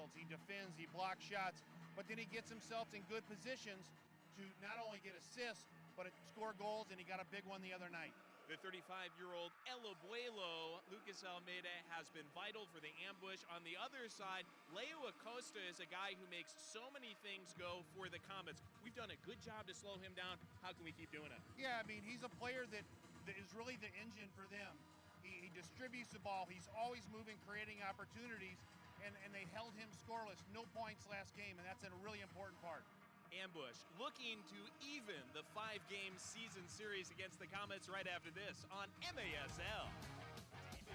shields, he defends, he blocks shots, but then he gets himself in good positions to not only get assists, but score goals, and he got a big one the other night. The 35-year-old El Abuelo, Lucas Almeida, has been vital for the ambush. On the other side, Leo Acosta is a guy who makes so many things go for the Comets. We've done a good job to slow him down. How can we keep doing it? Yeah, I mean, he's a player that is really the engine for them. He distributes the ball. He's always moving, creating opportunities, and they held him scoreless. No points last game, and that's a really important part. Ambush looking to even the 5-game season series against the Comets right after this on MASL TV.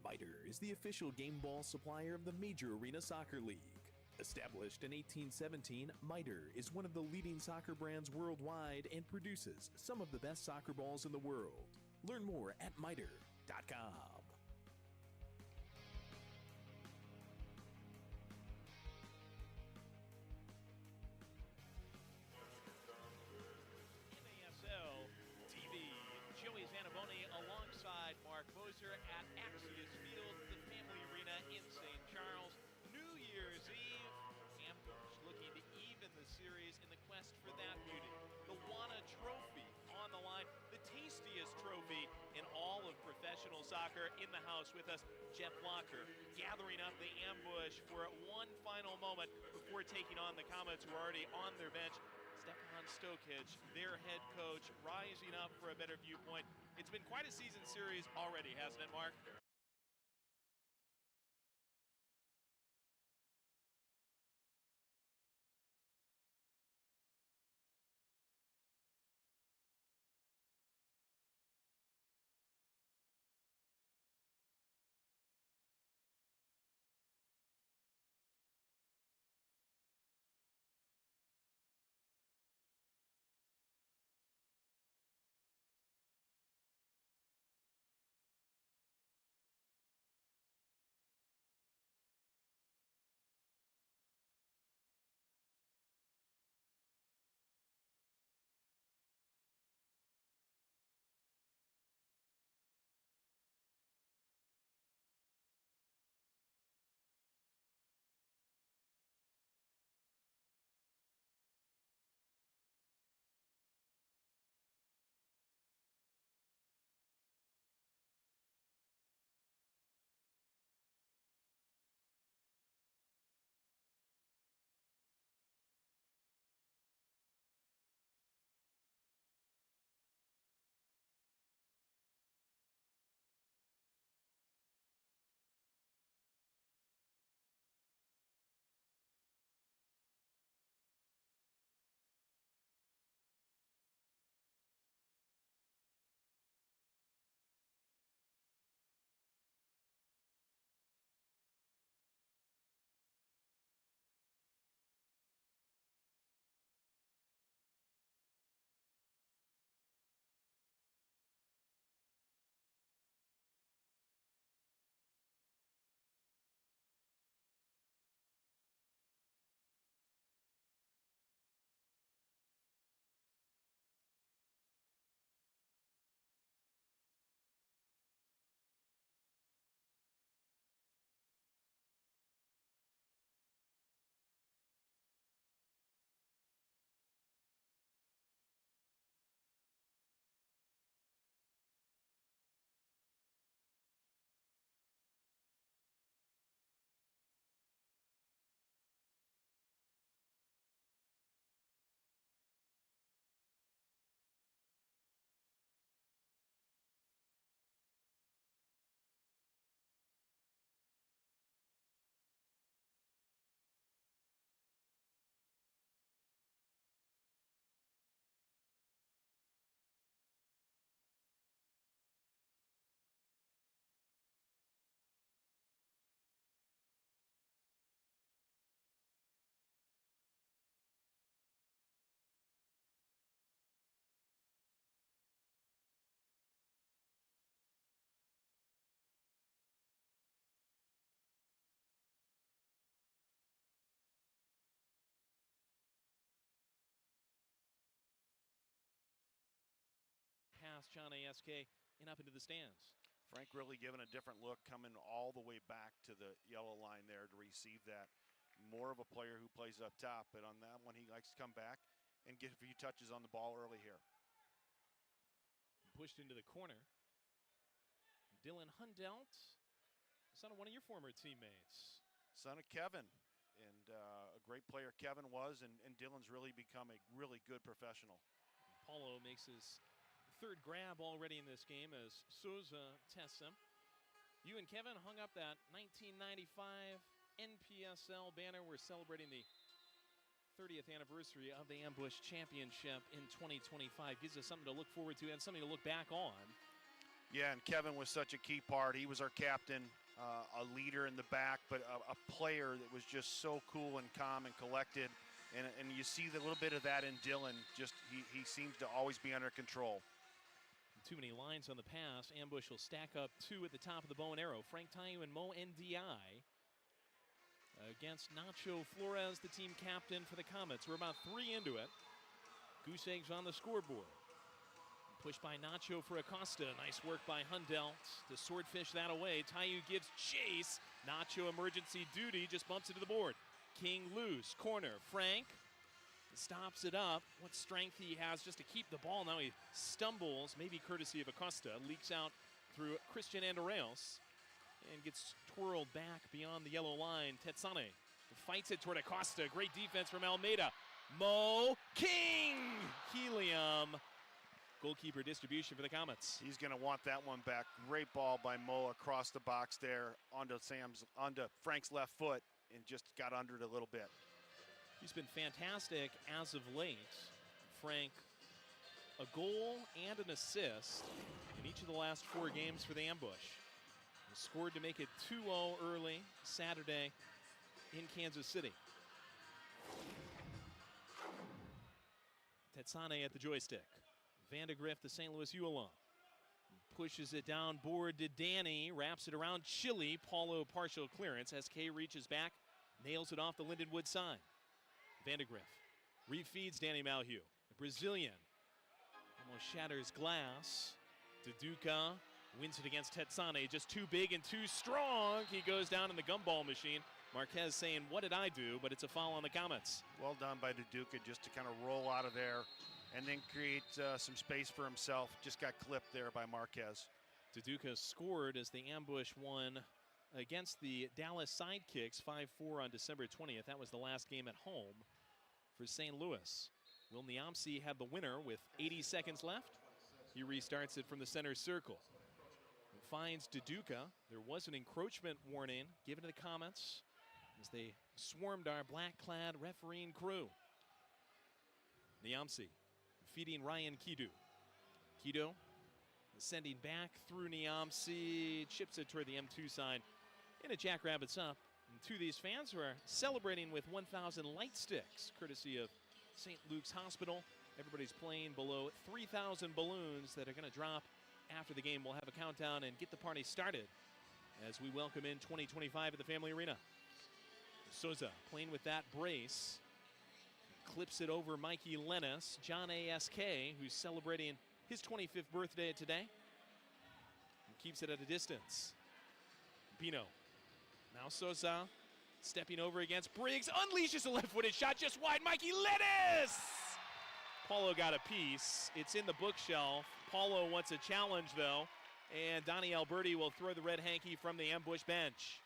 MITRE is the official game ball supplier of the Major Arena Soccer League. Established in 1817, MITRE is one of the leading soccer brands worldwide and produces some of the best soccer balls in the world. Learn more at mitre.com. MASL TV. Joey Zanaboni alongside Mark Moser at Axios Field, the family arena in St. Charles. New Year's Eve, Ambush looking to even the series in the quest for that beauty. The WANA Trophy on the line, the tastiest trophy in all of professional soccer. In the house with us, Jeff Blocker, gathering up the ambush for one final moment before taking on the Comets, who are already on their bench. Stefan Stokic, their head coach, rising up for a better viewpoint. It's been quite a season series already, hasn't it, Mark? past John ASK and up into the stands. Frank really giving a different look, coming all the way back to the yellow line there to receive that. More of a player who plays up top, but on that one, he likes to come back and get a few touches on the ball early here. Pushed into the corner. Dylan Hundelt, son of one of your former teammates. Son of Kevin, and a great player Kevin was, and Dylan's really become a really good professional. Paulo makes his third grab already in this game as Souza tests him. You and Kevin hung up that 1995 NPSL banner. We're celebrating the 30th anniversary of the Ambush Championship in 2025. Gives us something to look forward to and something to look back on. Yeah, and Kevin was such a key part. He was our captain, a leader in the back, but a player that was just so cool and calm and collected. And you see the little bit of that in Dylan. Just he seems to always be under control. Too many lines on the pass. Ambush will stack up 2 at the top of the bow and arrow. Frank Tayu and Mo NDI against Nacho Flores, the team captain for the Comets. We're about 3 into it. Goose eggs on the scoreboard. Pushed by Nacho for Acosta. Nice work by Hundelt to swordfish that away. Tayu gives chase. Nacho emergency duty, just bumps it to the board. King loose, corner. Frank stops it up. What strength he has just to keep the ball. Now he stumbles, maybe courtesy of Acosta. Leaks out through Christian Andreos and gets twirled back beyond the yellow line. Tetsane fights it toward Acosta. Great defense from Almeida. Mo King Helium. Goalkeeper distribution for the Comets. He's going to want that one back. Great ball by Mo across the box there onto Frank's left foot and just got under it a little bit. He's been fantastic as of late. Frank, a goal and an assist in each of the last 4 games for the Ambush. He scored to make it 2-0 early Saturday in Kansas City. Tetsane at the joystick. Vandegrift, the St. Louis U-alum. Pushes it down board to Danny. Wraps it around Chile. Paulo partial clearance. SK reaches back. Nails it off the Lindenwood side. Vandegrift refeeds Danny Malhue. The Brazilian almost shatters glass. Duduka wins it against Tetsane. Just too big and too strong. He goes down in the gumball machine. Marquez saying, what did I do? But it's a foul on the Comets. Well done by Duduka just to kind of roll out of there and then create some space for himself. Just got clipped there by Marquez. Duduka scored as the Ambush won against the Dallas Sidekicks 5-4 on December 20th. That was the last game at home for St. Louis. Will Niamsi had the winner with 80 seconds left. He restarts it from the center circle. Finds Duduka. There was an encroachment warning given to the Comets as they swarmed our black-clad refereeing crew. Niamsi feeding Ryan Kidu. Kido sending back through Niamsi, chips it toward the M2 side, and it jackrabbits up. And to these fans who are celebrating with 1,000 light sticks, courtesy of St. Luke's Hospital. Everybody's playing below 3,000 balloons that are going to drop after the game. We'll have a countdown and get the party started as we welcome in 2025 at the Family Arena. Souza playing with that brace. Clips it over Mikey Lennis. John ASK, who's celebrating his 25th birthday today, and keeps it at a distance. Pino. Now Souza stepping over against Briggs. Unleashes a left-footed shot just wide. Mikey Lennis! Paulo got a piece. It's in the bookshelf. Paulo wants a challenge, though. And Donnie Alberti will throw the red hanky from the Ambush bench.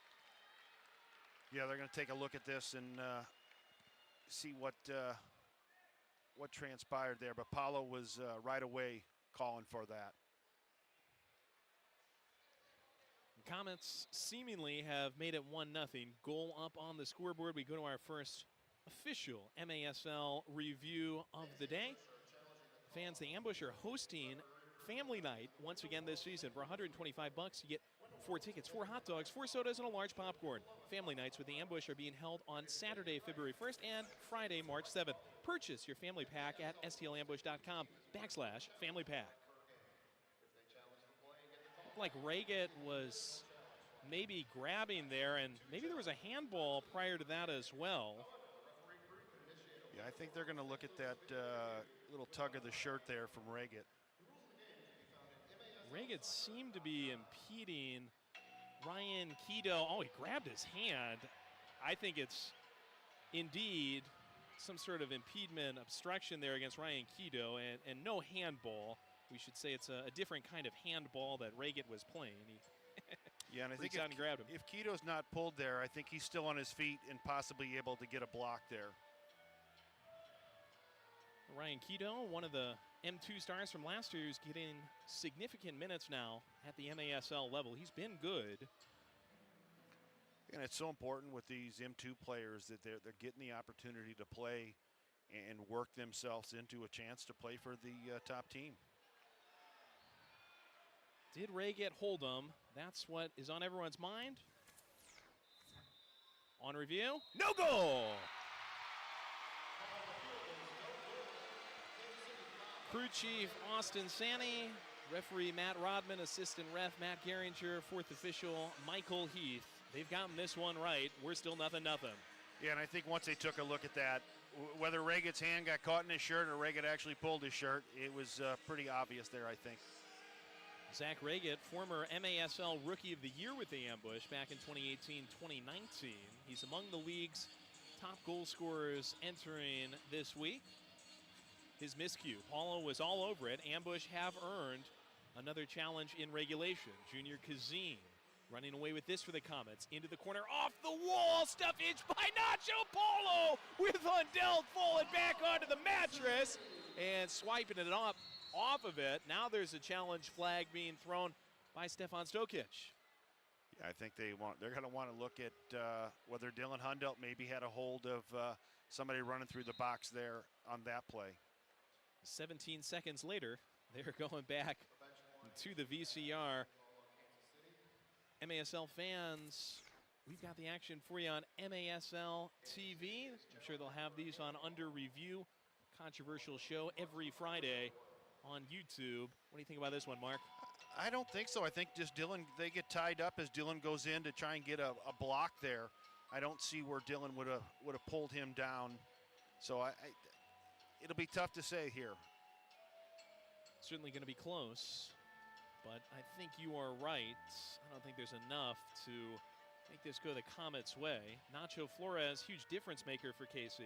Yeah, they're going to take a look at this and see what transpired there. But Paulo was right away calling for that. The Comets seemingly have made it 1-0. Goal up on the scoreboard. We go to our first official MASL review of the day. Fans, the Ambush are hosting Family Night once again this season. For $125, you get 4 tickets, 4 hot dogs, 4 sodas, and a large popcorn. Family Nights with the Ambush are being held on Saturday, February 1st and Friday, March 7th. Purchase your family pack at stlambush.com/family pack. Like Reagit was maybe grabbing there, and maybe there was a handball prior to that as well. Yeah, I think they're going to look at that little tug of the shirt there from Reagit. Reagan seemed to be impeding Ryan Kido. Oh, he grabbed his hand. I think it's indeed some sort of impediment, obstruction there against Ryan Kido, and no handball. We should say it's a different kind of handball that Reagan was playing. He yeah, and I think reached out and grabbed him. if Kito's not pulled there, I think he's still on his feet and possibly able to get a block there. Ryan Kido, one of the M2 stars from last year, is getting significant minutes now at the MASL level. He's been good. And it's so important with these M2 players that they're getting the opportunity to play and work themselves into a chance to play for the top team. Did Ray get Hold'em? That's what is on everyone's mind. On review, no goal! Crew Chief Austin Sanney, referee Matt Rodman, assistant ref Matt Geringer, fourth official Michael Heath. They've gotten this one right. We're still 0-0. Yeah, and I think once they took a look at that, whether Reagan's hand got caught in his shirt or Reagan actually pulled his shirt, it was pretty obvious there, I think. Zach Reagan, former MASL Rookie of the Year with the Ambush back in 2018-2019. He's among the league's top goal scorers entering this week. His miscue, Paulo was all over it. Ambush have earned another challenge in regulation. Junior Kazim running away with this for the Comets. Into the corner, off the wall, stuffage by Nacho Paulo with Hundell falling back onto the mattress and swiping it up off of it. Now there's a challenge flag being thrown by Stefan Stokic. Yeah, I think they're going to want to look at whether Dylan Hundell maybe had a hold of somebody running through the box there on that play. 17 seconds later, they're going back to the VCR. MASL fans, we've got the action for you on MASL TV. I'm sure they'll have these on Under Review, controversial show every Friday on YouTube. What do you think about this one, Mark? I don't think so. I think just Dylan, they get tied up as Dylan goes in to try and get a block there. I don't see where Dylan would have pulled him down. So it'll be tough to say here. Certainly going to be close, but I think you are right. I don't think there's enough to make this go the Comets' way. Nacho Flores, huge difference maker for KC.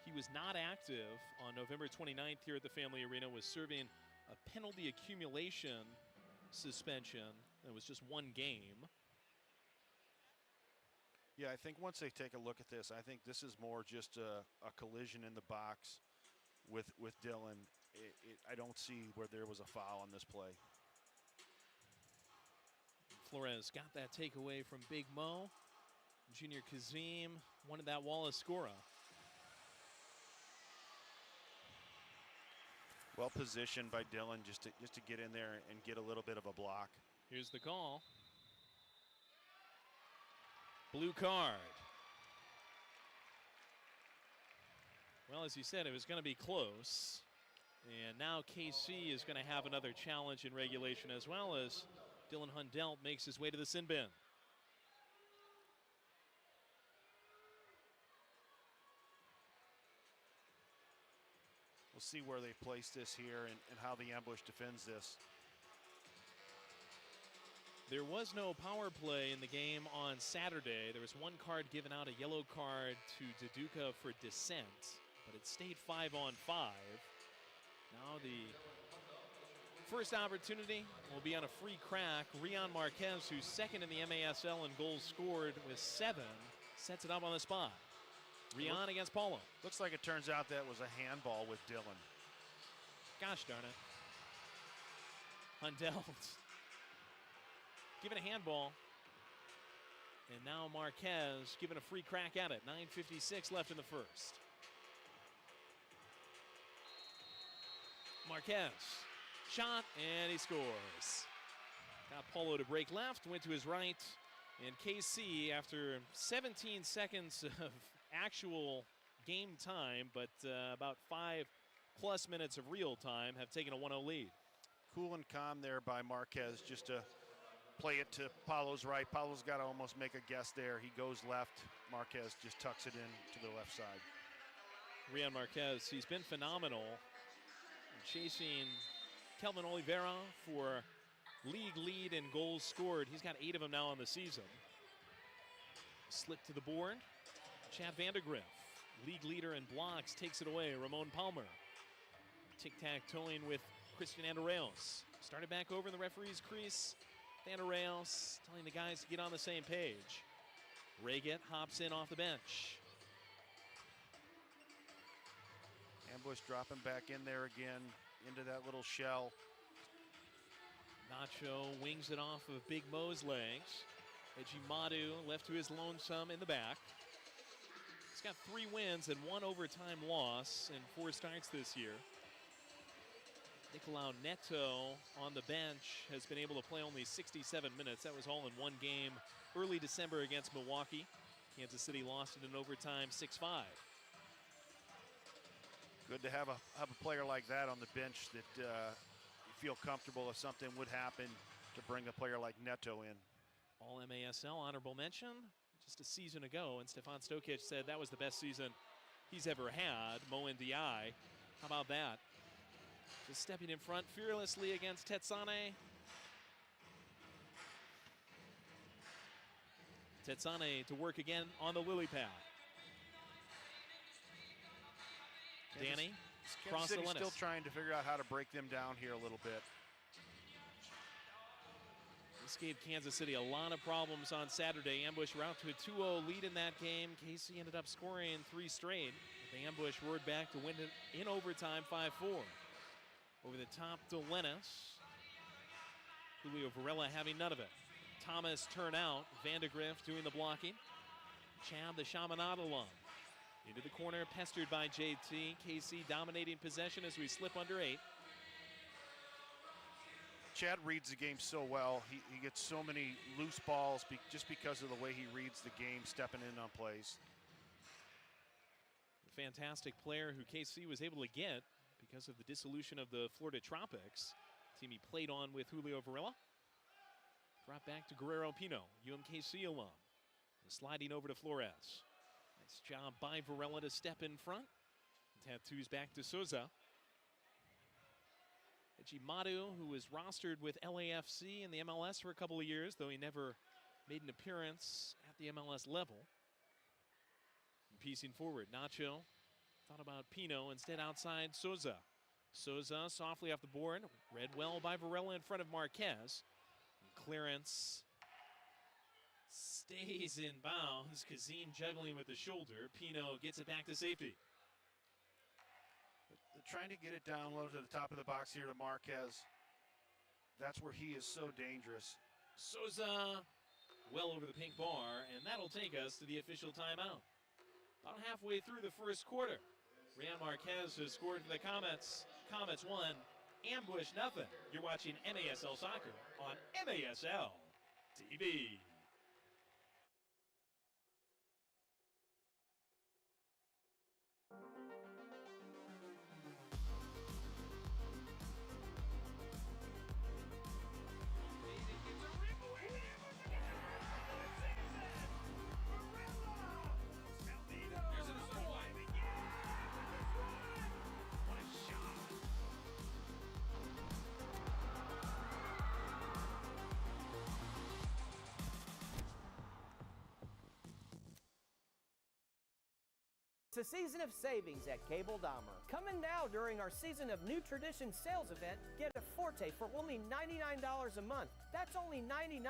He was not active on November 29th here at the Family Arena, was serving a penalty accumulation suspension. It was just one game. Yeah, I think once they take a look at this, I think this is more just a collision in the box with Dylan. I don't see where there was a foul on this play. Flores got that takeaway from Big Mo. Junior Kazim wanted that Wallace Scora. Well positioned by Dylan just to get in there and get a little bit of a block. Here's the call. Blue card. Well, as you said, it was going to be close. And now KC is going to have another challenge in regulation, as well as Dylan Hundell makes his way to the sin bin. We'll see where they place this here and how the Ambush defends this. There was no power play in the game on Saturday. There was one card given out, a yellow card to Duduka for dissent, but it stayed 5-on-5. Now the first opportunity will be on a free crack. Rion Marquez, who's second in the MASL in goals scored with 7, sets it up on the spot. Rion against Paulo. Looks like it turns out that was a handball with Dylan. Gosh darn it. Hundell given a handball. And now Marquez given a free crack at it. 9:56 left in the first. Marquez, shot, and he scores. Got Paulo to break left, went to his right, and KC, after 17 seconds of actual game time, but about 5+ minutes of real time, have taken a 1-0 lead. Cool and calm there by Marquez just to play it to Paulo's right. Paulo's got to almost make a guess there. He goes left. Marquez just tucks it in to the left side. Rion Marquez, he's been phenomenal chasing Kelvin Oliveira for league lead in goals scored. He's got 8 of them now on the season. Slip to the board. Chad Vandergriff, league leader in blocks, takes it away. Ramon Palmer. Tic-tac-toeing with Christian Andereos. Started back over in the referee's crease. Andereos telling the guys to get on the same page. Reget hops in off the bench. Ambush dropping back in there again, into that little shell. Nacho wings it off of Big Mo's legs. Ejimadu left to his lonesome in the back. He's got 3 wins and 1 overtime loss in 4 starts this year. Nicolau Neto on the bench has been able to play only 67 minutes. That was all in 1 game early December against Milwaukee. Kansas City lost it in overtime 6-5. Good to have a player like that on the bench that you feel comfortable if something would happen to bring a player like Neto in. All MASL honorable mention just a season ago, and Stefan Stokic said that was the best season he's ever had. Mo Ndiaye, how about that? Just stepping in front fearlessly against Tetsane. Tetsane to work again on the lily pad. Danny, cross the Kansas City Lennis. still trying to figure out how to break them down here a little bit. This gave Kansas City a lot of problems on Saturday. Ambush were out to a 2-0 lead in that game. KC ended up scoring 3 straight. The Ambush roared back to win it in overtime 5-4. Over the top to Lennis. Julio Varela having none of it. Thomas turn out. Vandegrift doing the blocking. Chad, the Chaminade alum. Into the corner, pestered by JT. KC dominating possession as we slip under 8. Chad reads the game so well. He gets so many loose balls just because of the way he reads the game, stepping in on plays. A fantastic player who KC was able to get because of the dissolution of the Florida Tropics. Team he played on with Julio Varela. Drop back to Guerrero Pino, UMKC alum. And sliding over to Flores. Nice job by Varela to step in front. Tattoos back to Souza. Ejimadu, who was rostered with LAFC in the MLS for a couple of years, though he never made an appearance at the MLS level. And piecing forward, Nacho thought about Pino, instead outside Souza. Souza softly off the board, read well by Varela in front of Marquez. And clearance stays in bounds. Kazim juggling with the shoulder. Pino gets it back to safety. They're trying to get it down low to the top of the box here to Marquez. That's where he is so dangerous. Souza well over the pink bar, and that'll take us to the official timeout. About halfway through the first quarter. Rian Marquez has scored for the Comets. Comets 1, Ambush nothing. You're watching MASL Soccer on MASL TV. It's a season of savings at Cable Dahmer. Coming now during our Season of New Tradition sales event, get a Forte for only $99 a month. That's only $99.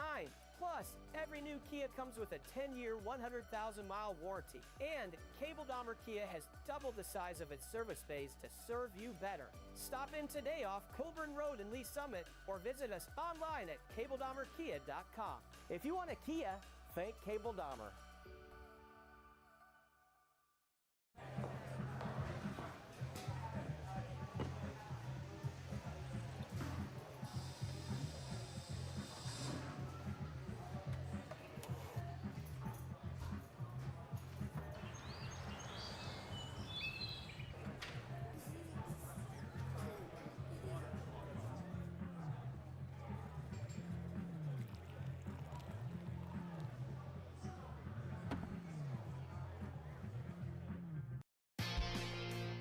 Plus, every new Kia comes with a 10-year, 100,000-mile warranty. And Cable Dahmer Kia has doubled the size of its service bays to serve you better. Stop in today off Colburn Road in Lee Summit or visit us online at cabledahmerkia.com. If you want a Kia, think Cable Dahmer.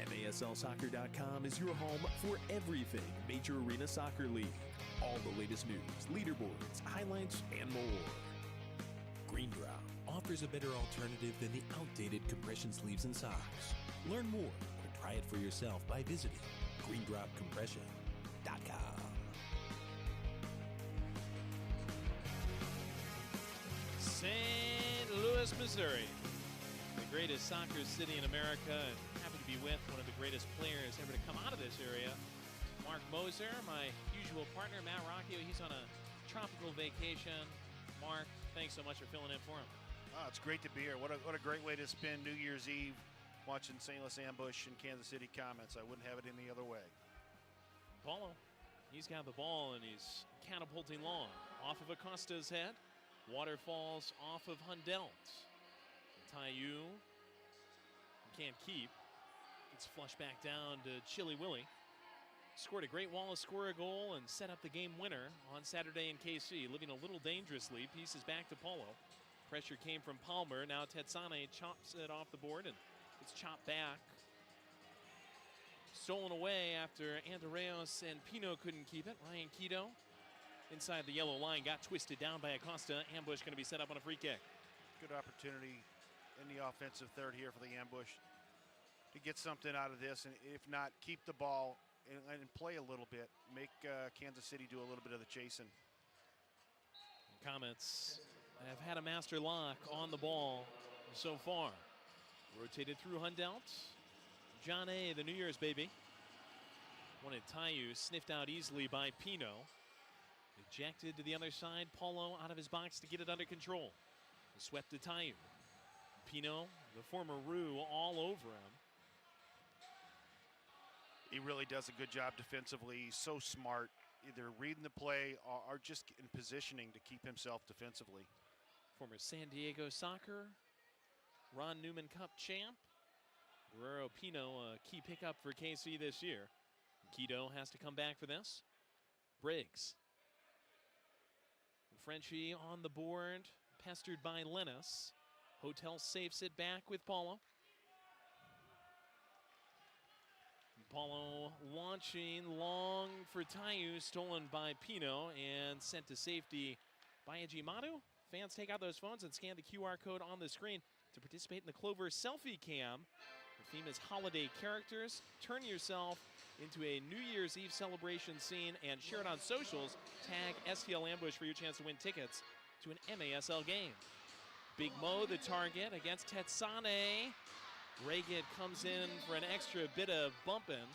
MASLsoccer.com is your home for everything Major Arena Soccer League. All the latest news, leaderboards, highlights, and more. Green Drop offers a better alternative than the outdated compression sleeves and socks. Learn more or try it for yourself by visiting greendropcompression.com. St. Louis, Missouri, the greatest soccer city in America, and happy to be with one of the greatest players ever to come out of this area, Mark Moser, my usual partner, Matt Rocchio. He's on a tropical vacation. Mark, thanks so much for filling in for him. Oh, it's great to be here. What a great way to spend New Year's Eve watching St. Louis Ambush and Kansas City Comets. I wouldn't have it any other way. Paulo, he's got the ball and he's catapulting long. Off of Acosta's head. Waterfalls off of Hundelt. Tayu can't keep. Gets flushed back down to Chili Willie. Scored a great Wallace score a goal and set up the game winner on Saturday in KC. Living a little dangerously. Pieces back to Paulo. Pressure came from Palmer. Now Tetsane chops it off the board and it's chopped back. Stolen away after Andreos and Pino couldn't keep it. Ryan Quito inside the yellow line got twisted down by Acosta. Ambush going to be set up on a free kick. Good opportunity in the offensive third here for the Ambush to get something out of this, and if not, keep the ball and play a little bit. Make Kansas City do a little bit of the chasing. Comets have had a master lock on the ball so far. Rotated through Hundelt. John A., the New Year's baby. Wanted Tayu sniffed out easily by Pino. Ejected to the other side. Paulo out of his box to get it under control. Swept to Tayu. Pino, the former Roo, all over him. He really does a good job defensively. He's so smart, either reading the play or just in positioning to keep himself defensively. Former San Diego Soccer, Ron Newman Cup champ. Guerrero Pino, a key pickup for KC this year. Quito has to come back for this. Briggs. Frenchie on the board, pestered by Lennis. Hotel safes it back with Paulo. Paulo launching long for Tayu, stolen by Pino and sent to safety by Ajimadu. Fans take out those phones and scan the QR code on the screen to participate in the Clover Selfie Cam. The theme is holiday characters. Turn yourself into a New Year's Eve celebration scene and share it on socials. Tag STL Ambush for your chance to win tickets to an MASL game. Big Mo, the target against Tetsane. Reagit comes in for an extra bit of bumping.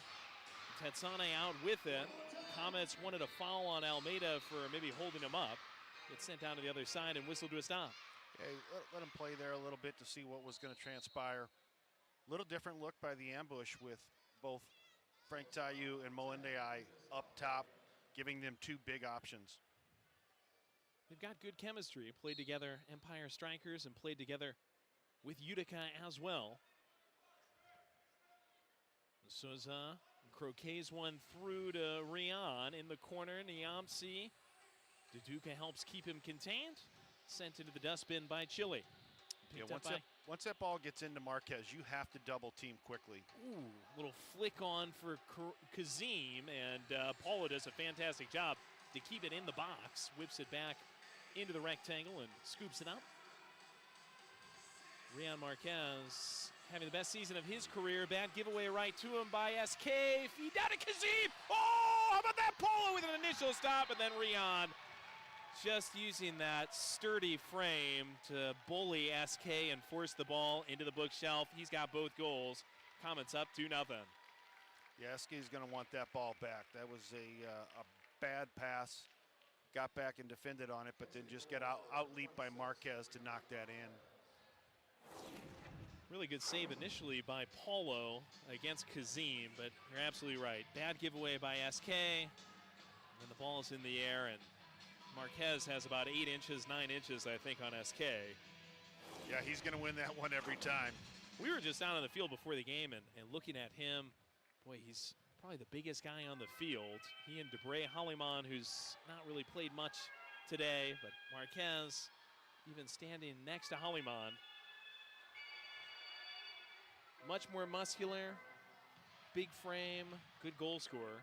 Tetsane out with it. Comets wanted a foul on Almeida for maybe holding him up. It's sent down to the other side and whistled to a stop. Yeah, let him play there a little bit to see what was going to transpire. Little different look by the Ambush with both Frank Tayu and Molende up top, giving them two big options. They've got good chemistry. Played together Empire Strikers and played together with Utica as well. Souza croquets one through to Rian in the corner. Niamsi. Duduka helps keep him contained. Sent into the dustbin by Chile. Yeah, once that ball gets into Marquez, you have to double team quickly. Ooh, little flick on for Kazim, and Paulo does a fantastic job to keep it in the box. Whips it back into the rectangle and scoops it up. Rian Marquez having the best season of his career. Bad giveaway right to him by SK. Feed down to Kazim. Oh, how about that? Paulo with an initial stop, and then Rian just using that sturdy frame to bully SK and force the ball into the bookshelf. He's got both goals. Comets up 2-0. Yeah, SK's going to want that ball back. That was a bad pass. Got back and defended on it, but then just got out-leaped by Marquez to knock that in. Really good save initially by Paulo against Kazim, but you're absolutely right. Bad giveaway by SK. And the ball is in the air, and Marquez has about 8 inches, 9 inches, I think, on SK. Yeah, he's going to win that one every time. We were just out on the field before the game and looking at him. Boy, he's probably the biggest guy on the field. He and Debray Holliman, who's not really played much today, but Marquez even standing next to Holliman. Much more muscular, big frame, good goal scorer.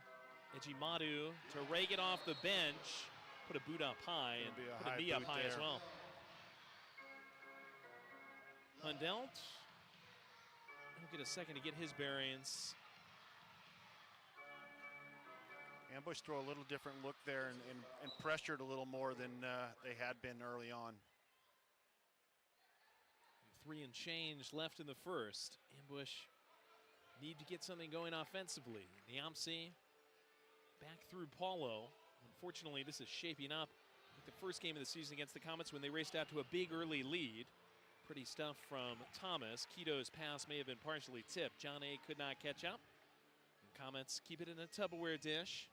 Ejimadu to rake it off the bench. Put a boot up high and put a knee up high as well. Hundelt will get a second to get his bearings. Ambush throw a little different look there and pressured a little more than they had been early on. 3 and change left in the first. Ambush need to get something going offensively. Niamsi back through Paulo. Unfortunately, this is shaping up like the first game of the season against the Comets when they raced out to a big early lead. Pretty stuff from Thomas. Quito's pass may have been partially tipped. John A. could not catch up. And Comets keep it in a Tupperware dish.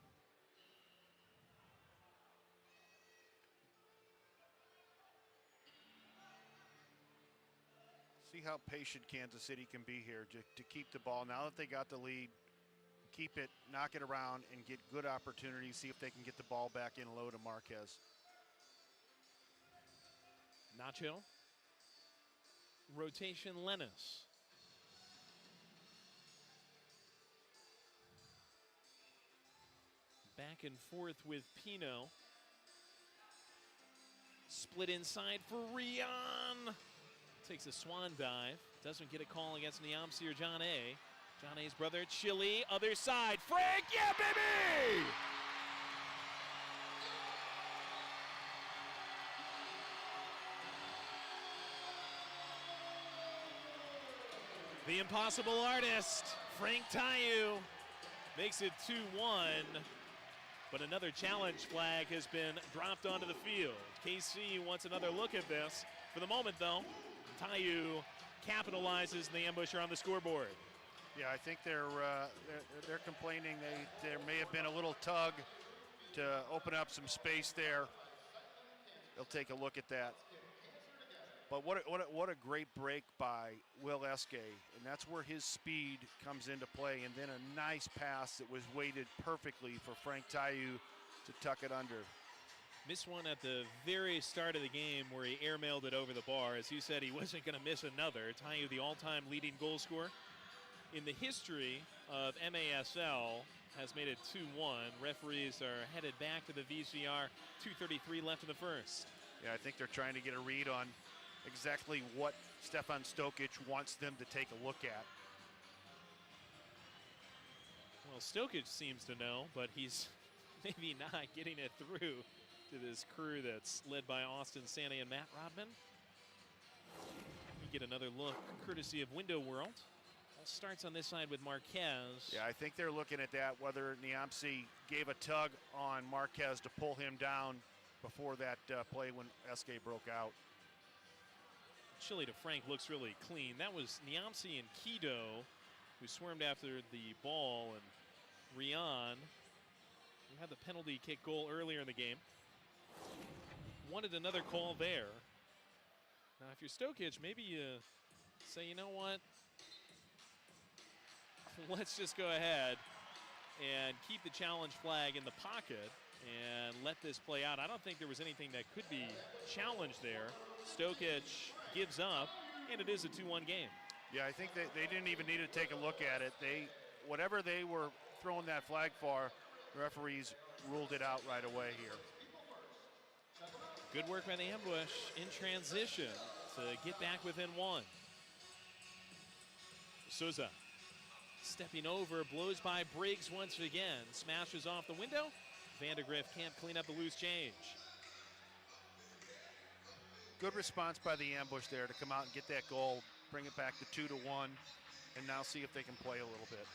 See how patient Kansas City can be here to keep the ball. Now that they got the lead, keep it, knock it around, and get good opportunities. See if they can get the ball back in low to Marquez. Nacho. Rotation Lennis. Back and forth with Pino. Split inside for Rian. Takes a swan dive. Doesn't get a call against Niamsi or John A. John A's brother, Chili, other side. Frank, yeah, baby! The impossible artist, Frank Tayu, makes it 2-1. But another challenge flag has been dropped onto the field. KC wants another look at this. For the moment, though, Tayu capitalizes, and the Ambusher on the scoreboard. Yeah, I think they're complaining there may have been a little tug to open up some space there. They'll take a look at that. But what a great break by Will Eske, and that's where his speed comes into play, and then a nice pass that was weighted perfectly for Frank Tayu to tuck it under. Missed one at the very start of the game where he airmailed it over the bar. As you said, he wasn't going to miss another. Tayu, the all-time leading goal scorer in the history of MASL, has made it 2-1. Referees are headed back to the VCR. 2:33 left in the first. Yeah, I think they're trying to get a read on exactly what Stefan Stokic wants them to take a look at. Well, Stokic seems to know, but he's maybe not getting it through to this crew that's led by Austin Sane and Matt Rodman. We get another look courtesy of Window World. All starts on this side with Marquez. Yeah, I think they're looking at that, whether Niamsi gave a tug on Marquez to pull him down before that play when Eske broke out. Chili to Frank looks really clean. That was Niamsi and Kido who swarmed after the ball, and Rian, who had the penalty kick goal earlier in the game, wanted another call there. Now, if you're Stokic, maybe you say, you know what? Let's just go ahead and keep the challenge flag in the pocket and let this play out. I don't think there was anything that could be challenged there. Stokic gives up, and it is a 2-1 game. Yeah, I think they didn't even need to take a look at it. Whatever they were throwing that flag for, the referees ruled it out right away here. Good work by the Ambush in transition to get back within one. Souza stepping over, blows by Briggs once again, smashes off the window. Vandergrift can't clean up the loose change. Good response by the Ambush there to come out and get that goal, bring it back to 2-1, and now see if they can play a little bit.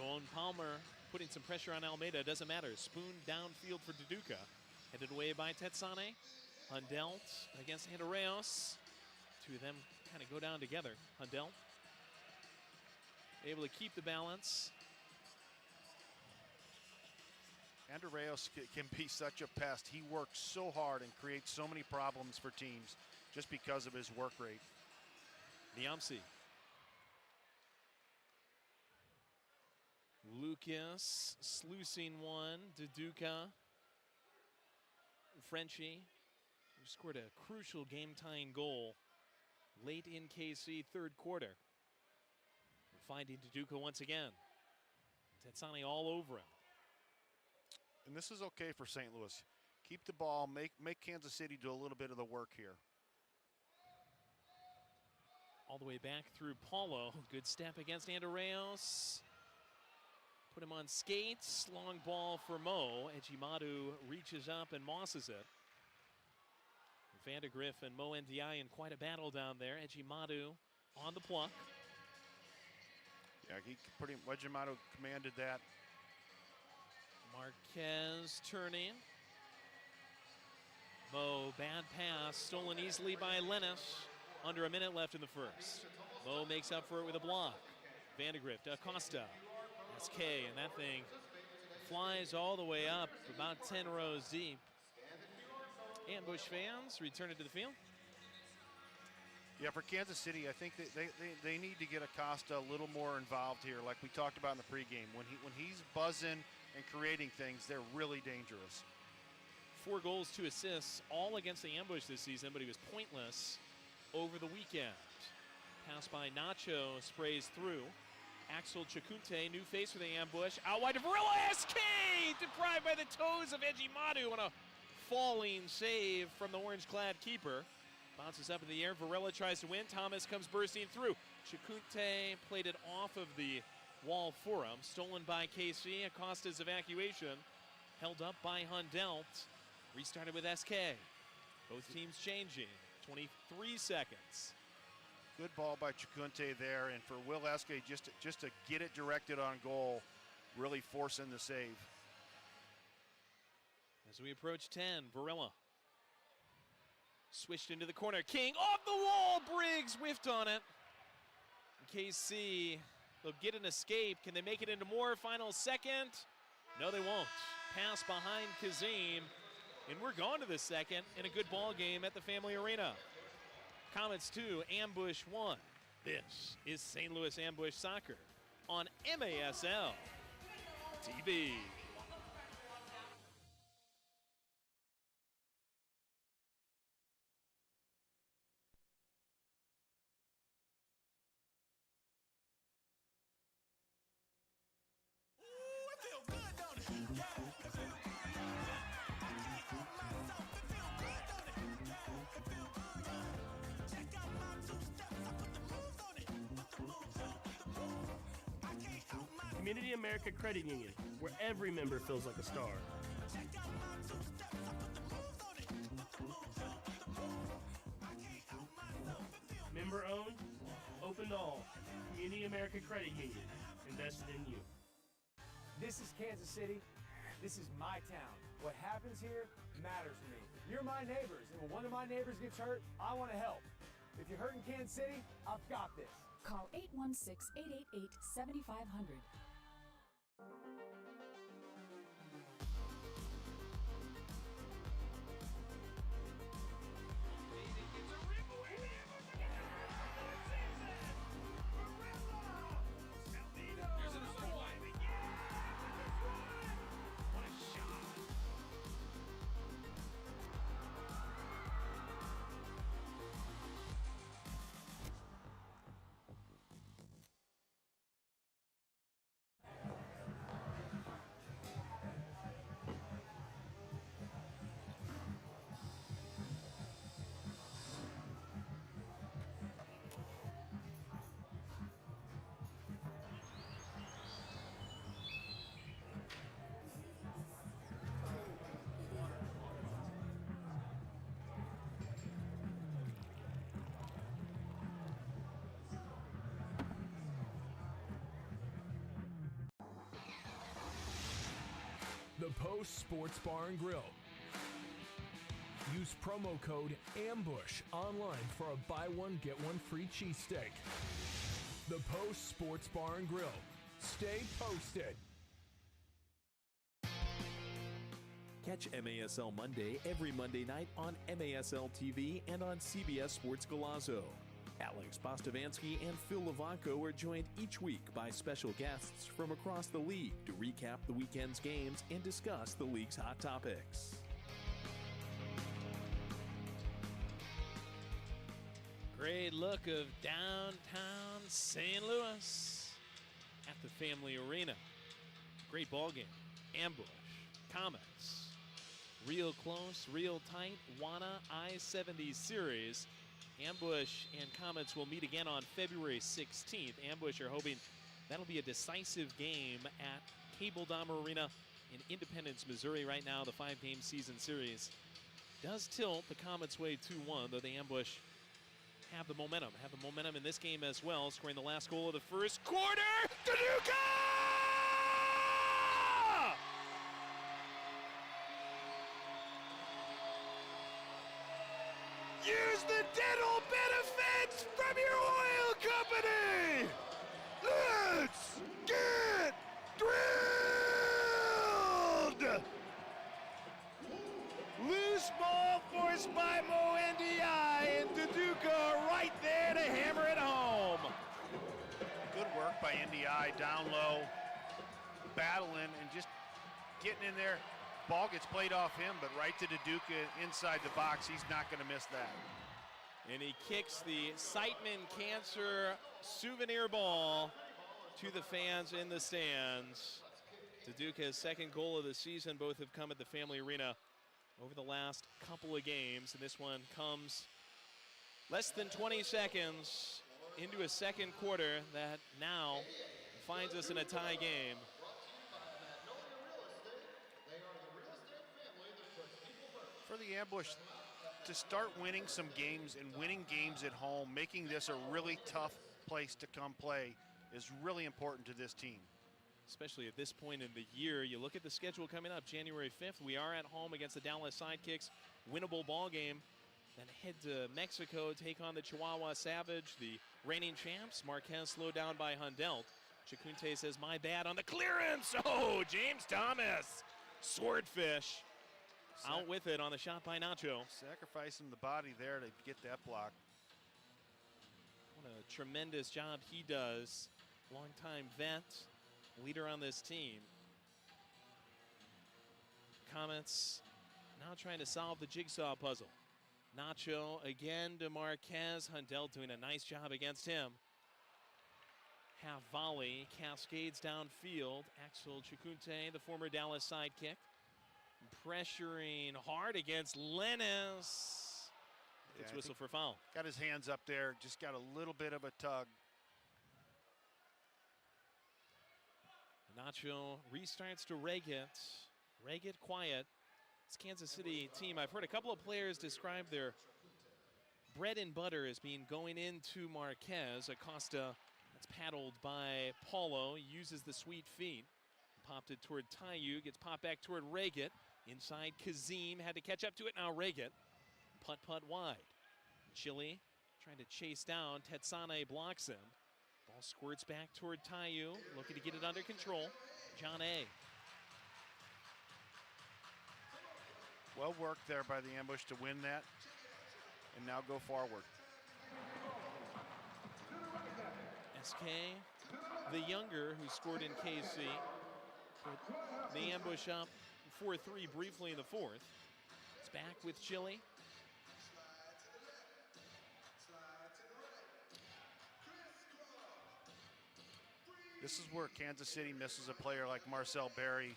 Ron Palmer putting some pressure on Almeida, doesn't matter. Spoon downfield for Duduka. Headed away by Tetsane. Hundelt against Andreas. Two of them kind of go down together. Hundelt able to keep the balance. Andreas can be such a pest. He works so hard and creates so many problems for teams just because of his work rate. Niamsi. Lucas sluicing one. Duduka. Frenchie, who scored a crucial game-tying goal late in KC third quarter. Finding Duduka once again. Tetsani all over him. And this is okay for St. Louis. Keep the ball, make Kansas City do a little bit of the work here. All the way back through Paulo. Good step against Andreas. Put him on skates. Long ball for Mo. Ejimadu reaches up and mosses it. Vandegrift and Mo Ndiaye in quite a battle down there. Ejimadu on the pluck. Yeah, Ejimadu commanded that. Marquez turning. Mo, bad pass, stolen easily by Lennis. Under a minute left in the first. Mo makes up for it with a block. Vandegrift, Acosta, SK, and that thing flies all the way up, about 10 rows deep. Ambush fans returning to the field. Yeah, for Kansas City, I think they need to get Acosta a little more involved here, like we talked about in the pregame. When he's buzzing and creating things, they're really dangerous. 4 goals, 2 assists, all against the Ambush this season, but he was pointless over the weekend. Pass by Nacho, sprays through. Axel Chakute, new face for the Ambush. Out wide to Varela, SK! Deprived by the toes of Ejimadu on a falling save from the orange-clad keeper. Bounces up in the air, Varela tries to win, Thomas comes bursting through. Chakute played it off of the wall for him. Stolen by KC, Acosta's evacuation. Held up by Hundelt. Restarted with SK. Both teams changing. 23 seconds. Good ball by Chakute there, and for Will Eske just to get it directed on goal, really forcing the save. As we approach 10, Varela. Swished into the corner, King off the wall, Briggs whiffed on it. KC, they'll get an escape. Can they make it into more? Final second? No, they won't. Pass behind Kazim. And we're gone to the second in a good ball game at the Family Arena. Comets 2, Ambush 1. This is St. Louis Ambush Soccer on MASL TV. Community America Credit Union, where every member feels like a star. Member owned, open to all. Community America Credit Union, invested in you. This is Kansas City. This is my town. What happens here matters to me. You're my neighbors, and when one of my neighbors gets hurt, I want to help. If you're hurt in Kansas City, I've got this. Call 816-888-7500. The Post Sports Bar and Grill. Use promo code AMBUSH online for a buy one, get one free cheesesteak. The Post Sports Bar and Grill. Stay posted. Catch MASL Monday every Monday night on MASL TV and on CBS Sports Golazo. Alex Bostavansky and Phil Levanko are joined each week by special guests from across the league to recap the weekend's games and discuss the league's hot topics. Great look of downtown St. Louis at the Family Arena. Great ball game. Ambush. Comets. Real close, real tight. WANA I-70 series. Ambush and Comets will meet again on February 16th. Ambush are hoping that'll be a decisive game at Cable Dahmer Arena in Independence, Missouri. Right now, the 5-game season series does tilt the Comets' way 2-1, though the Ambush have the momentum in this game as well, scoring the last goal of the first quarter. Daduka! Use the dental benefits from your oil company! Let's get drilled! Loose ball forced by Mo NDI, and Daduka right there to hammer it home. Good work by NDI, down low, battling and just getting in there. Ball gets played off him, but right to Daduka inside the box. He's not going to miss that. And he kicks the Siteman Cancer souvenir ball to the fans in the stands. Daduka's second goal of the season. Both have come at the Family Arena over the last couple of games, and this one comes less than 20 seconds into a second quarter that now finds us in a tie game. For the Ambush to start winning some games and winning games at home, making this a really tough place to come play is really important to this team. Especially at this point in the year. You look at the schedule coming up, January 5th. We are at home against the Dallas Sidekicks. Winnable ball game. Then head to Mexico, take on the Chihuahua Savage, the reigning champs. Marquez slowed down by Hundelt. Chacunte says, my bad on the clearance. Oh, James Thomas. Swordfish. Out with it on the shot by Nacho. Sacrificing the body there to get that block. What a tremendous job he does. Longtime vet, leader on this team. Comets now trying to solve the jigsaw puzzle. Nacho again to Marquez. Hundelt doing a nice job against him. Half volley, cascades downfield. Axel Chacunte, the former Dallas sidekick, pressuring hard against Lennis. It's whistle for foul. Got his hands up there, just got a little bit of a tug. Nacho restarts to Reget. Reget quiet. It's Kansas City team. I've heard a couple of players describe their bread and butter as being going into Marquez. Acosta, that's paddled by Paulo, uses the sweet feet. Popped it toward Tayu, gets popped back toward Reget. Inside Kazim, had to catch up to it. Now Reget, putt wide. Chile trying to chase down. Tetsane blocks him. Ball squirts back toward Tayu, looking to get it under control. John A. Well worked there by the Ambush to win that and now go forward. SK, the younger, who scored in KC, put the Ambush up 4-3 briefly in the fourth. It's back with Chile. This is where Kansas City misses a player like Marcel Berry.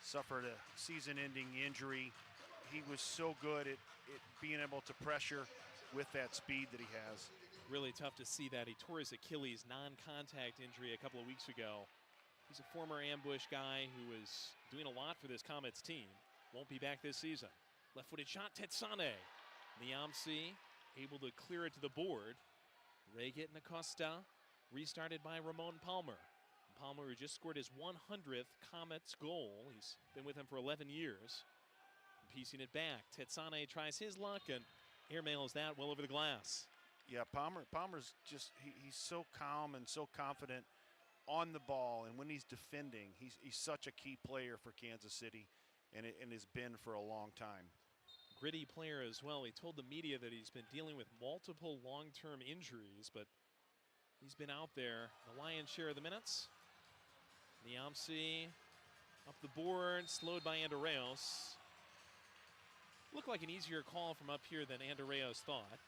Suffered a season-ending injury. He was so good at being able to pressure with that speed that he has. Really tough to see that. He tore his Achilles non-contact injury a couple of weeks ago. He's a former Ambush guy who was doing a lot for this Comets team. Won't be back this season. Left-footed shot, Tetsane. Niamsi able to clear it to the board. Reget and Acosta, restarted by Ramon Palmer. Palmer, who just scored his 100th Comets goal. He's been with him for 11 years. Piecing it back. Tetsane tries his luck and airmails that well over the glass. Yeah, Palmer's just, he's so calm and so confident on the ball, and when he's defending, he's such a key player for Kansas City, and has been for a long time. Gritty player as well. He told the media that he's been dealing with multiple long-term injuries, but he's been out there the lion's share of the minutes. Niamsi up the board, slowed by Andreos. Looked like an easier call from up here than Andreos thought.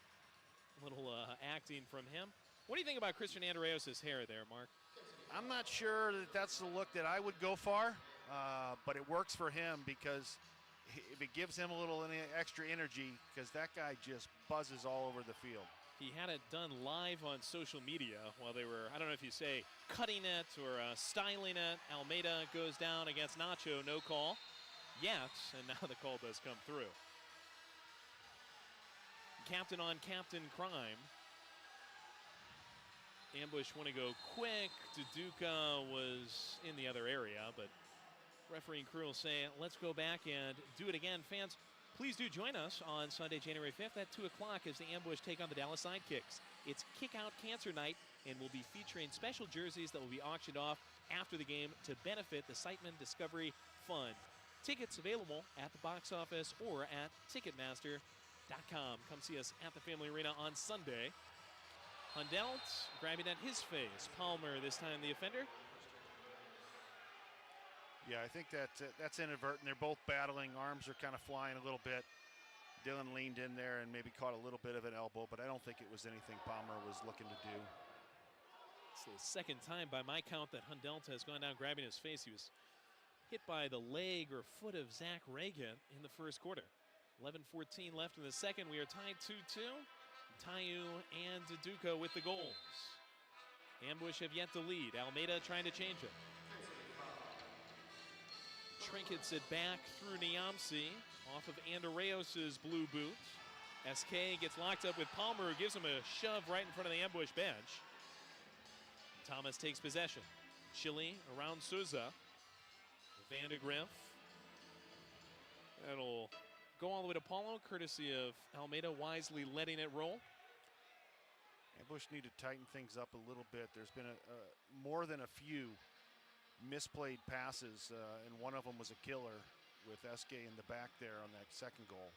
A little acting from him. What do you think about Christian Andreos' hair there, Mark? I'm not sure that that's the look that I would go for, but it works for him because if it gives him a little extra energy, because that guy just buzzes all over the field. He had it done live on social media while they were, I don't know if you say cutting it or styling it. Almeida goes down against Nacho, no call yet, and now the call does come through. Captain on captain crime. Ambush want to go quick. Duduka was in the other area, but referee and crew will say, let's go back and do it again. Fans, please do join us on Sunday, January 5th at 2 o'clock as the Ambush take on the Dallas Sidekicks. It's Kick Out Cancer Night, and we'll be featuring special jerseys that will be auctioned off after the game to benefit the Siteman Discovery Fund. Tickets available at the box office or at Ticketmaster.com. Come see us at the Family Arena on Sunday. Hundelt grabbing at his face. Palmer this time the offender. Yeah, I think that's inadvertent. They're both battling. Arms are kind of flying a little bit. Dylan leaned in there and maybe caught a little bit of an elbow, but I don't think it was anything Palmer was looking to do. It's the second time by my count that Hundelt has gone down grabbing his face. He was hit by the leg or foot of Zach Reagan in the first quarter. 11:14 left in the second. We are tied 2-2. Tayu and Duduka with the goals. Ambush have yet to lead. Almeida trying to change it. Trinkets it back through Niamsi off of Andreos' blue boot. SK gets locked up with Palmer, who gives him a shove right in front of the Ambush bench. Thomas takes possession. Chile around Souza. Vandegrift. That'll go all the way to Paulo, courtesy of Almeida wisely letting it roll. Ambush need to tighten things up a little bit. There's been more than a few misplayed passes, and one of them was a killer with SK in the back there on that second goal.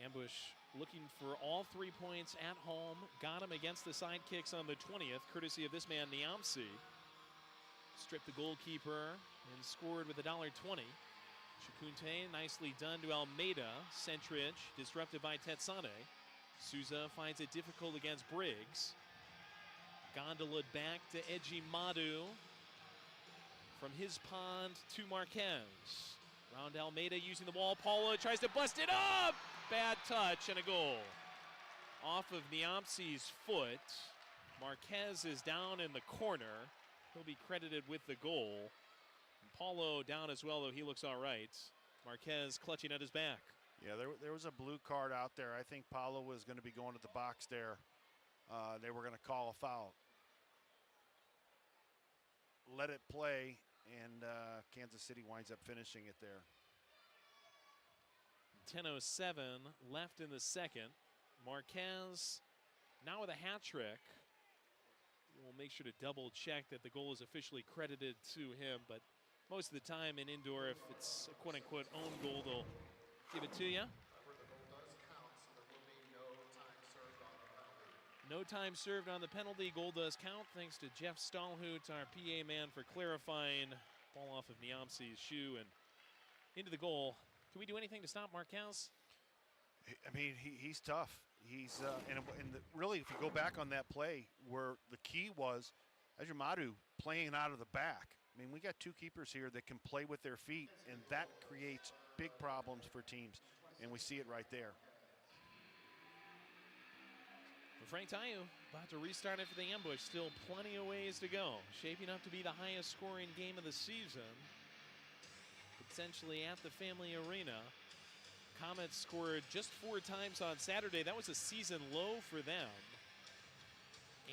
Ambush looking for all 3 points at home. Got him against the Sidekicks on the 20th, courtesy of this man, Niamsi. Stripped the goalkeeper and scored with $1.20. Shakunte nicely done to Almeida. Centridge disrupted by Tetsane. Souza finds it difficult against Briggs. Gondola back to Eji Madu. From his pond to Marquez. Round Almeida using the wall. Paulo tries to bust it up. Bad touch and a goal. Off of Niamsi's foot. Marquez is down in the corner. He'll be credited with the goal. Paulo down as well, though he looks all right. Marquez clutching at his back. Yeah, there was a blue card out there. I think Paulo was going to be going to the box there. They were going to call a foul. Let it play, and Kansas City winds up finishing it there. 10:07 left in the second. Marquez now with a hat trick. We'll make sure to double check that the goal is officially credited to him, but most of the time in indoor, if it's a quote-unquote own goal, they'll give it to you. No time served on the penalty. Goal does count. Thanks to Jeff Stahlhoot, our PA man, for clarifying. Ball off of Niamsi's shoe and into the goal. Can we do anything to stop Marquez? I mean, he's tough. He's really, if you go back on that play, where the key was Ejimadu playing out of the back. I mean, we got two keepers here that can play with their feet, and that creates big problems for teams, and we see it right there. Frank Tayu about to restart it for the Ambush. Still plenty of ways to go. Shaping up to be the highest scoring game of the season. Potentially at the Family Arena. Comets scored just 4 times on Saturday. That was a season low for them.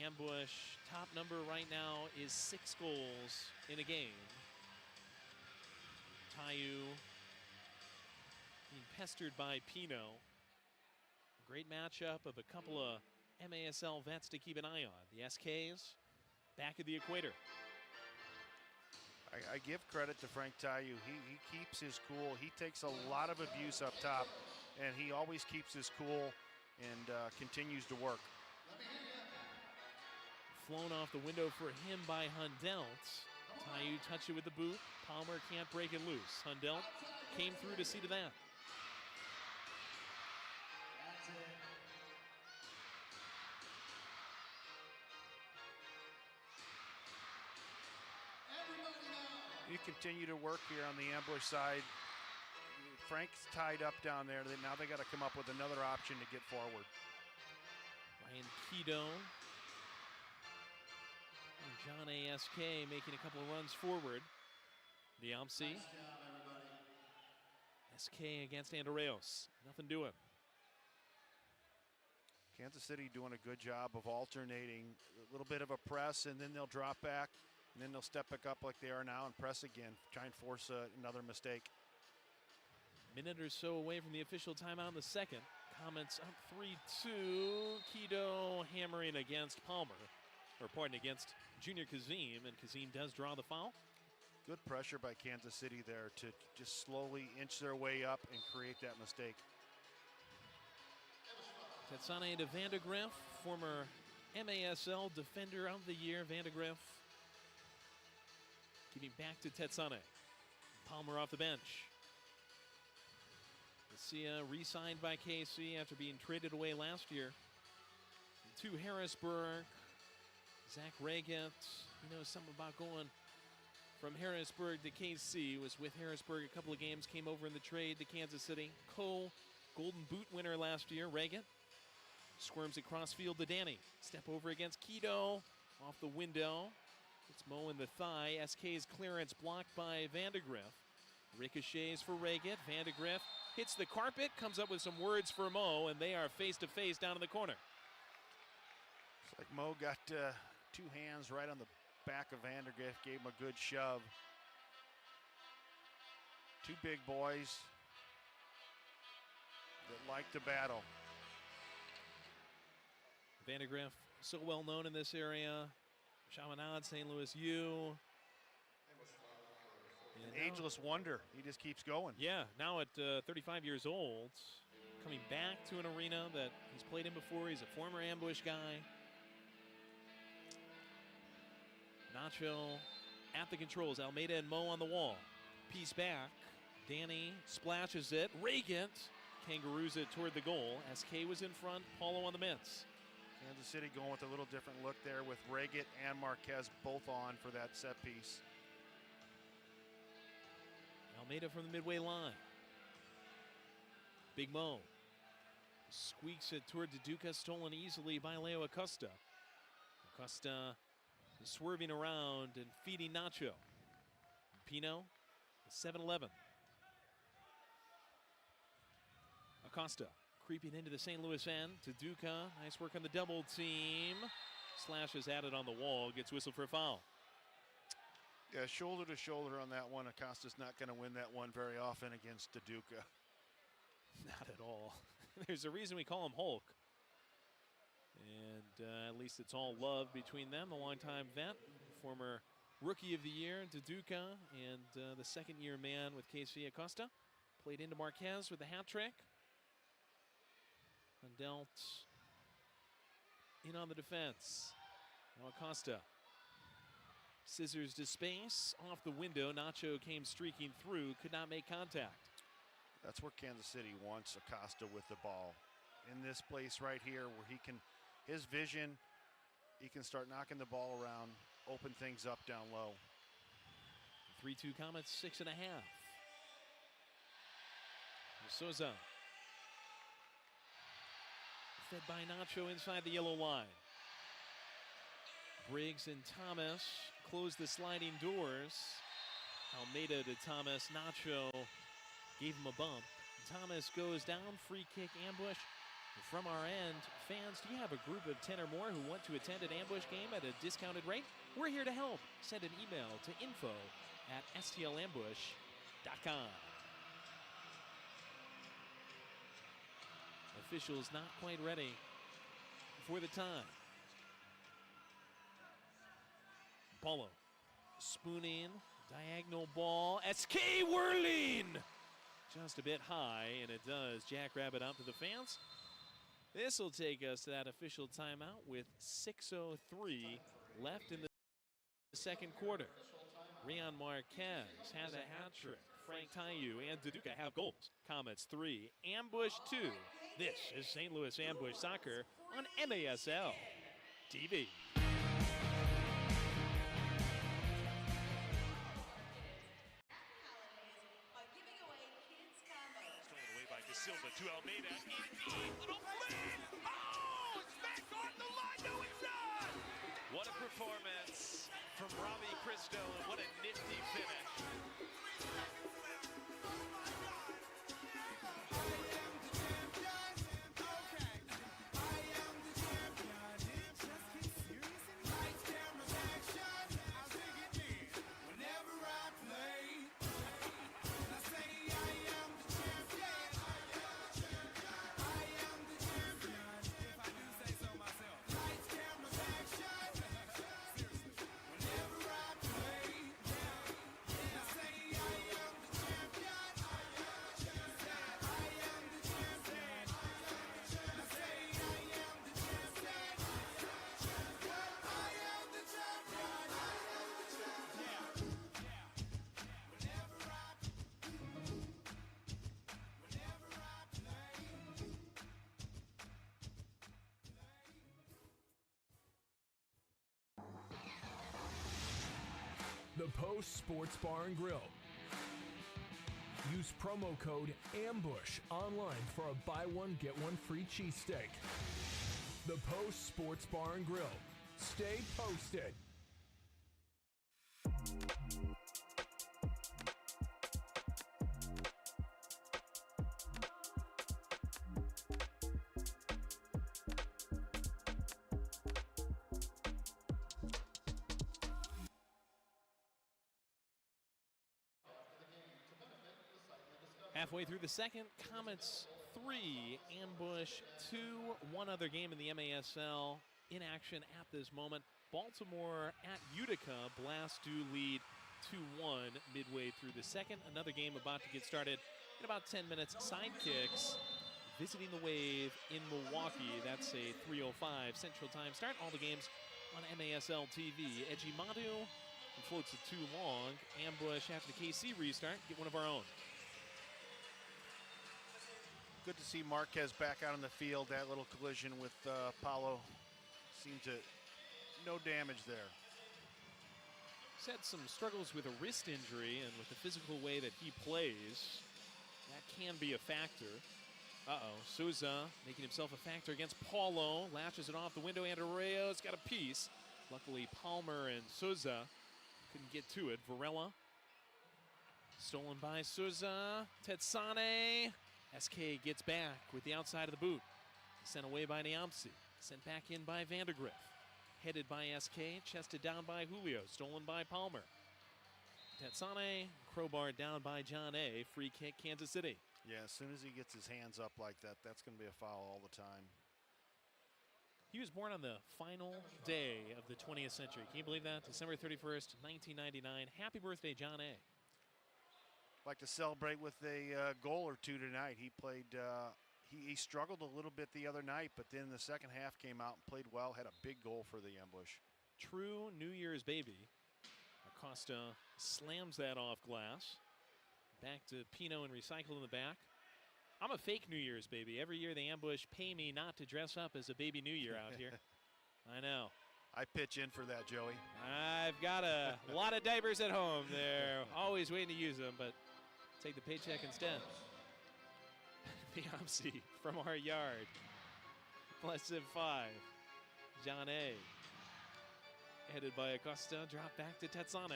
Ambush top number right now is 6 goals in a game. Tayu being pestered by Pino. Great matchup of a couple of MASL vets to keep an eye on. The SKs back at the equator. I give credit to Frank Tayu. He keeps his cool. He takes a lot of abuse up top, and he always keeps his cool and continues to work. Flown off the window for him by Hundelt. Tayu touched it with the boot. Palmer can't break it loose. Hundelt came through to see to that. You continue to work here on the ambush side. Frank's tied up down there. Now they got to come up with another option to get forward. Ryan Keto and John ASK making a couple of runs forward. The Omsi. SK against Andreos. Nothing doing. Kansas City doing a good job of alternating a little bit of a press, and then they'll drop back, and then they'll step back up like they are now and press again, try and force another mistake. Minute or so away from the official timeout in the second. Comets up 3-2. Keto hammering against Palmer, against Junior Kazim, and Kazim does draw the foul. Good pressure by Kansas City there to just slowly inch their way up and create that mistake. Tetsane to Vandegrift, former MASL Defender of the Year. Vandegrift giving back to Tetsane. Palmer off the bench. Garcia re-signed by KC after being traded away last year. To Harrisburg, Zach Reget. He knows something about going from Harrisburg to KC. Was with Harrisburg a couple of games, came over in the trade to Kansas City. Golden Boot winner last year, Reget. Squirms it crossfield to Danny. Step over against Keto. Off the window. It's Mo in the thigh. SK's clearance blocked by Vandegrift. Ricochets for Reget. Vandegrift hits the carpet, comes up with some words for Mo, and they are face-to-face down in the corner. It's like Mo got two hands right on the back of Vandegrift, gave him a good shove. Two big boys that like to battle. Vandegrift, so well known in this area. Chaminade, St. Louis U. Ageless wonder. He just keeps going. Yeah, now at 35 years old, coming back to an arena that he's played in before. He's a former ambush guy. Nacho at the controls. Almeida and Mo on the wall. Piece back. Danny splashes it. Reget kangaroos it toward the goal. SK was in front. Paulo on the mitts. Kansas City going with a little different look there with Reget and Marquez both on for that set piece. Almeida from the midway line. Big Mo squeaks it toward Duduca, stolen easily by Leo Acosta. Acosta swerving around and feeding Nacho. Pino, 7-11. Acosta creeping into the St. Louis end. Duduca, nice work on the double team. Slashes at it on the wall, gets whistled for a foul. Yeah, shoulder to shoulder on that one. Acosta's not going to win that one very often against Duduca. Not at all. There's a reason we call him Hulk. And at least it's all love between them. The longtime vet, former Rookie of the Year, Duduca, and the second-year man with KC Acosta. Played into Marquez with the hat trick. And dealt in on the defense. Now Acosta. Scissors to space, off the window. Nacho came streaking through, could not make contact. That's where Kansas City wants Acosta with the ball. In this place right here where he can, his vision, he can start knocking the ball around, open things up down low. 3-2 Comets, 6.5. Souza. Fed by Nacho inside the yellow line. Briggs and Thomas close the sliding doors. Almeida to Thomas. Nacho gave him a bump. Thomas goes down. Free kick ambush. From our end, fans, do you have a group of 10 or more who want to attend an ambush game at a discounted rate? We're here to help. Send an email to info@stlambush.com. Officials not quite ready for the time. Paulo spooning, diagonal ball. SK whirling! Just a bit high, and it does jackrabbit out to the fans. This will take us to that official timeout with 6:03 left in the second quarter. Rion Marquez has a hat trick. Frank Tayu and Duduca have goals. Comets 3, Ambush 2. This is St. Louis Ambush Soccer on MASL TV. Silva to Almeida. Little flip! Oh, it's back on the line. No, it's not! What a performance from Robbie Christo, and what a nifty finish. The Post Sports Bar and Grill. Use promo code AMBUSH online for a buy one, get one free cheesesteak. The Post Sports Bar and Grill. Stay posted. Halfway through the second, Comets 3, Ambush 2. One other game in the MASL in action at this moment. Baltimore at Utica. Blast do lead 2-1 midway through the second. Another game about to get started in about 10 minutes. Sidekicks visiting the Wave in Milwaukee. That's a 3:05 Central Time start. All the games on MASL TV. Ejimadu floats it too long. Ambush after the KC restart. Get one of our own. Good to see Marquez back out on the field. That little collision with Paulo seemed to no damage there. He's had some struggles with a wrist injury, and with the physical way that he plays, that can be a factor. Souza making himself a factor against Paulo. Latches it off the window. Andreo's got a piece. Luckily, Palmer and Souza couldn't get to it. Varela stolen by Souza. Tetsane. SK gets back with the outside of the boot. Sent away by Niamsi. Sent back in by Vandergriff. Headed by SK. Chested down by Julio. Stolen by Palmer. Tetsane. Crowbar down by John A. Free kick, Kansas City. Yeah, as soon as he gets his hands up like that, that's going to be a foul all the time. He was born on the final day of the 20th century. Can you believe that? December 31st, 1999. Happy birthday, John A. Like to celebrate with a goal or two tonight. He played, he struggled a little bit the other night, but then the second half came out and played well, had a big goal for the Ambush. True New Year's baby. Acosta slams that off glass. Back to Pino and recycle in the back. I'm a fake New Year's baby. Every year the Ambush pay me not to dress up as a baby New Year out here. I know. I pitch in for that, Joey. I've got a lot of diapers at home. They're always waiting to use them, but take the paycheck instead. Biamsi from our yard. Blessed 5. John A. Headed by Acosta. Drop back to Tetsane.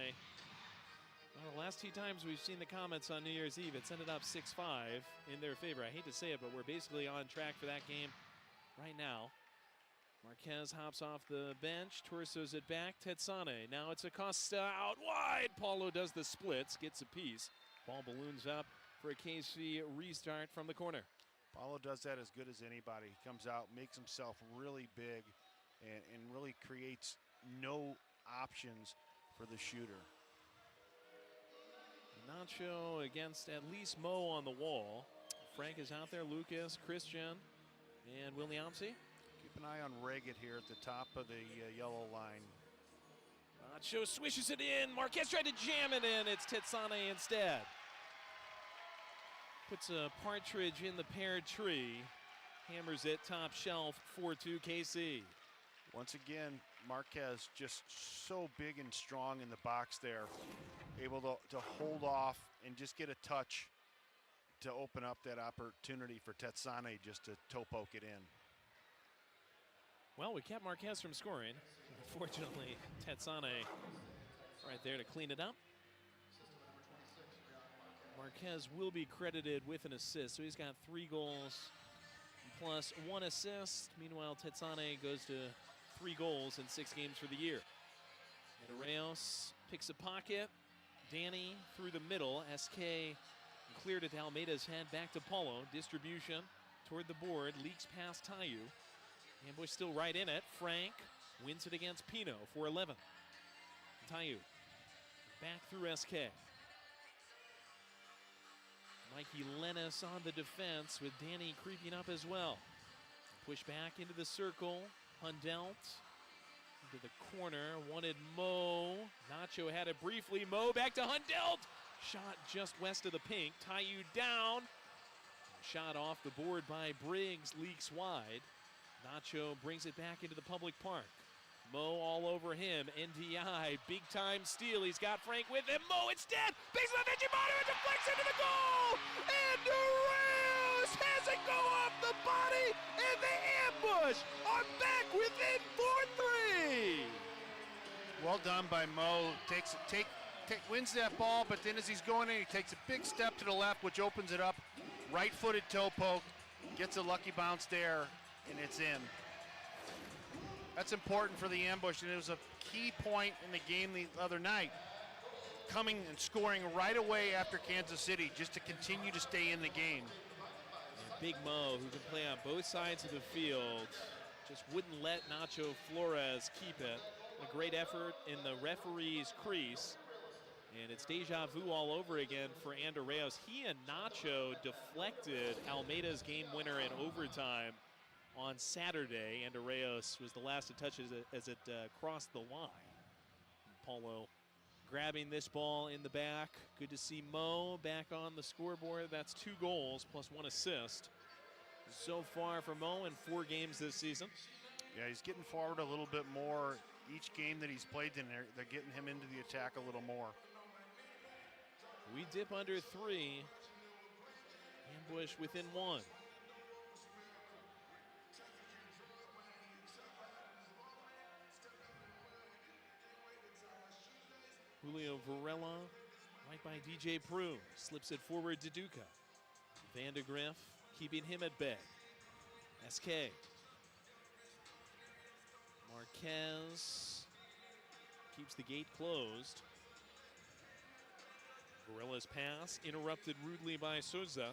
Well, the last two times we've seen the Comets on New Year's Eve, it's ended up 6-5 in their favor. I hate to say it, but we're basically on track for that game right now. Marquez hops off the bench, torsos it back. Tetsane. Now it's Acosta out wide. Paulo does the splits, gets a piece. Ball balloons up for a KC restart from the corner. Paulo does that as good as anybody. He comes out, makes himself really big, and really creates no options for the shooter. Nacho against at least Mo on the wall. Frank is out there, Lucas, Christian, and Williamsi. Keep an eye on Reggett here at the top of the yellow line. Nacho swishes it in. Marquez tried to jam it in. It's Tetsane instead. Puts a partridge in the pear tree. Hammers it top shelf, 4-2 KC. Once again, Marquez just so big and strong in the box there. Able to hold off and just get a touch to open up that opportunity for Tetsane just to toe poke it in. Well, we kept Marquez from scoring. Unfortunately, Tetsane right there to clean it up. Marquez will be credited with an assist, so he's got 3 goals plus 1 assist. Meanwhile, Tetsane goes to 3 goals in 6 games for the year. And Reyes picks a pocket. Danny through the middle. SK cleared it to Almeida's head. Back to Paulo. Distribution toward the board. Leaks past Tayu. Ambush still right in it. Frank wins it against Pino for 11. Tayu back through SK. Mikey Lennis on the defense with Danny creeping up as well. Push back into the circle. Hundelt into the corner. Wanted Mo. Nacho had it briefly. Mo back to Hundelt. Shot just west of the pink. Tayu down. Shot off the board by Briggs. Leaks wide. Nacho brings it back into the public park. Mo all over him. NDI, big time steal. He's got Frank with him. Mo instead. Big left edge. It deflects into the goal. And Reyes has it go off the body. And the Ambush are back within 4-3. Well done by Mo. Wins that ball, but then as he's going in, he takes a big step to the left, which opens it up. Right-footed toe poke. Gets a lucky bounce there, and it's in. That's important for the Ambush, and it was a key point in the game the other night. Coming and scoring right away after Kansas City just to continue to stay in the game. And Big Mo, who can play on both sides of the field, just wouldn't let Nacho Flores keep it. A great effort in the referee's crease. And it's deja vu all over again for Ander Reyes. He and Nacho deflected Almeida's game winner in overtime on Saturday. Ander Reyes was the last to touch as it crossed the line. Paulo grabbing this ball in the back. Good to see Mo back on the scoreboard. That's 2 goals plus 1 assist so far for Mo in 4 games this season. Yeah, he's getting forward a little bit more. Each game that he's played in there, they're getting him into the attack a little more. We dip under 3. Ambush within 1. Julio Varela, right by DJ Prue, slips it forward to Duca. Vandegrift keeping him at bay. SK. Marquez keeps the gate closed. Varela's pass interrupted rudely by Souza.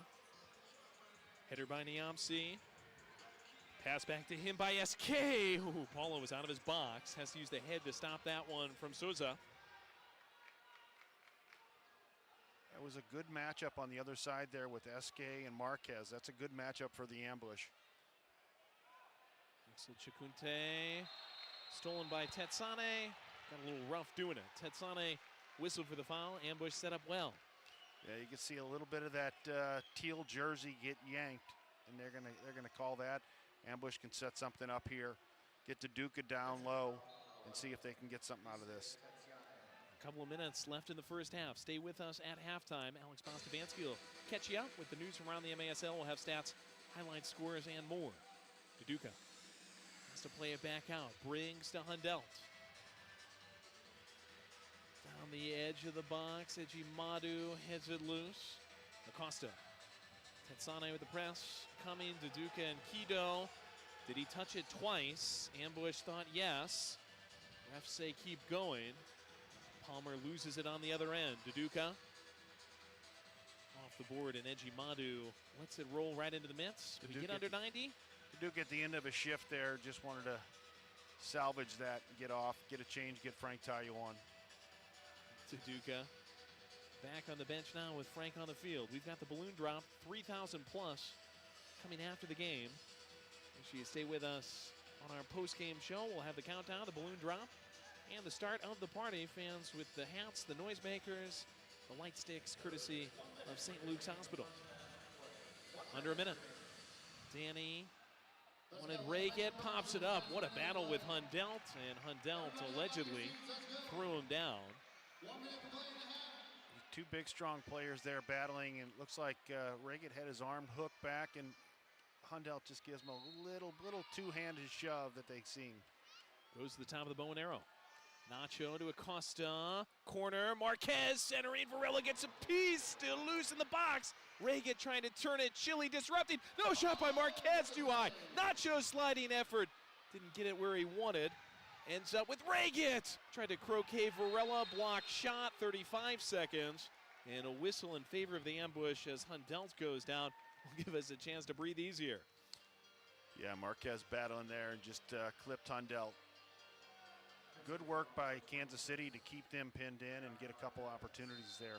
Header by Niamsi. Pass back to him by SK. Ooh, Paulo was out of his box. Has to use the head to stop that one from Souza. That was a good matchup on the other side there with SK and Marquez. That's a good matchup for the Ambush. Axel Chikunte, stolen by Tetsane. Got a little rough doing it. Tetsane whistled for the foul. Ambush set up well. Yeah, you can see a little bit of that teal jersey get yanked, and they're gonna call that. Ambush can set something up here, get to Duca down low, and see if they can get something out of this. A couple of minutes left in the first half. Stay with us at halftime. Alex Bostavansky will catch you up with the news from around the MASL. We'll have stats, highlights, scores, and more. Duca has to play it back out. Brings to Hundelt. Down the edge of the box. Ejimadu heads it loose. Acosta. Tetsane with the press. Coming to Duca and Kido. Did he touch it twice? Ambush thought yes. Refs say keep going. Palmer loses it on the other end. Duduka off the board, and Ejimadu lets it roll right into the midst. Did we get under 90? Duduka at the end of a shift there just wanted to salvage that, get off, get a change, get Frank Tayu on. Duduka back on the bench now with Frank on the field. We've got the balloon drop, 3,000 plus coming after the game. Make sure you stay with us on our post-game show. We'll have the countdown, the balloon drop, and the start of the party. Fans with the hats, the noisemakers, the light sticks, courtesy of St. Luke's Hospital. Under a minute. Danny wanted Reagit, pops it up. What a battle with Hundelt, and Hundelt allegedly threw him down. two big, strong players there battling, and looks like Reagan had his arm hooked back, and Hundelt just gives him a little two-handed shove that they've seen. Goes to the top of the bow and arrow. Nacho to Acosta. Corner. Marquez centering. Varela gets a piece. Still loose in the box. Reagan trying to turn it. Chile disrupting. No shot by Marquez. Too high. Nacho sliding effort. Didn't get it where he wanted. Ends up with Reagan. Tried to croquet Varela. Block shot. 35 seconds. And a whistle in favor of the ambush as Hundelt goes down. Will give us a chance to breathe easier. Yeah, Marquez battling there and just clipped Hundelt. Good work by Kansas City to keep them pinned in and get a couple opportunities there.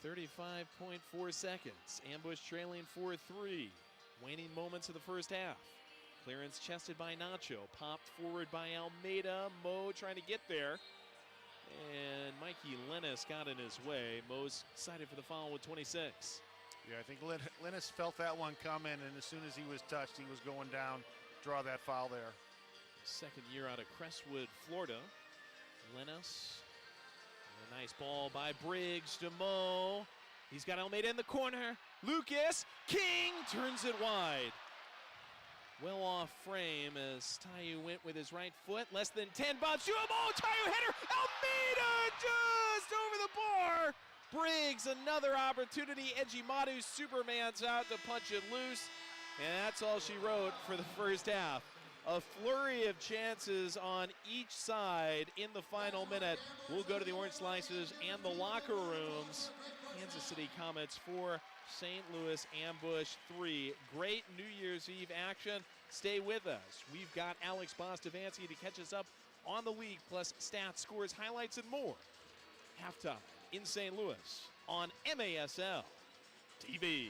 35.4 seconds. Ambush trailing 4-3. Waning moments of the first half. Clearance chested by Nacho. Popped forward by Almeida. Mo trying to get there. And Mikey Lennis got in his way. Mo's cited for the foul with 26. Yeah, I think Lennis felt that one coming, and as soon as he was touched, he was going down. Draw that foul there. Second year out of Crestwood, Florida. Lennis. A nice ball by Briggs to Mo. He's got Almeida in the corner. Lucas King turns it wide. Well off frame as Tayu went with his right foot. Less than 10 bounce to him. Oh, Tayu header. Almeida just over the bar. Briggs, another opportunity. Ejimadu Superman's out to punch it loose. And that's all she wrote for the first half. A flurry of chances on each side in the final minute. We'll go to the orange slices and the locker rooms. Kansas City Comets 4, St. Louis Ambush 3. Great New Year's Eve action. Stay with us. We've got Alex Bostavansky to catch us up on the league, plus stats, scores, highlights, and more. Halftime in St. Louis on MASL TV.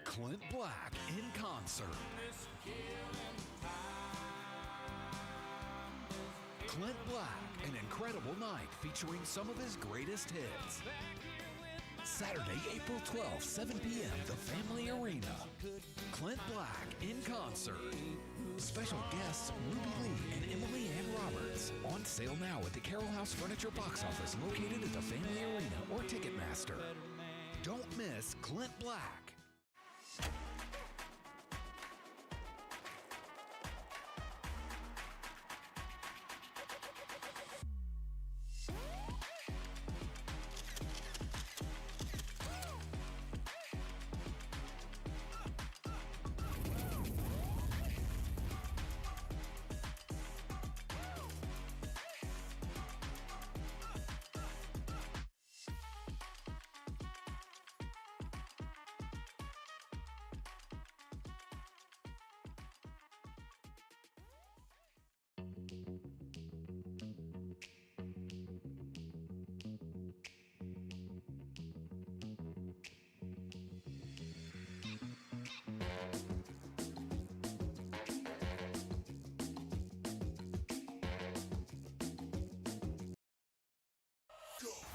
Clint Black in concert. Clint Black, an incredible night featuring some of his greatest hits. Saturday, April 12th, 7 p.m., the Family Arena. Clint Black in concert. Special guests Ruby Lee and Emily Ann Roberts. On sale now at the Carroll House Furniture box office located at the Family Arena or Ticketmaster. Don't miss Clint Black.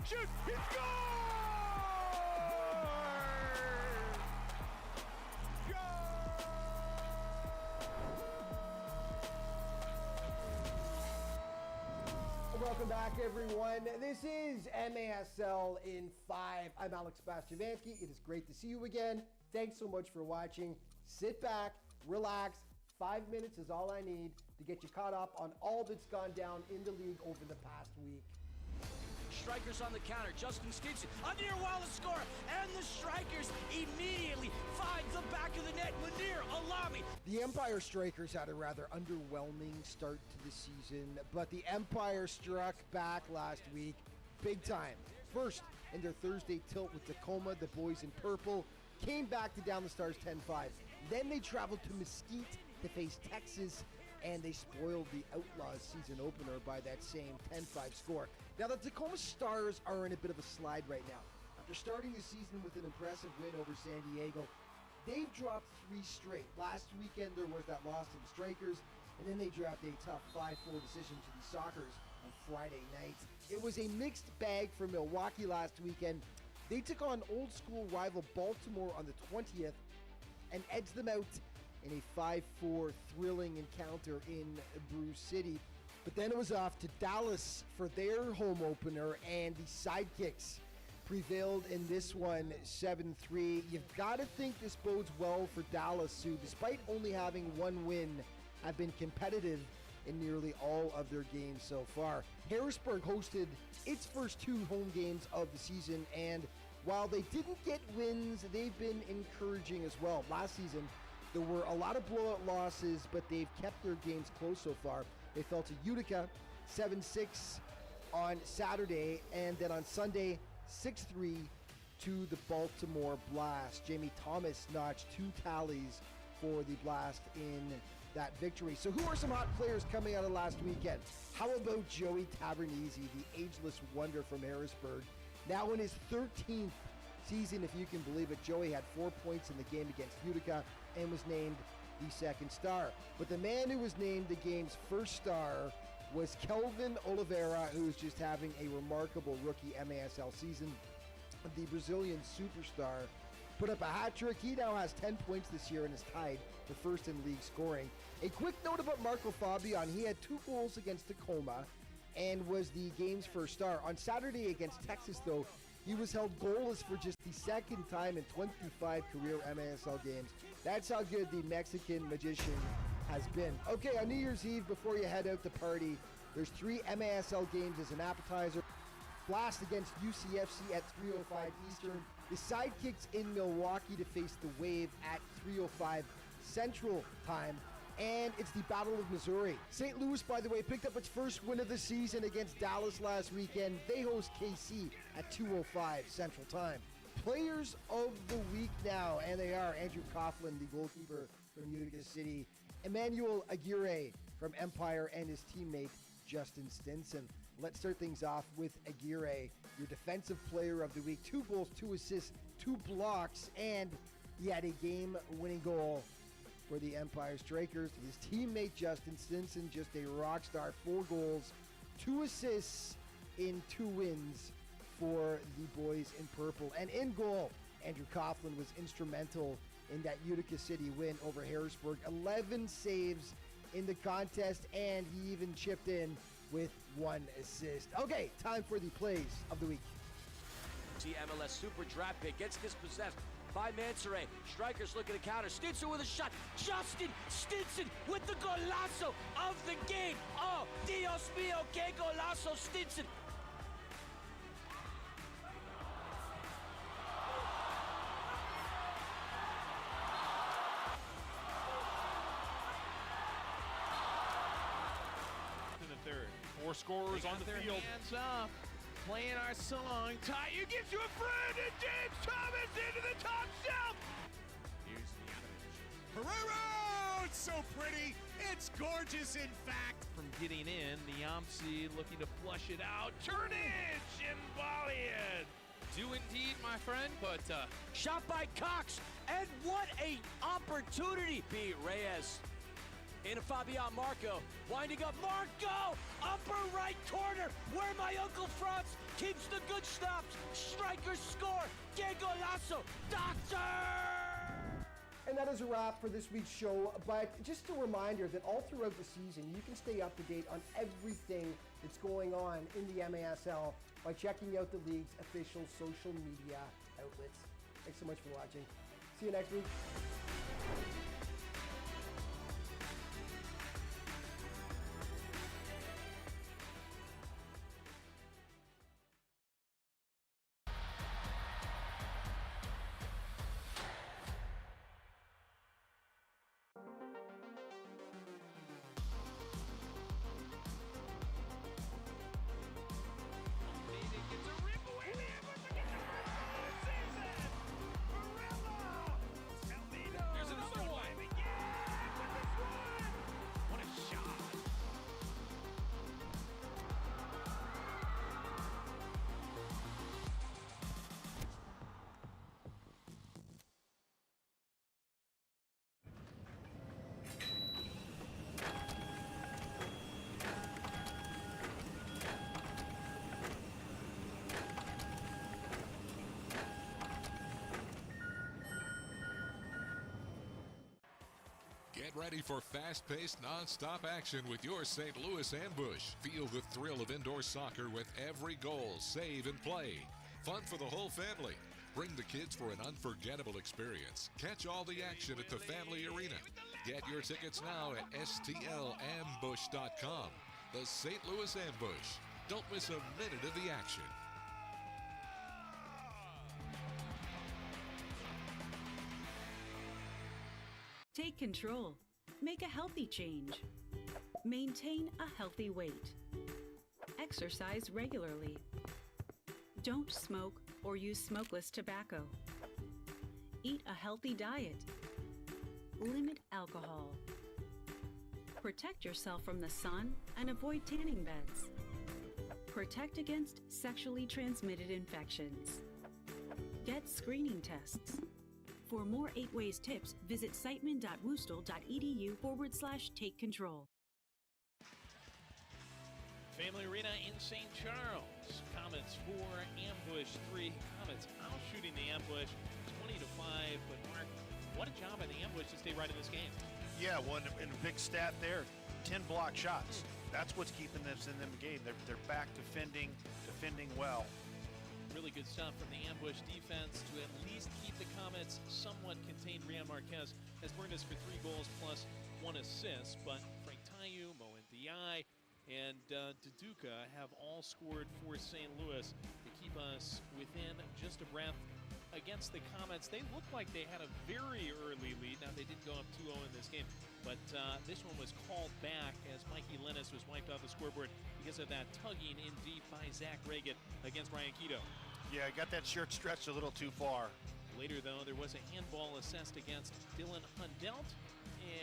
Shoot! He scores! Welcome back, everyone. This is MASL in 5. I'm Alex Bostavansky. It is great to see you again. Thanks so much for watching. Sit back, relax. 5 minutes is all I need to get you caught up on all that's gone down in the league over the past week. Strikers on the counter. Justin skips it. Lanier Wallace score. And the Strikers immediately find the back of the net. Lanier, Alami. The Empire Strikers had a rather underwhelming start to the season, but the Empire struck back last week big time. First, in their Thursday tilt with Tacoma, the boys in purple came back to down the Stars 10-5. Then they traveled to Mesquite to face Texas and they spoiled the Outlaws season opener by that same 10-5 score. Now, the Tacoma Stars are in a bit of a slide right now. After starting the season with an impressive win over San Diego, they've dropped 3 straight. Last weekend, there was that loss to the Strikers, and then they dropped a tough 5-4 decision to the Sockers on Friday night. It was a mixed bag for Milwaukee last weekend. They took on old-school rival Baltimore on the 20th and edged them out in a 5-4 thrilling encounter in Brew City. But then it was off to Dallas for their home opener, and the Sidekicks prevailed in this one 7-3. You've got to think this bodes well for Dallas, who, despite only having 1 win, have been competitive in nearly all of their games so far. Harrisburg hosted its first 2 home games of the season, and while they didn't get wins, they've been encouraging as well. Last season, there were a lot of blowout losses, but they've kept their games close so far. They fell to Utica 7-6 on Saturday, and then on Sunday, 6-3 to the Baltimore Blast. Jamie Thomas notched 2 tallies for the Blast in that victory. So who are some hot players coming out of last weekend? How about Joey Tavernese, the ageless wonder from Harrisburg? Now in his 13th season, if you can believe it, Joey had 4 points in the game against Utica and was named the second star. But the man who was named the game's first star was Kelvin Oliveira, who's just having a remarkable rookie MASL season. The Brazilian superstar put up a hat trick. He now has 10 points this year and is tied for first in league scoring. A quick note about Marco Fabian. He had 2 goals against Tacoma and was the game's first star. On Saturday against Texas, though, he was held goalless for just the second time in 25 career MASL games. That's how good the Mexican magician has been. Okay, on New Year's Eve, before you head out to party, there's 3 MASL games as an appetizer. Blast against UCFC at 3:05 Eastern. The Sidekicks in Milwaukee to face the Wave at 3:05 Central Time. And it's the Battle of Missouri. St. Louis, by the way, picked up its first win of the season against Dallas last weekend. They host KC at 2:05 Central Time. Players of the week now, and they are Andrew Coughlin, the goalkeeper from Utica City, Emmanuel Aguirre from Empire, and his teammate Justin Stinson. Let's start things off with Aguirre, your defensive player of the week. 2 goals, 2 assists, 2 blocks, and he had a game-winning goal for the Empire Strikers. His teammate Justin Stinson, just a rock star. 4 goals, 2 assists in 2 wins for the boys in purple. And in goal, Andrew Coughlin was instrumental in that Utica City win over Harrisburg. 11 saves in the contest, and he even chipped in with 1 assist. Okay, time for the plays of the week. See MLS Super Draft Pick gets dispossessed by Mansoray. Strikers looking to counter. Stinson with a shot. Justin Stinson with the golazo of the game. Oh, Dios mío, que golazo, Stinson. In the third. 4 scorers on the field. Hands up. Playing our song. Tyu gives you a friend, and James Thomas into the top shelf. Here's the Herrero! It's so pretty. It's gorgeous, in fact. From getting in, Niamsi looking to flush it out. Turnage and volley it. Do indeed, my friend, but Shot by Cox, and what a opportunity. Beat Reyes. Into Fabian Marco, winding up Marco, upper right corner, where my Uncle Franz keeps the good stops. Strikers score, que golazo, Doctor! And that is a wrap for this week's show, but just a reminder that all throughout the season, you can stay up to date on everything that's going on in the MASL by checking out the league's official social media outlets. Thanks so much for watching. See you next week. There's Get ready for fast-paced, non-stop action with your St. Louis Ambush. Feel the thrill of indoor soccer with every goal, save, and play. Fun for the whole family. Bring the kids for an unforgettable experience. Catch all the action at the Family Arena. Get your tickets now at stlambush.com. The St. Louis Ambush. Don't miss a minute of the action. Take control. Make a healthy change. Maintain a healthy weight. Exercise regularly. Don't smoke or use smokeless tobacco. Eat a healthy diet. Limit alcohol. Protect yourself from the sun and avoid tanning beds. Protect against sexually transmitted infections. Get screening tests. For more 8 Ways tips, visit siteman.woostel.edu/take control. Family Arena in St. Charles. Comets 4, Ambush 3. Comets out shooting the Ambush 20-5. But Mark, what a job in the Ambush to stay right in this game. Yeah, one and a big stat there, 10 block shots. That's what's keeping this in the game. They're back defending well. Really good stuff from the Ambush defense to at least keep the Comets somewhat contained. Rian Marquez has burned us for 3 goals plus 1 assist, but Frank Tayu, Mo Ndiaye, and Duduka have all scored for St. Louis to keep us within just a breath against the Comets. They looked like they had a very early lead. Now, they did go up 2-0 in this game, but this one was called back as Mikey Lennis was wiped off the scoreboard because of that tugging in deep by Zach Reagan against Ryan Keto. Yeah, got that shirt stretched a little too far. Later, though, there was a handball assessed against Dylan Hundelt,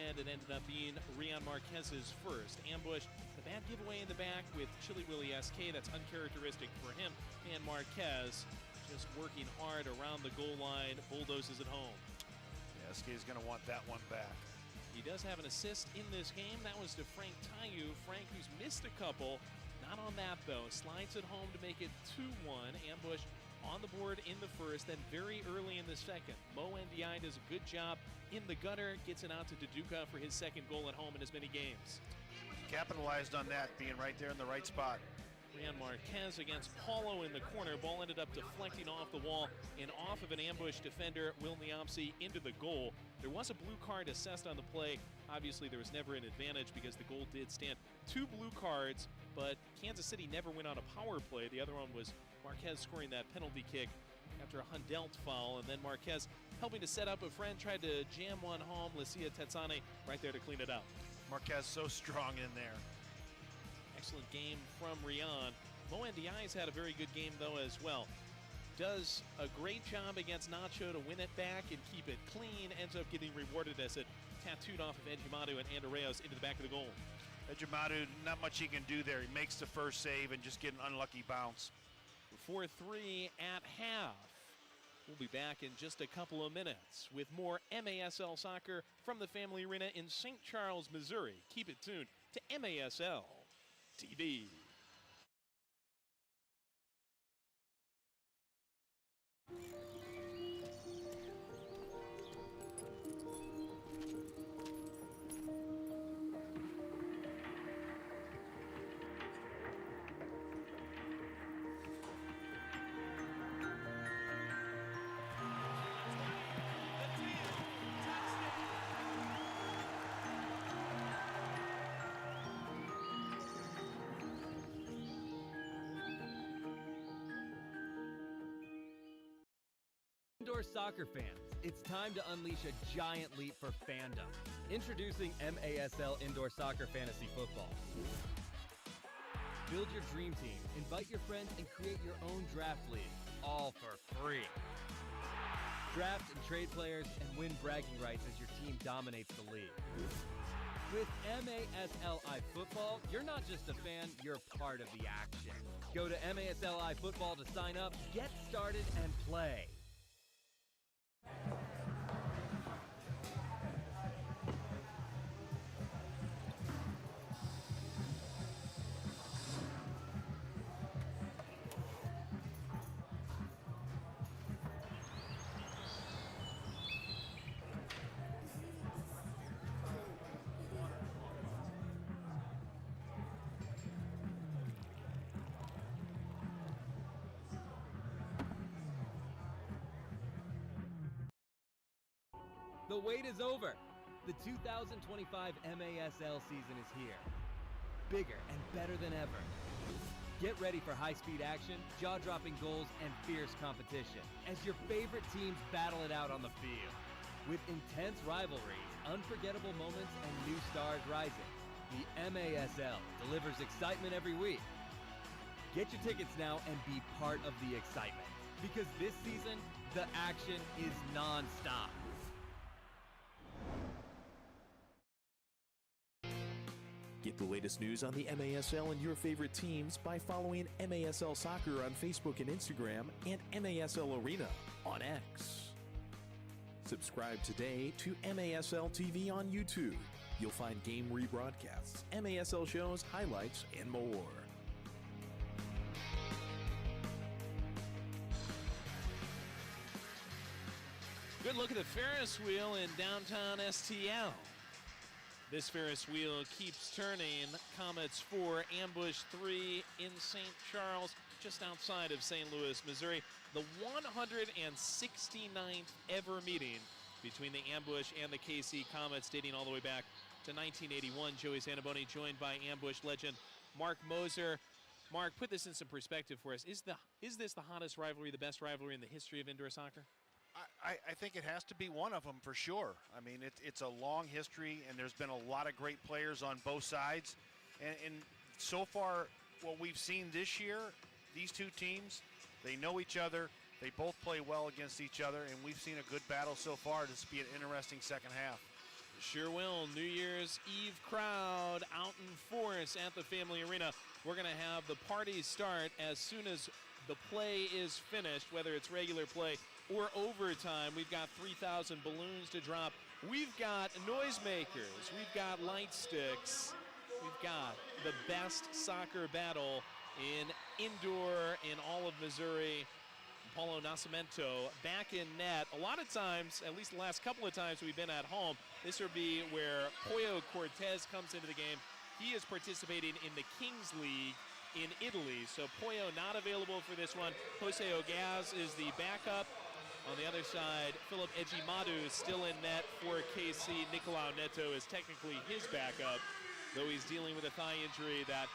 and it ended up being Rian Marquez's first. Ambush, the bad giveaway in the back with Chili Willie SK. That's uncharacteristic for him. And Marquez just working hard around the goal line, bulldozes it home. Yeah, SK is going to want that one back. He does have an assist in this game. That was to Frank Tayu. Frank, who's missed a couple. Not on that, though. Slides it home to make it 2-1. Ambush on the board in the first, then very early in the second. Mo Ndiaye does a good job in the gutter, gets it out to Duduka for his second goal at home in as many games. Capitalized on that, being right there in the right spot. Rian Marquez against Paulo in the corner. Ball ended up deflecting off the wall and off of an Ambush defender, Will Niamsi, into the goal. There was a blue card assessed on the play. Obviously, there was never an advantage because the goal did stand. 2 blue cards, but Kansas City never went on a power play. The other one was Marquez scoring that penalty kick after a Hundelt foul, and then Marquez helping to set up a friend, tried to jam one home. Lucia Tetsane right there to clean it up. Marquez so strong in there. Excellent game from Rian. Mo Ndiaye's had a very good game, though, as well. Does a great job against Nacho to win it back and keep it clean. Ends up getting rewarded as it tattooed off of Edjimadu and Andreas into the back of the goal. Edjimadu, not much he can do there. He makes the first save and just get an unlucky bounce. 4-3 at half. We'll be back in just a couple of minutes with more MASL soccer from the Family Arena in St. Charles, Missouri. Keep it tuned to MASL TV. Indoor soccer fans, it's time to unleash a giant leap for fandom. Introducing MASL Indoor Soccer Fantasy Football. Build your dream team, invite your friends, and create your own draft league, all for free. Draft and trade players and win bragging rights as your team dominates the league. With MASLI Football, you're not just a fan, you're part of the action. Go to MASLI Football to sign up, get started, and play. The wait is over. The 2025 MASL season is here. Bigger and better than ever. Get ready for high-speed action, jaw-dropping goals, and fierce competition as your favorite teams battle it out on the field. With intense rivalries, unforgettable moments, and new stars rising, the MASL delivers excitement every week. Get your tickets now and be part of the excitement, because this season, the action is non-stop. Get the latest news on the MASL and your favorite teams by following MASL Soccer on Facebook and Instagram and MASL Arena on X. Subscribe today to MASL TV on YouTube. You'll find game rebroadcasts, MASL shows, highlights, and more. Good look at the Ferris wheel in downtown STL. This Ferris wheel keeps turning. Comets 4, Ambush 3 in St. Charles, just outside of St. Louis, Missouri. The 169th ever meeting between the Ambush and the KC Comets, dating all the way back to 1981. Joey Zanaboni joined by Ambush legend Mark Moser. Mark, put this in some perspective for us. Is this the hottest rivalry, the best rivalry in the history of indoor soccer? I think it has to be one of them for sure. I mean, it's a long history, and there's been a lot of great players on both sides. And so far, what we've seen this year, these two teams, they know each other. They both play well against each other, and we've seen a good battle so far. This will be an interesting second half. Sure will. New Year's Eve crowd out in force at the Family Arena. We're going to have the party start as soon as the play is finished, whether it's regular play or overtime. We've got 3,000 balloons to drop. We've got noisemakers. We've got light sticks. We've got the best soccer battle in indoor in all of Missouri. Paulo Nascimento back in net. A lot of times, at least the last couple of times we've been at home, this would be where Pollo Cortez comes into the game. He is participating in the Kings League in Italy. So Pollo not available for this one. Jose Ogaz is the backup. On the other side, Philip Ejimadu is still in net for KC. Nicolau Neto is technically his backup, though he's dealing with a thigh injury that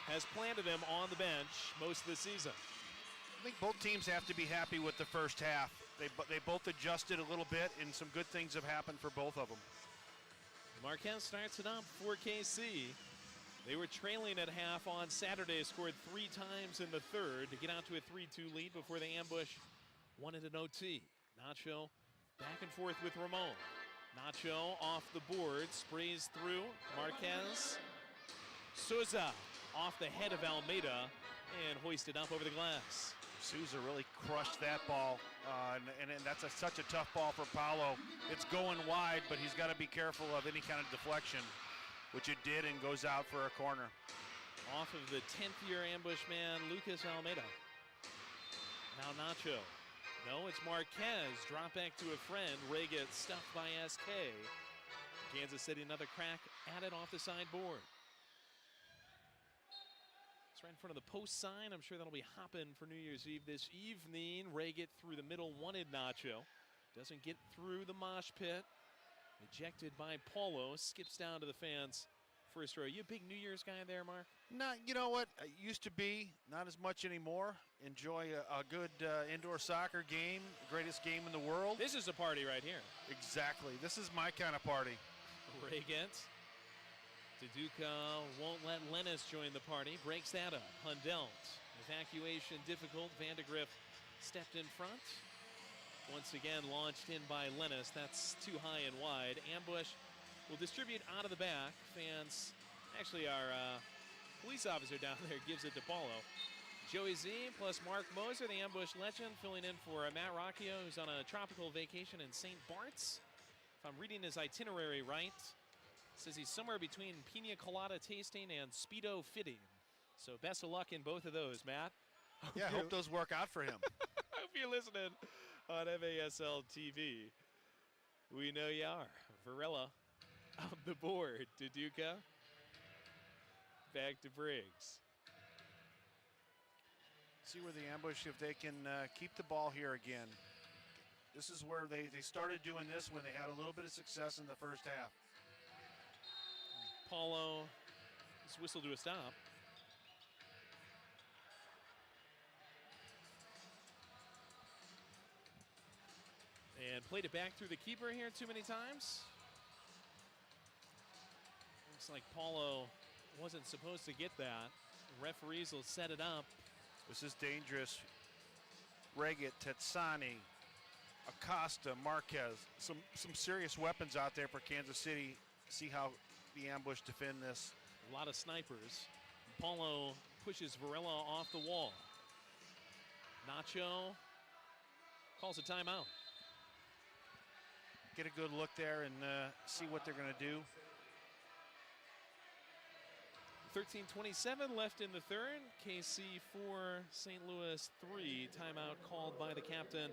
has planted him on the bench most of the season. I think both teams have to be happy with the first half. They both adjusted a little bit, and some good things have happened for both of them. Marquez starts it up for KC. They were trailing at half on Saturday, scored 3 times in the third to get out to a 3-2 lead before the Ambush won it an OT. Nacho back and forth with Ramon. Nacho off the board, sprays through. Marquez. Souza off the head of Almeida and hoisted up over the glass. Souza really crushed that ball, and that's such a tough ball for Paulo. It's going wide, but he's got to be careful of any kind of deflection, which it did, and goes out for a corner. Off of the 10th year Ambush man, Lucas Almeida. Now Nacho. No, it's Marquez. Drop back to a friend. Ray gets stuffed by SK. Kansas City another crack at it off the sideboard. It's right in front of the post sign. I'm sure that'll be hopping for New Year's Eve this evening. Ray get through the middle, wanted Nacho. Doesn't get through the mosh pit. Ejected by Paulo. Skips down to the fans. First row. You a big New Year's guy there, Mark? No, you know what? I used to be, not as much anymore. Enjoy a good indoor soccer game, greatest game in the world. This is a party right here. Exactly. This is my kind of party. Ray gets. Duduka won't let Lennis join the party. Breaks that up. Hundelt. Evacuation difficult. Vandegrift stepped in front. Once again launched in by Lennis. That's too high and wide. Ambush will distribute out of the back. Fans, actually our police officer down there gives it to Paulo. Joey Z plus Mark Moser, the Ambush legend, filling in for Matt Rocchio, who's on a tropical vacation in St. Bart's. If I'm reading his itinerary right, says he's somewhere between pina colada tasting and Speedo fitting. So best of luck in both of those, Matt. Yeah, hope those work out for him. I hope you're listening on MASL TV. We know you are. Varela on the board. Duduka. Back to Briggs. See where the Ambush, if they can keep the ball here again. This is where they started doing this when they had a little bit of success in the first half. Paulo is whistled to a stop. And played it back through the keeper here too many times. Looks like Paulo wasn't supposed to get that. The referees will set it up. This is dangerous. Reggett, Tetsani, Acosta, Marquez. Some serious weapons out there for Kansas City. See how the ambush defend this. A lot of snipers. Paulo pushes Varela off the wall. Nacho calls a timeout. Get a good look there and see what they're going to do. 13:27 left in the third. KC 4, St. Louis 3. Timeout called by the captain,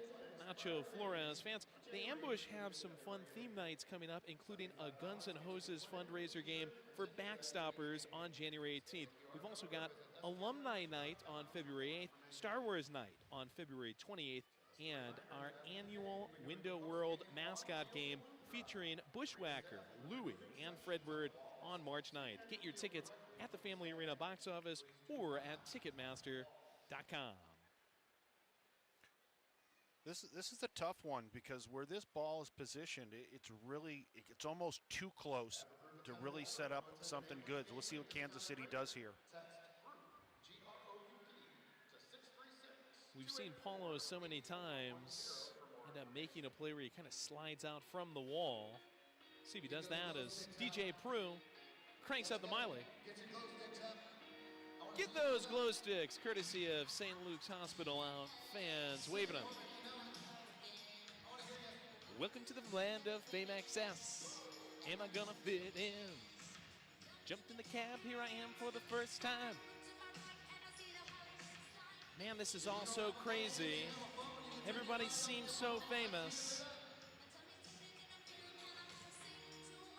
Nacho Flores. Fans, the Ambush have some fun theme nights coming up, including a Guns N' Hoses fundraiser game for Backstoppers on January 18th. We've also got Alumni Night on February 8th, Star Wars Night on February 28th, and our annual Window World mascot game featuring Bushwhacker, Louie, and Fredbird on March 9th. Get your tickets at the Family Arena box office or at Ticketmaster.com. This is a tough one because where this ball is positioned, it's almost too close to really set up something good. So let's see what Kansas City does here. We've seen Paulo so many times end up making a play where he kind of slides out from the wall. See if he does that as DJ Prue cranks up the Miley. Get those glow sticks, courtesy of St. Luke's Hospital out. Fans waving them. Welcome to the land of fame excess. Am I gonna fit in? Jumped in the cab, here I am for the first time. Man, this is all so crazy. Everybody seems so famous.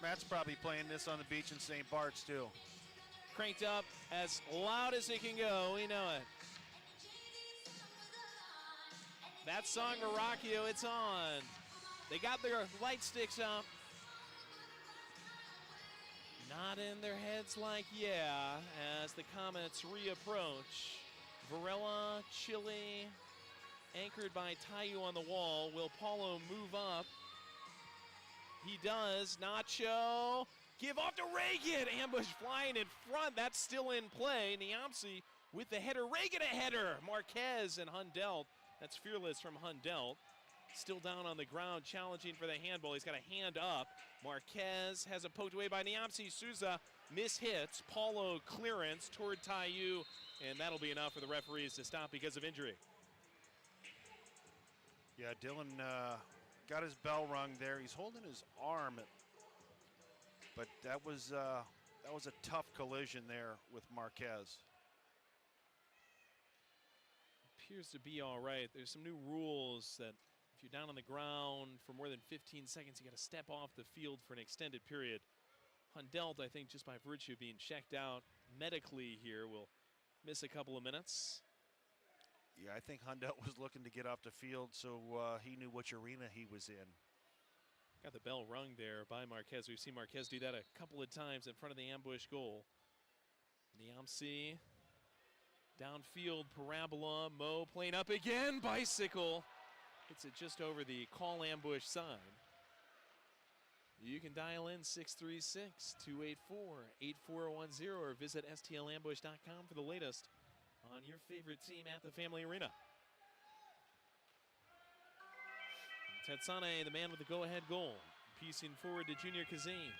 Matt's probably playing this on the beach in St. Bart's too. Cranked up as loud as it can go, we know it. That song, Maracchio, it's on. They got their light sticks up. Nodding their heads like yeah as the Comets reapproach. Varela, Chile, anchored by Tayu on the wall. Will Paulo move up? He does. Nacho, give off to Reagan. Ambush flying in front. That's still in play. Niamsi with the header. Reagan a header. Marquez and Hundelt. That's fearless from Hundelt. Still down on the ground, challenging for the handball. He's got a hand up. Marquez has it poked away by Niamsi. Souza mishits. Paulo clearance toward Tayu. And that'll be enough for the referees to stop because of injury. Yeah, Dylan got his bell rung there. He's holding his arm, but that was a tough collision there with Marquez. Appears to be all right. There's some new rules that if you're down on the ground for more than 15 seconds, you got to step off the field for an extended period. Hundelt, I think, just by virtue of being checked out medically here, will miss a couple of minutes. Yeah, I think Hundelt was looking to get off the field, so he knew which arena he was in. Got the bell rung there by Marquez. We've seen Marquez do that a couple of times in front of the ambush goal. Niamsi, downfield, parabola. Mo playing up again, bicycle. Hits it just over the call ambush sign. You can dial in 636-284-8410 or visit stlambush.com for the latest on your favorite team at the Family Arena. Tetsane, the man with the go-ahead goal, piecing forward to Junior Kazim.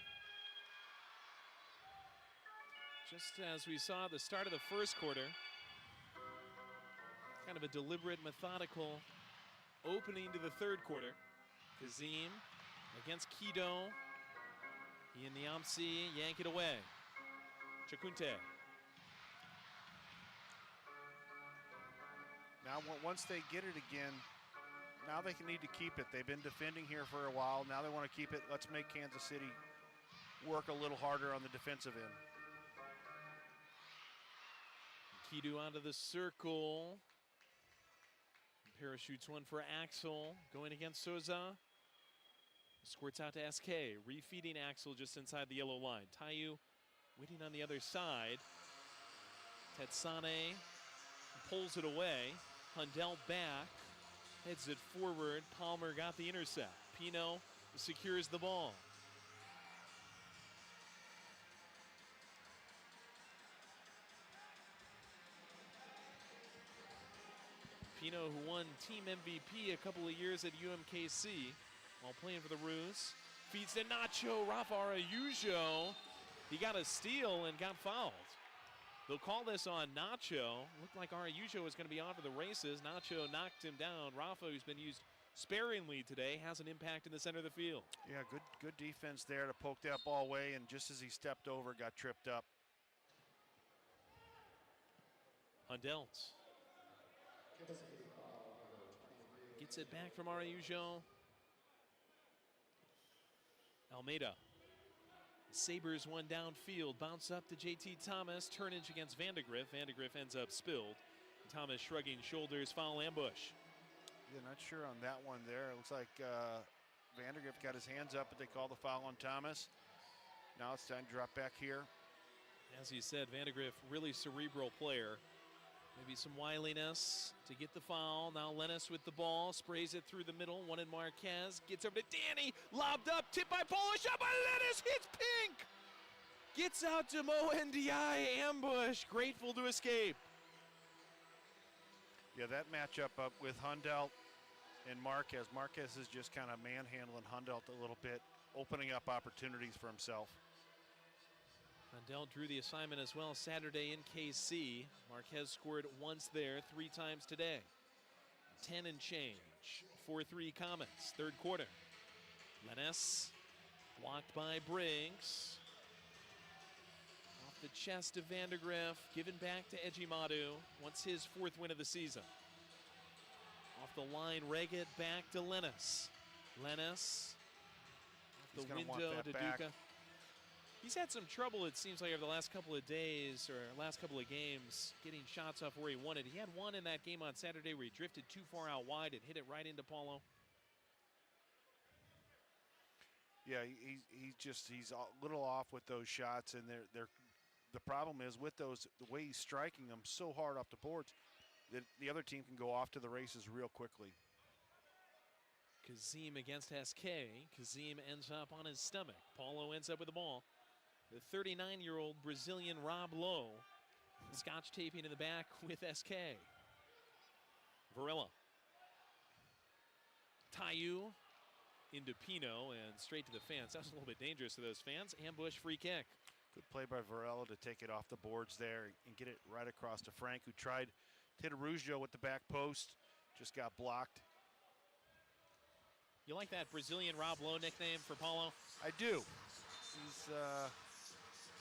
Just as we saw at the start of the first quarter, kind of a deliberate, methodical opening to the third quarter. Kazim against Kido. He and Niamsi yank it away. Chakunte. Now, once they get it again, now they need to keep it. They've been defending here for a while. Now they want to keep it. Let's make Kansas City work a little harder on the defensive end. Kido onto the circle. Parachutes one for Axel, going against Souza. Squirts out to SK, refeeding Axel just inside the yellow line. Tayu waiting on the other side. Tetsane pulls it away. Hundell back, heads it forward. Palmer got the intercept. Pino secures the ball. Pino, who won team MVP a couple of years at UMKC while playing for the Roos. Feeds to Nacho. Rafa Araujo. He got a steal and got fouled. They'll call this on Nacho. Looked like Araujo was going to be off of the races. Nacho knocked him down. Rafa, who's been used sparingly today, has an impact in the center of the field. Yeah, good defense there to poke that ball away, and just as he stepped over, got tripped up. Hundelt gets it back from Araujo. Almeida. Sabres one downfield. Bounce up to JT Thomas. Turnage against Vandegrift. Vandegrift ends up spilled. Thomas shrugging shoulders. Foul ambush. Yeah, not sure on that one there. It looks like Vandegrift got his hands up, but they call the foul on Thomas. Now it's time to drop back here. As you said, Vandegrift, really cerebral player. Maybe some wiliness to get the foul. Now Lennis with the ball, sprays it through the middle. One in Marquez, gets over to Danny, lobbed up, tipped by Polo, shot by Lennis, hits Pink! Gets out to Mo NDI, ambush, grateful to escape. Yeah, that matchup up with Hundelt and Marquez. Marquez is just kind of manhandling Hundelt a little bit, opening up opportunities for himself. Hundell drew the assignment as well Saturday in KC. Marquez scored once there, 3 times today. 10 and change. 4-3 Comets, third quarter. Lennis blocked by Briggs. Off the chest of Vandegrift, given back to Ejimadu. Wants his 4th win of the season. Off the line, Reggett back to Lennis. Lennis off the window to Duca. He's had some trouble, it seems like, over the last couple of days or last couple of games getting shots off where he wanted. He had one in that game on Saturday where he drifted too far out wide and hit it right into Paulo. Yeah, he's a little off with those shots, and the problem is with those, the way he's striking them so hard off the boards that the other team can go off to the races real quickly. Kazim against SK. Kazim ends up on his stomach. Paulo ends up with the ball. The 39-year-old Brazilian Rob Lowe, scotch taping in the back with SK. Varela. Tayu into Pino and straight to the fence. That was a little bit dangerous to those fans. Ambush free kick. Good play by Varela to take it off the boards there and get it right across to Frank, who tried to hit Araujo with the back post. Just got blocked. You like that Brazilian Rob Lowe nickname for Paulo? I do.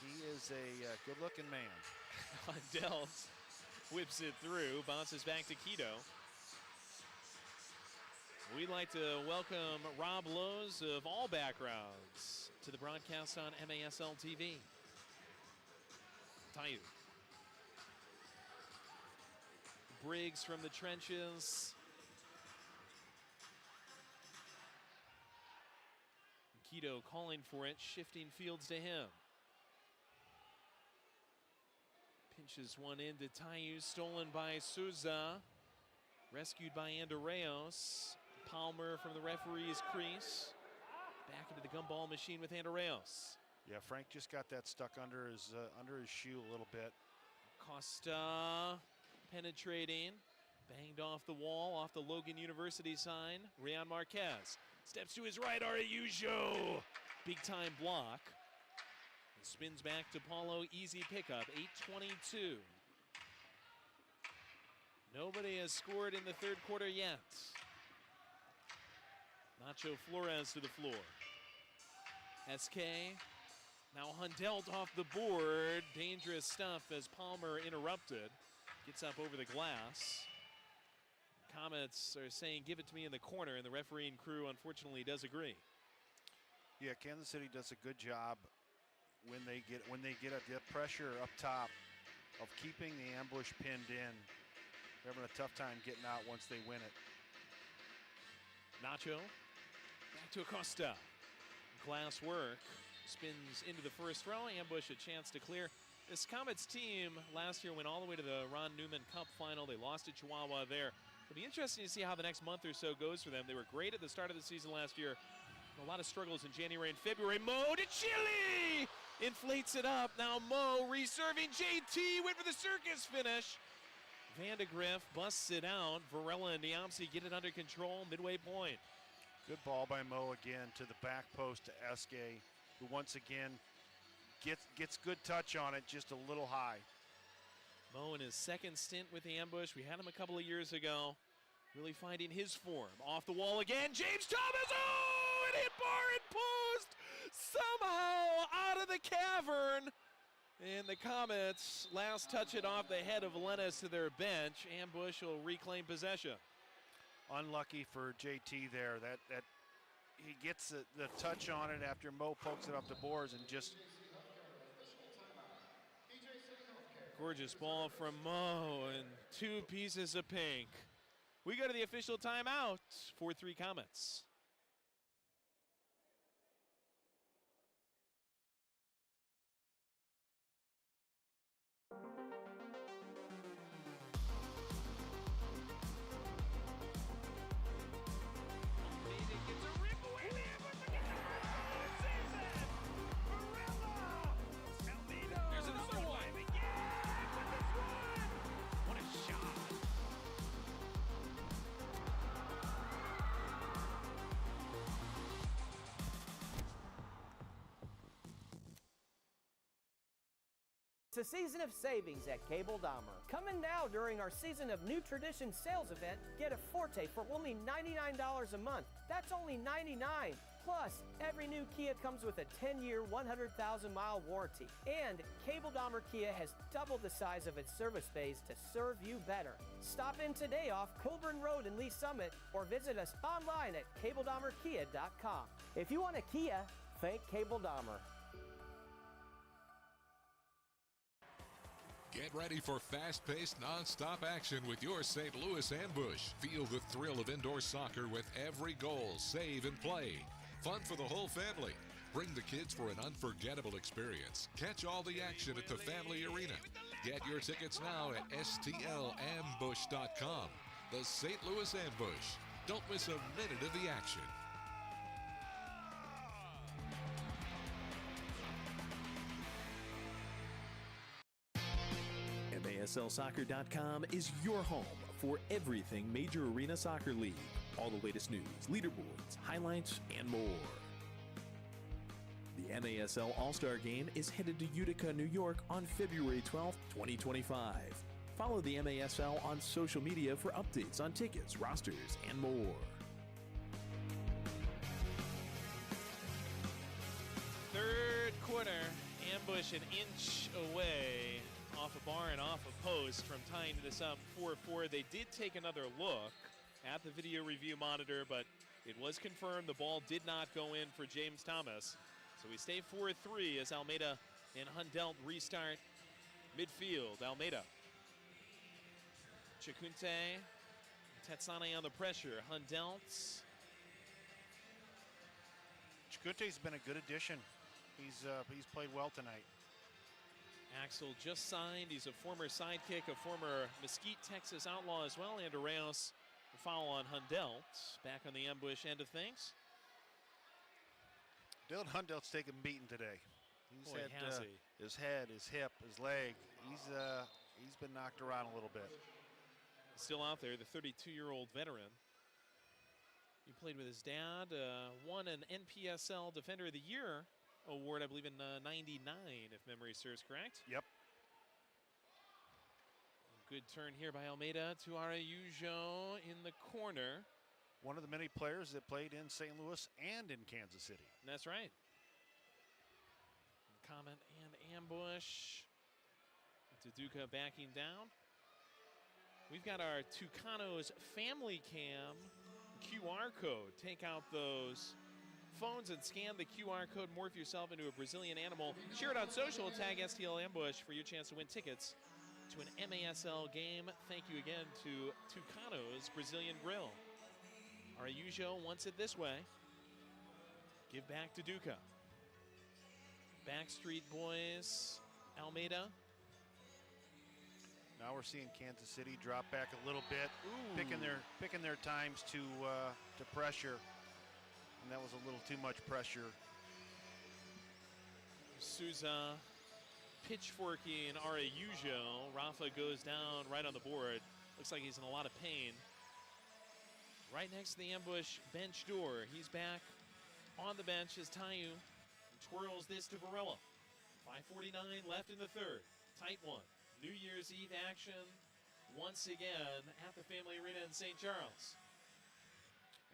He is a good-looking man. Hundelt whips it through, bounces back to Quito. We'd like to welcome Rob Lowe's of all backgrounds to the broadcast on MASL TV. Tayu. Briggs from the trenches. Quito calling for it, shifting fields to him. Pinches one into Tayu, stolen by Souza. Rescued by Andreos. Palmer from the referee's crease. Back into the gumball machine with Andreos. Yeah, Frank just got that stuck under his shoe a little bit. Costa penetrating. Banged off the wall, off the Logan University sign. Rian Marquez steps to his right, Araujo. Big time block. And spins back to Paulo, easy pickup, 8:22. Nobody has scored in the third quarter yet. Nacho Flores to the floor. SK, now Hundelt off the board. Dangerous stuff as Palmer interrupted. Gets up over the glass. Comets are saying, give it to me in the corner, and the refereeing crew unfortunately does agree. Yeah, Kansas City does a good job when they get at the pressure up top of keeping the ambush pinned in They're having a tough time getting out once they win it. Nacho back to Acosta. Glass work. Spins into the first row. Ambush a chance to clear. This Comets team last year went all the way to the Ron Newman Cup final. They lost to Chihuahua there. It'll be interesting to see how the next month or so goes for them. They were great at the start of the season last year. A lot of struggles in January and February. Mo to Chile! Inflates it up. Now Mo reserving. JT went for the circus finish. Vandegrift busts it out. Varela and Niamsi get it under control. Midway point. Good ball by Mo again to the back post to Eske, who once again gets good touch on it, just a little high. Mo in his second stint with the Ambush. We had him a couple of years ago. Really finding his form. Off the wall again. James Thomas. Oh, it hit bar and post. Somehow out of the cavern. And the Comets last touch it off the head of Lennis to their bench. Ambush will reclaim possession. Unlucky for JT there. That he gets the touch on it after Mo pokes it off the boards and just. Gorgeous ball from Mo and 2 pieces of pink. We go to the official timeout. 4-3 Comets. It's a season of savings at Cable Dahmer. Coming now during our Season of New Tradition sales event, get a Forte for only $99 a month. That's only $99. Plus, every new Kia comes with a 10-year, 100,000-mile warranty. And Cable Dahmer Kia has doubled the size of its service bays to serve you better. Stop in today off Colburn Road in Lee Summit or visit us online at CableDahmerKia.com. If you want a Kia, think Cable Dahmer. Get ready for fast-paced, non-stop action with your St. Louis Ambush. Feel the thrill of indoor soccer with every goal, save, and play. Fun for the whole family. Bring the kids for an unforgettable experience. Catch all the action at the Family Arena. Get your tickets now at stlambush.com. The St. Louis Ambush. Don't miss a minute of the action. MASLsoccer.com is your home for everything Major Arena Soccer League. All the latest news, leaderboards, highlights, and more. The MASL All-Star Game is headed to Utica, New York on February 12th, 2025. Follow the MASL on social media for updates on tickets, rosters, and more. Third quarter, Ambush an inch away off a bar and off a post from tying this up 4-4. They did take another look at the video review monitor, but it was confirmed the ball did not go in for James Thomas. So we stay 4-3 as Almeida and Hundelt restart midfield. Almeida. Chacunte. Tetsane on the pressure. Hundelt. Chacunte's been a good addition. He's played well tonight. Axel just signed. He's a former sidekick, a former Mesquite, Texas outlaw as well. And Arreos, the foul on Hundelt. Back on the Ambush end of things. Dylan Hundelt's taken beating today. He's Boy, had has he. his head, his hip, his leg. He's been knocked around a little bit. Still out there, the 32-year-old veteran. He played with his dad, won an NPSL Defender of the Year award, I believe, in '99, if memory serves correct. Yep. Good turn here by Almeida to Araujo in the corner. One of the many players that played in St. Louis and in Kansas City. That's right. Comet and Ambush. Duduka backing down. We've got our Tucanos Family Cam QR code. Take out those phones and scan the QR code. Morph yourself into a Brazilian animal. Share it on social. Tag STL Ambush for your chance to win tickets to an MASL game. Thank you again to Tucano's Brazilian Grill. Araujo wants it this way. Give back to Duca. Backstreet Boys, Almeida. Now we're seeing Kansas City drop back a little bit, picking their times to pressure, and that was a little too much pressure. Souza pitchforking Araujo. Rafa goes down right on the board. Looks like he's in a lot of pain. Right next to the ambush bench door. He's back on the bench as Tayu twirls this to Varela. 5:49 left in the third. Tight one. New Year's Eve action once again at the Family Arena in St. Charles.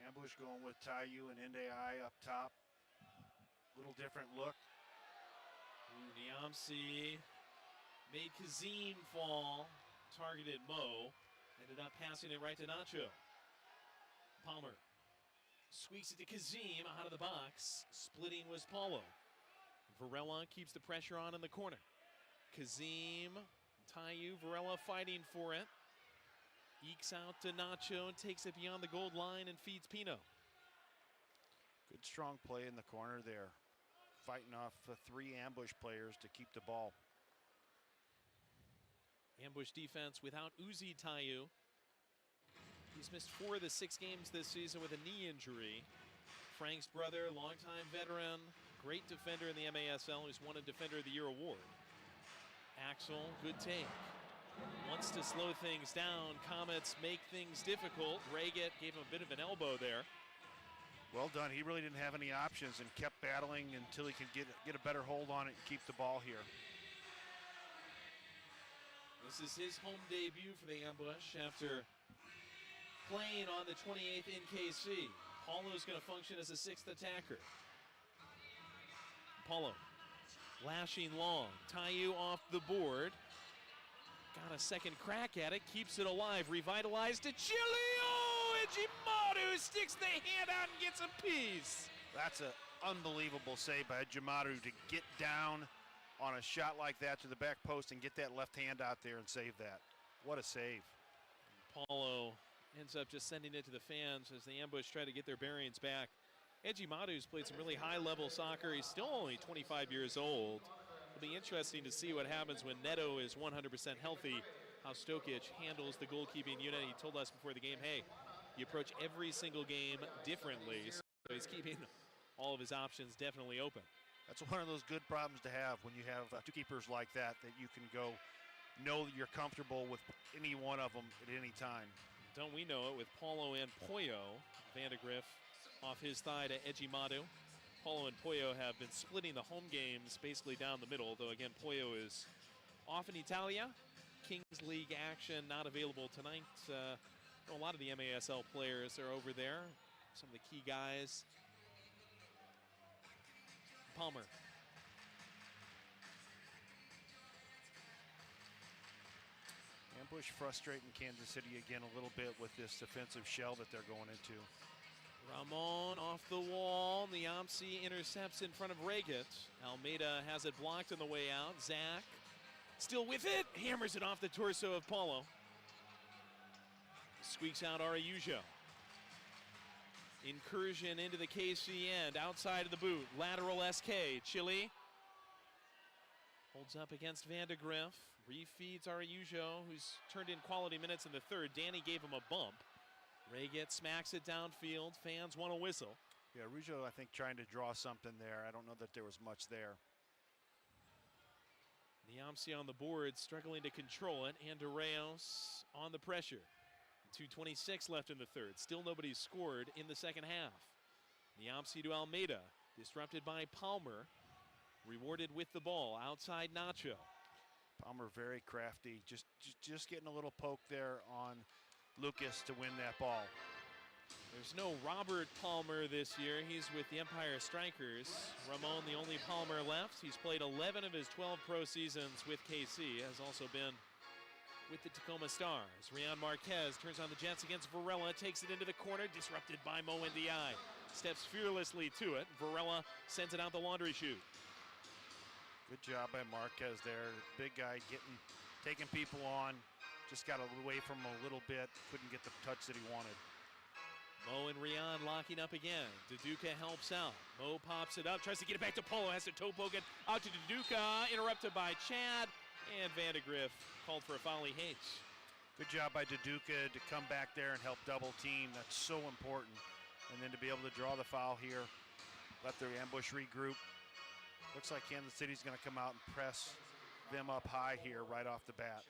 Ambush going with Tayu and Ndai up top. Little different look. Niamsi made Kazim fall. Targeted Mo. Ended up passing it right to Nacho. Palmer squeaks it to Kazim out of the box. Splitting was Paulo. Varela keeps the pressure on in the corner. Kazim, Tayu, Varela fighting for it. Ekes out to Nacho and takes it beyond the gold line and feeds Pino. Good strong play in the corner there. Fighting off the 3 ambush players to keep the ball. Ambush defense without Uzi Tayu. He's missed 4 of the 6 games this season with a knee injury. Frank's brother, longtime veteran, great defender in the MASL, who's won a Defender of the Year award. Axel, good take. Wants to slow things down. Comets make things difficult. Reget gave him a bit of an elbow there. Well done. He really didn't have any options and kept battling until he could get a better hold on it and keep the ball here. This is his home debut for the ambush after playing on the 28th in KC. Paulo's going to function as a 6th attacker. Paulo lashing long. Tayu off the board. Got a second crack at it. Keeps it alive. Revitalized to Chilio. Ejimadu sticks the hand out and gets a piece. That's an unbelievable save by Ejimadu to get down on a shot like that to the back post and get that left hand out there and save that. What a save. Paulo ends up just sending it to the fans as the ambush try to get their bearings back. Ejimadu's played some really high-level soccer. He's still only 25 years old. It'll be interesting to see what happens when Neto is 100% healthy, how Stokic handles the goalkeeping unit. He told us before the game, hey, you approach every single game differently. So he's keeping all of his options definitely open. That's one of those good problems to have when you have 2 keepers like that you can go know that you're comfortable with any one of them at any time. Don't we know it with Paulo and Pollo. Vandegrift off his thigh to Ejimadu. Paulo and Pollo have been splitting the home games basically down the middle, though again Pollo is off in Italia. Kings League action not available tonight. A lot of the MASL players are over there. Some of the key guys. Palmer. Ambush frustrating Kansas City again a little bit with this defensive shell that they're going into. Ramon off the wall. Niamsi intercepts in front of Reget. Almeida has it blocked on the way out. Zach still with it. Hammers it off the torso of Paulo. Squeaks out Araujo. Incursion into the KC end. Outside of the boot. Lateral SK. Chile holds up against Vandegrift. Refeeds Araujo, who's turned in quality minutes in the third. Danny gave him a bump. Reget smacks it downfield. Fans want a whistle. Yeah, Araujo, I think, trying to draw something there. I don't know that there was much there. Niamsi on the board, struggling to control it. Andreas on the pressure. 2:26 left in the third. Still nobody's scored in the second half. Niamsi to Almeida. Disrupted by Palmer. Rewarded with the ball. Outside Nacho. Palmer very crafty. Just getting a little poke there on Lucas to win that ball. There's no Robert Palmer this year. He's with the Empire Strikers. Ramon, the only Palmer left. He's played 11 of his 12 pro seasons with KC. Has also been with the Tacoma Stars. Rian Marquez turns on the Jets against Varela. Takes it into the corner. Disrupted by Mo Ndiaye. Steps fearlessly to it. Varela sends it out the laundry chute. Good job by Marquez there. Big guy getting taking people on, just got away from him a little bit, couldn't get the touch that he wanted. Mo and Rian locking up again. Duduka helps out. Mo pops it up, tries to get it back to Polo, has to toe poke it out to Duduka, interrupted by Chad, and Vandegrift called for a foul he hates. Good job by Duduka to come back there and help double team. That's so important. And then to be able to draw the foul here, let their ambush regroup. Looks like Kansas City's going to come out and press them up high here right off the bat.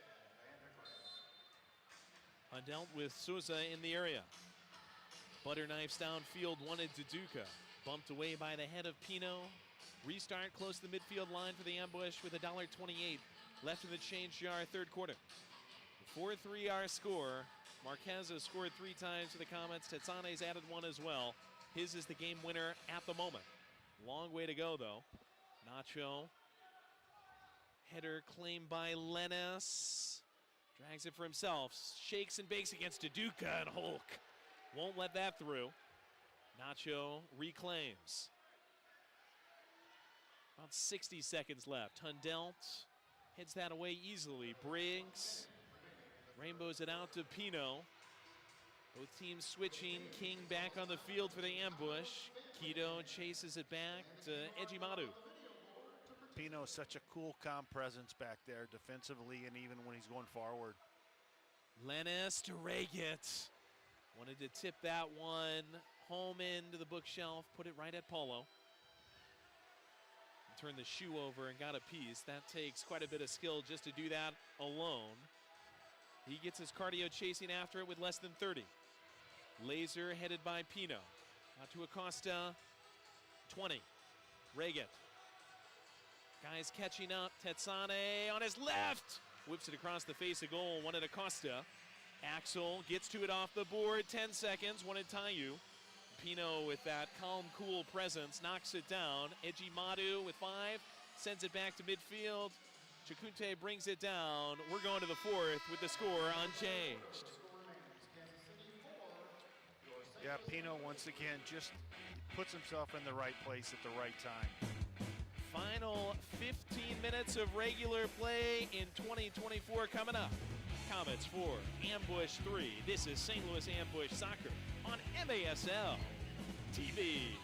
Dealt with Souza in the area. Butter knives downfield, wanted Duduka. Bumped away by the head of Pino. Restart close to the midfield line for the ambush with $1.28 left in the change jar, third quarter. 4-3 our score. Marquez has scored 3 times for the Comets. Tetsane's added 1 as well. His is the game winner at the moment. Long way to go, though. Nacho. Header claimed by Lennis. Drags it for himself. Shakes and bakes against Duduka, and Hulk won't let that through. Nacho reclaims. About 60 seconds left. Hundelt heads that away easily. Briggs rainbows it out to Pino. Both teams switching. King back on the field for the ambush. Quito chases it back to Ejimadu. Pino is such a cool, calm presence back there defensively and even when he's going forward. Lennis to Reagit. Wanted to tip that one home into the bookshelf, put it right at Polo. Turn the shoe over and got a piece. That takes quite a bit of skill just to do that alone. He gets his cardio chasing after it with less than 30. Laser headed by Pino. Out to Acosta. 20. Reagit. Guys catching up. Tetsane on his left. Whips it across the face of goal. Wanted Acosta. Axel gets to it off the board. 10 seconds. Wanted Tayu. Pino with that calm, cool presence knocks it down. Ejimadu with 5. Sends it back to midfield. Chakute brings it down. We're going to the 4th with the score unchanged. Yeah, Pino once again just puts himself in the right place at the right time. Final 15 minutes of regular play in 2024 coming up. Comets 4, Ambush 3. This is St. Louis Ambush Soccer on MASL TV.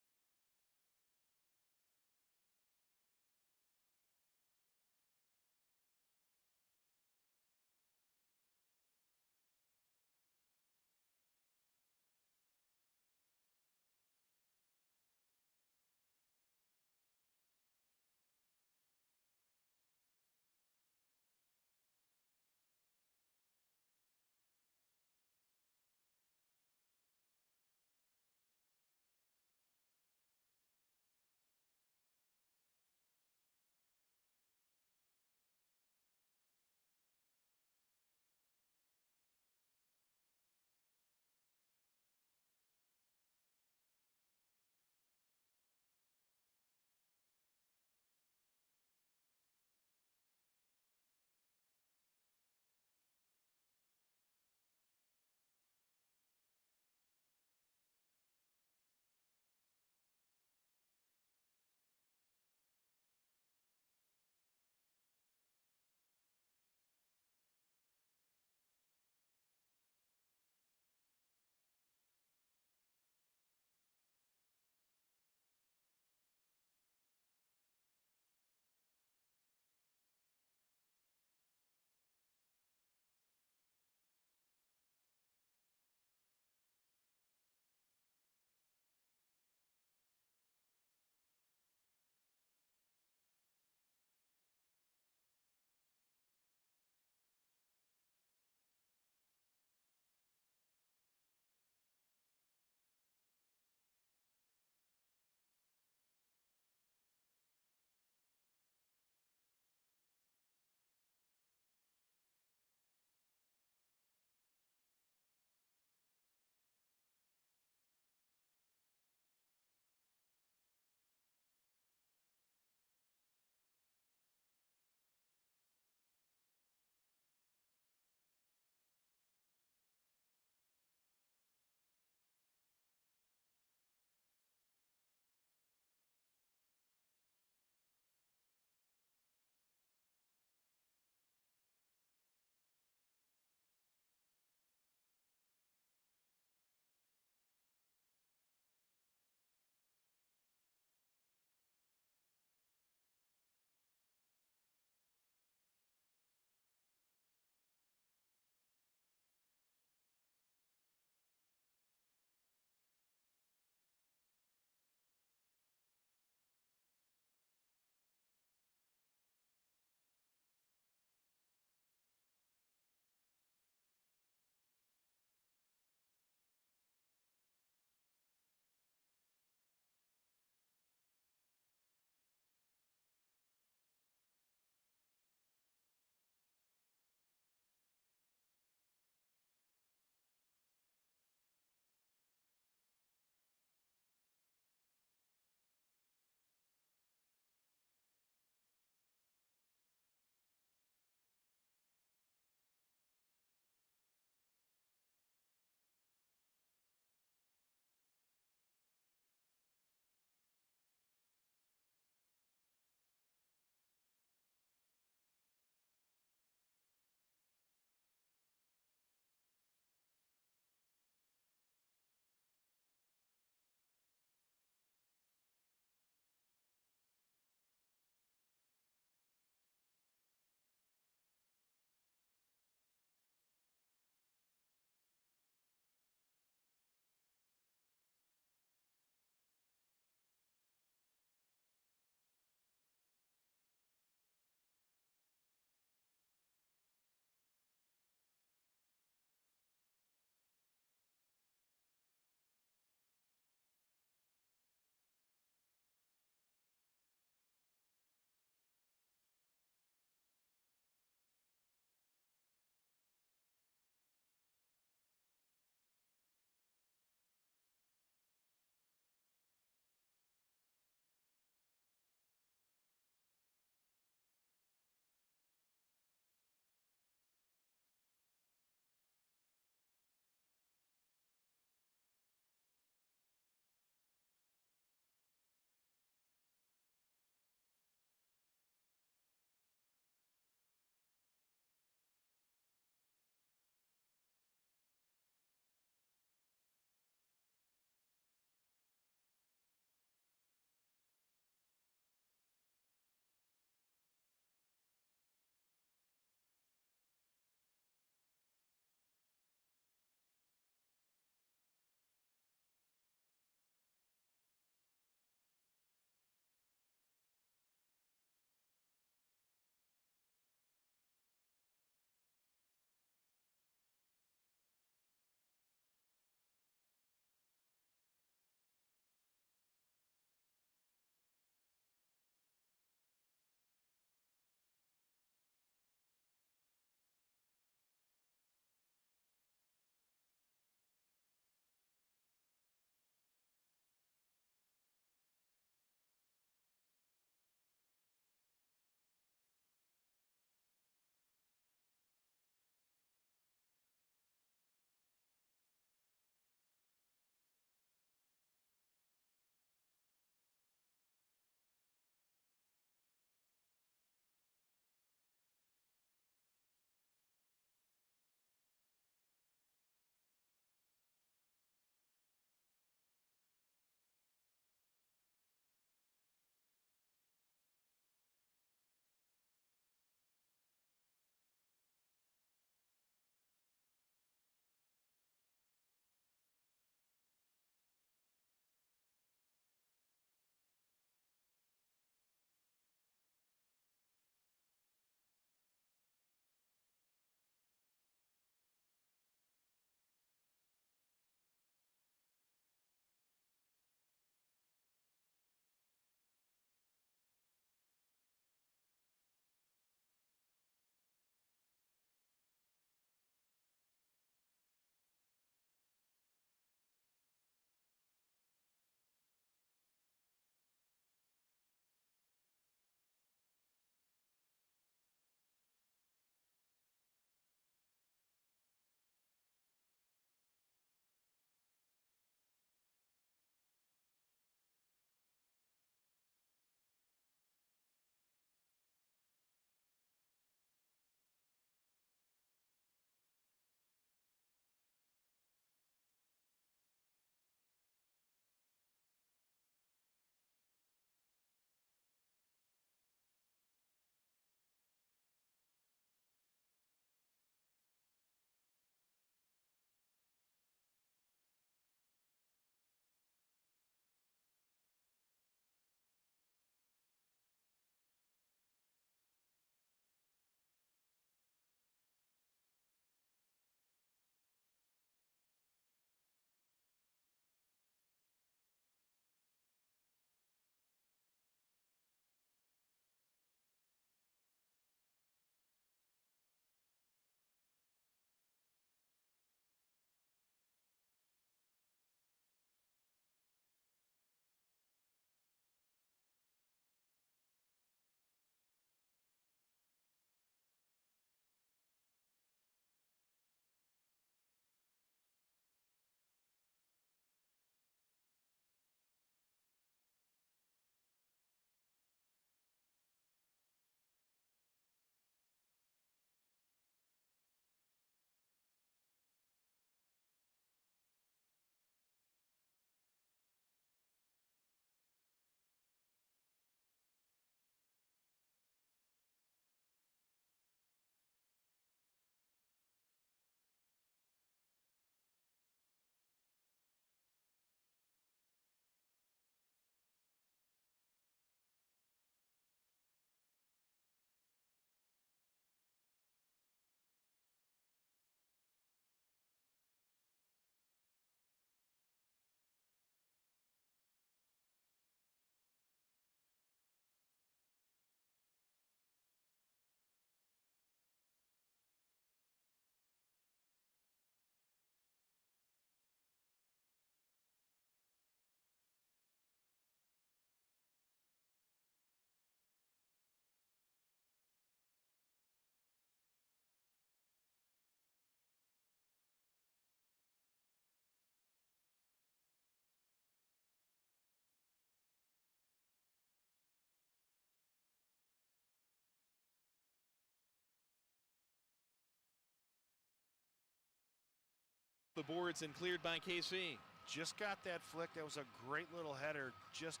the boards and cleared by KC. Just got that flick. That was a great little header. Just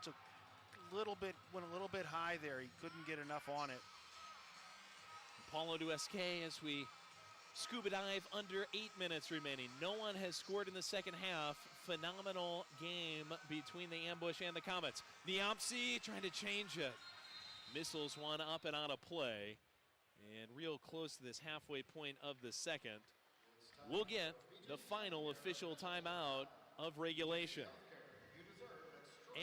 a little bit, went a little bit high there. He couldn't get enough on it. Paulo to SK as we scuba dive under 8 minutes remaining. No one has scored in the second half. Phenomenal game between the Ambush and the Comets. Niamsi trying to change it. Missiles one up and out of play. And real close to this halfway point of the second. We'll get the final official timeout of regulation.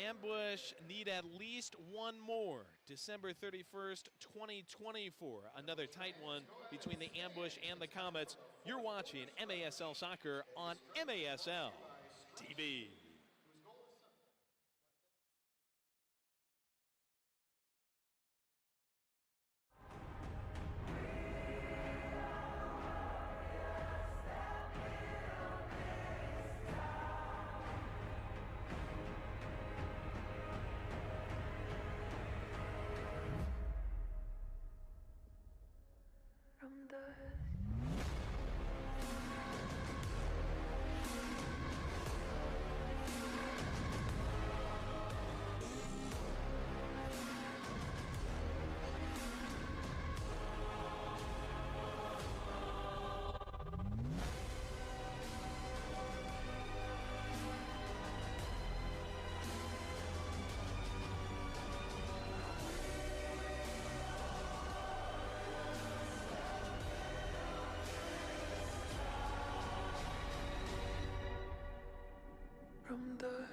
Ambush need at least one more. December 31st, 2024. Another tight one between the Ambush and the Comets. You're watching MASL Soccer on MASL TV. From the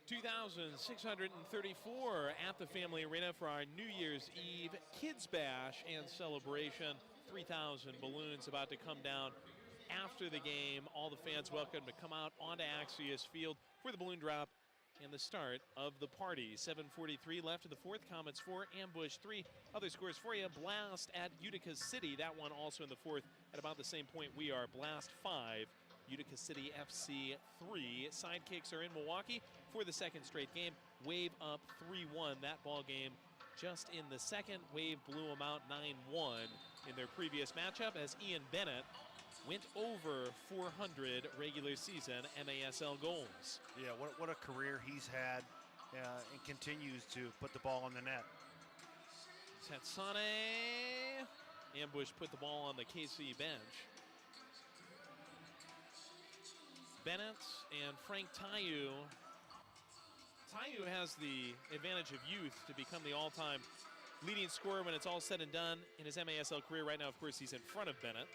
2,634 at the Family Arena for our New Year's Eve Kids Bash and celebration. 3,000 balloons about to come down after the game. All the fans welcome to come out onto Axios Field for the balloon drop and the start of the party. 7:43 left in the fourth. Comets 4, Ambush 3. Other scores for you. Blast at Utica City. That one also in the fourth at about the same point we are. Blast 5. Utica City FC 3. Sidekicks are in Milwaukee for the second straight game. Wave up 3-1. That ball game just in the second. Wave blew them out 9-1 in their previous matchup as Ian Bennett went over 400 regular season MASL goals. Yeah, what a career he's had and continues to put the ball in the net. Tetsane. Ambush put the ball on the KC bench. Bennett and Frank Tayu. Tayu has the advantage of youth to become the all-time leading scorer when it's all said and done in his MASL career. Right now, of course, he's in front of Bennett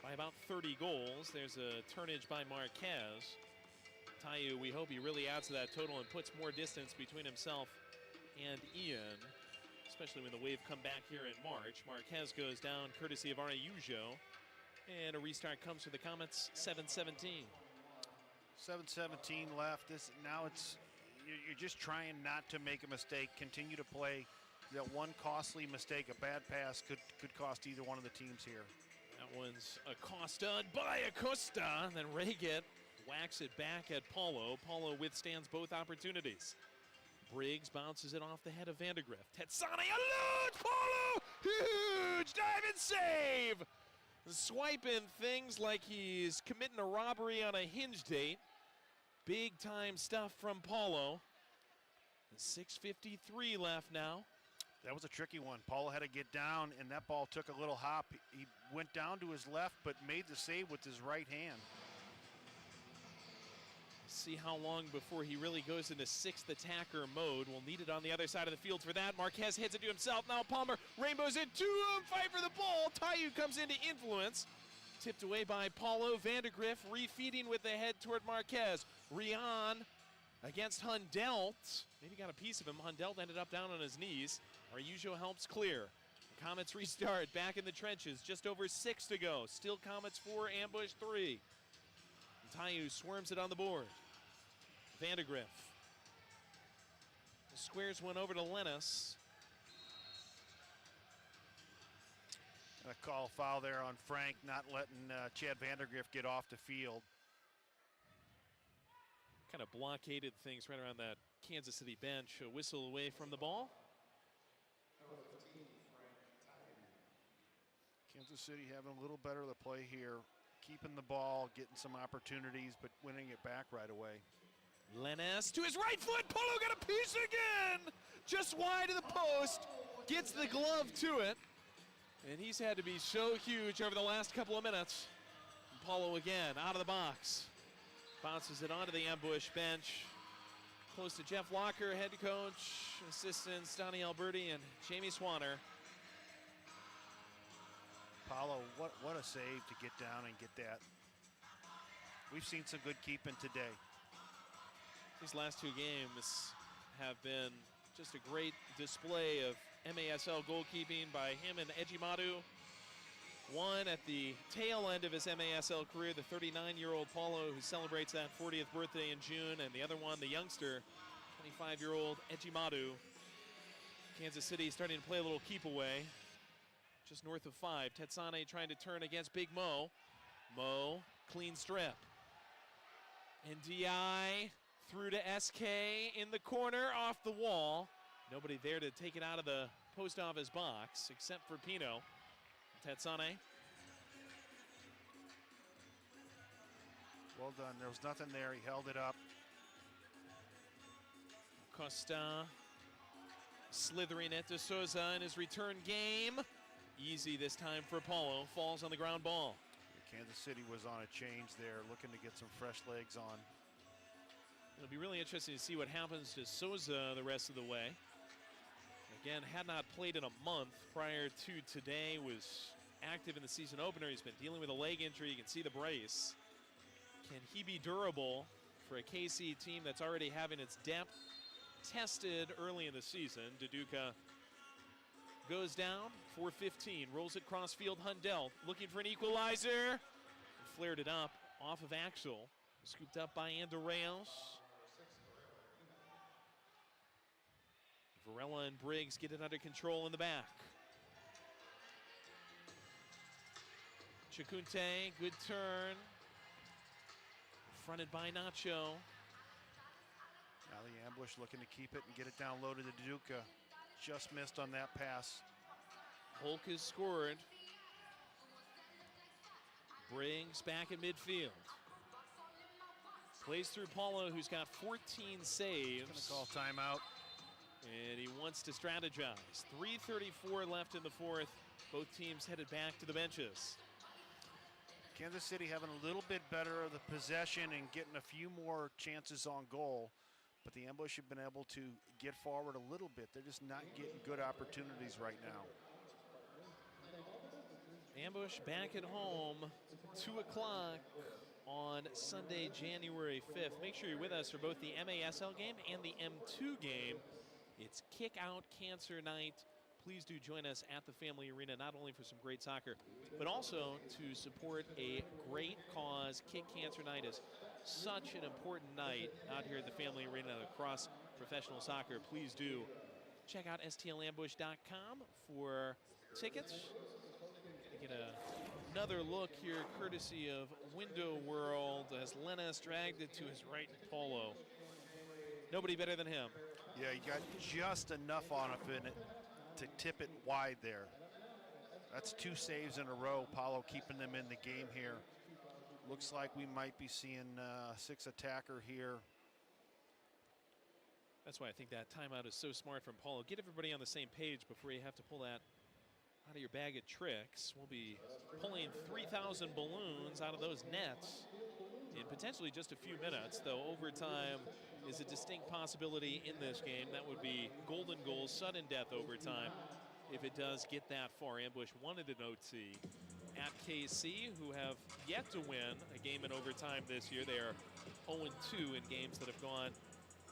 by about 30 goals. There's a turnage by Marquez. Tayu, we hope he really adds to that total and puts more distance between himself and Ian, especially when the Wave come back here in March. Marquez goes down courtesy of Araujo, and a restart comes for the Comets. 7:17. 7:17 left. You're just trying not to make a mistake. Continue to play. That one costly mistake, a bad pass, could cost either one of the teams here. That one's Acosta by Acosta. Then Reygit whacks it back at Paulo. Paulo withstands both opportunities. Briggs bounces it off the head of Vandergrift. Tetsane eludes Paulo! Huge dive and save! Swiping things like he's committing a robbery on a hinge date. Big time stuff from Paulo. 6:53 left now. That was a tricky one. Paulo had to get down, and that ball took a little hop. He went down to his left, but made the save with his right hand. See how long before he really goes into sixth attacker mode. We'll need it on the other side of the field for that. Marquez hits it to himself. Now Palmer rainbows it to him. Fight for the ball. Tayu comes in to influence. Tipped away by Paulo Vandergriff, refeeding with the head toward Marquez. Rian against Hundelt. Maybe got a piece of him. Hundelt ended up down on his knees. Araujo helps clear. The Comets restart back in the trenches. Just over 6 to go. Still Comets 4, Ambush 3. Tayu swarms it on the board. Vandergriff squares one over to Lennis. A call foul there on Frank, not letting Chad Vandergriff get off the field. Kind of blockaded things right around that Kansas City bench. A whistle away from the ball. Kansas City having a little better the play here. Keeping the ball, getting some opportunities, but winning it back right away. Lennis to his right foot. Polo got a piece again. Just wide of the post. Gets the glove to it. And he's had to be so huge over the last couple of minutes. And Paulo again out of the box. Bounces it onto the Ambush bench. Close to Jeff Walker, head coach, assistants Donnie Alberti and Jamie Swanner. Paulo, what a save to get down and get that. We've seen some good keeping today. These last two games have been just a great display of MASL goalkeeping by him and Ejimadu. One at the tail end of his MASL career, the 39-year-old Paulo, who celebrates that 40th birthday in June, and the other one, the youngster, 25-year-old Ejimadu. Kansas City starting to play a little keep away. Just north of 5. Tetsane trying to turn against Big Mo. Mo, clean strip. And DI through to SK in the corner, off the wall. Nobody there to take it out of the post office box except for Pino. Tetsane. Well done. There was nothing there. He held it up. Costa slithering it to Souza in his return game. Easy this time for Paulo. Falls on the ground ball. Kansas City was on a change there, looking to get some fresh legs on. It'll be really interesting to see what happens to Souza the rest of the way. Again, had not played in a month prior to today, was active in the season opener. He's been dealing with a leg injury. You can see the brace. Can he be durable for a KC team that's already having its depth tested early in the season? Duduka goes down, 4:15, rolls it cross field. Hundelt looking for an equalizer. Flared it up off of Axel. Scooped up by Andreas. Varela and Briggs get it under control in the back. Chacunte, good turn. Fronted by Nacho. Now the Ambush looking to keep it and get it down low to the Duduka. Just missed on that pass. Hulk has scored. Briggs back at midfield. Plays through Paulo, who's got 14 saves. Gonna call timeout. And he wants to strategize. 3:34 left in the fourth. Both teams headed back to the benches. Kansas City having a little bit better of the possession and getting a few more chances on goal. But the Ambush have been able to get forward a little bit. They're just not getting good opportunities right now. Ambush back at home, 2 o'clock on Sunday, January 5th. Make sure you're with us for both the MASL game and the M2 game. It's Kick Out Cancer Night. Please do join us at the Family Arena, not only for some great soccer, but also to support a great cause. Kick Cancer Night is such an important night out here at the Family Arena across professional soccer. Please do check out stlambush.com for tickets. Get another look here courtesy of Window World as Lennis dragged it to his right Paulo. Nobody better than him. Yeah, he got just enough on it to tip it wide there. That's 2 saves in a row. Paulo keeping them in the game here. Looks like we might be seeing 6 attacker here. That's why I think that timeout is so smart from Paulo. Get everybody on the same page before you have to pull that out of your bag of tricks. We'll be pulling 3,000 balloons out of those nets in potentially just a few minutes, though overtime is a distinct possibility in this game. That would be golden goal, sudden death overtime if it does get that far. Ambush wanted an OT. at KC, who have yet to win a game in overtime this year. They are 0-2 in games that have gone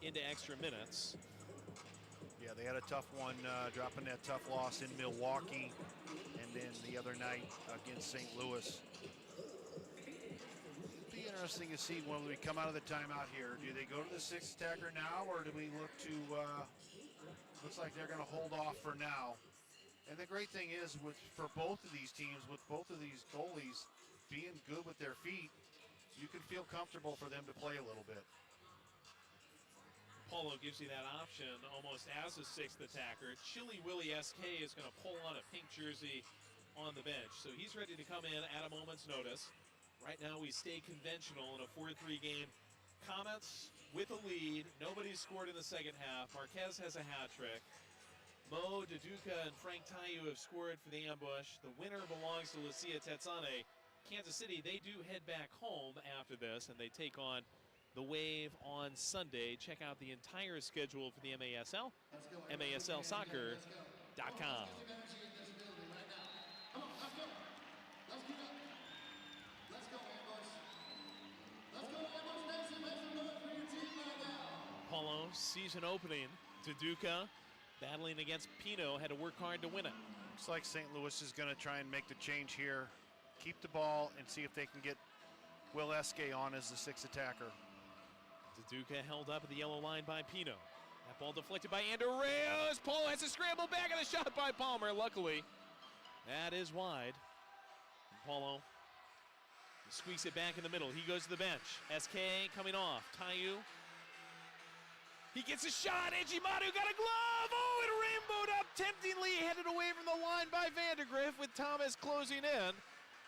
into extra minutes. Yeah, they had a tough one, dropping that tough loss in Milwaukee, and then the other night against St. Louis. It'll be interesting to see when we come out of the timeout here. Do they go to the sixth attacker now, or do we look to, looks like they're going to hold off for now. And the great thing is, for both of these teams, with both of these goalies being good with their feet, you can feel comfortable for them to play a little bit. Paulo gives you that option almost as a sixth attacker. Chili Willie SK is going to pull on a pink jersey on the bench. So he's ready to come in at a moment's notice. Right now we stay conventional in a 4-3 game. Comets with a lead. Nobody's scored in the second half. Marquez has a hat trick. Mo, Duduka, and Frank Tayu have scored for the Ambush. The winner belongs to Lucia Tetsane. Kansas City, they do head back home after this, and they take on the Wave on Sunday. Check out the entire schedule for the MASL, MASLsoccer.com. Paulo, season opening. Duduka battling against Pino, had to work hard to win it. Looks like St. Louis is going to try and make the change here. Keep the ball and see if they can get Will Eske on as the sixth attacker. Duduka held up at the yellow line by Pino. That ball deflected by Andreas. Paulo has to scramble back, and a shot by Palmer. Luckily, that is wide. And Paulo squeaks it back in the middle. He goes to the bench. SK coming off. Tayu. He gets a shot. Ejimadu got a glove. Oh, it rainbowed up temptingly. Headed away from the line by Vandergriff with Thomas closing in.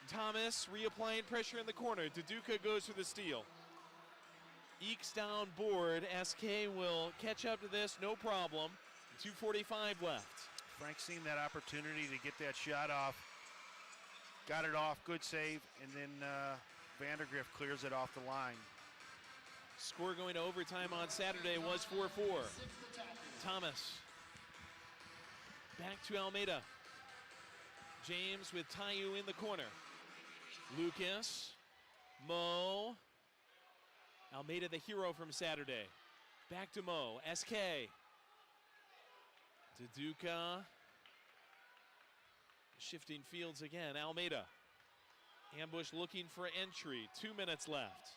Thomas reapplying pressure in the corner. Duduka goes for the steal. Ekes down board. SK will catch up to this, no problem. 2:45 left. Frank seen that opportunity to get that shot off. Got it off, good save, and then Vandergriff clears it off the line. Score going to overtime on Saturday was 4-4. Thomas back to Almeida. James with Tayu in the corner. Lucas, Mo. Almeida, the hero from Saturday. Back to Mo. SK. Duduka. Shifting fields again. Almeida. Ambush looking for entry. 2 minutes left.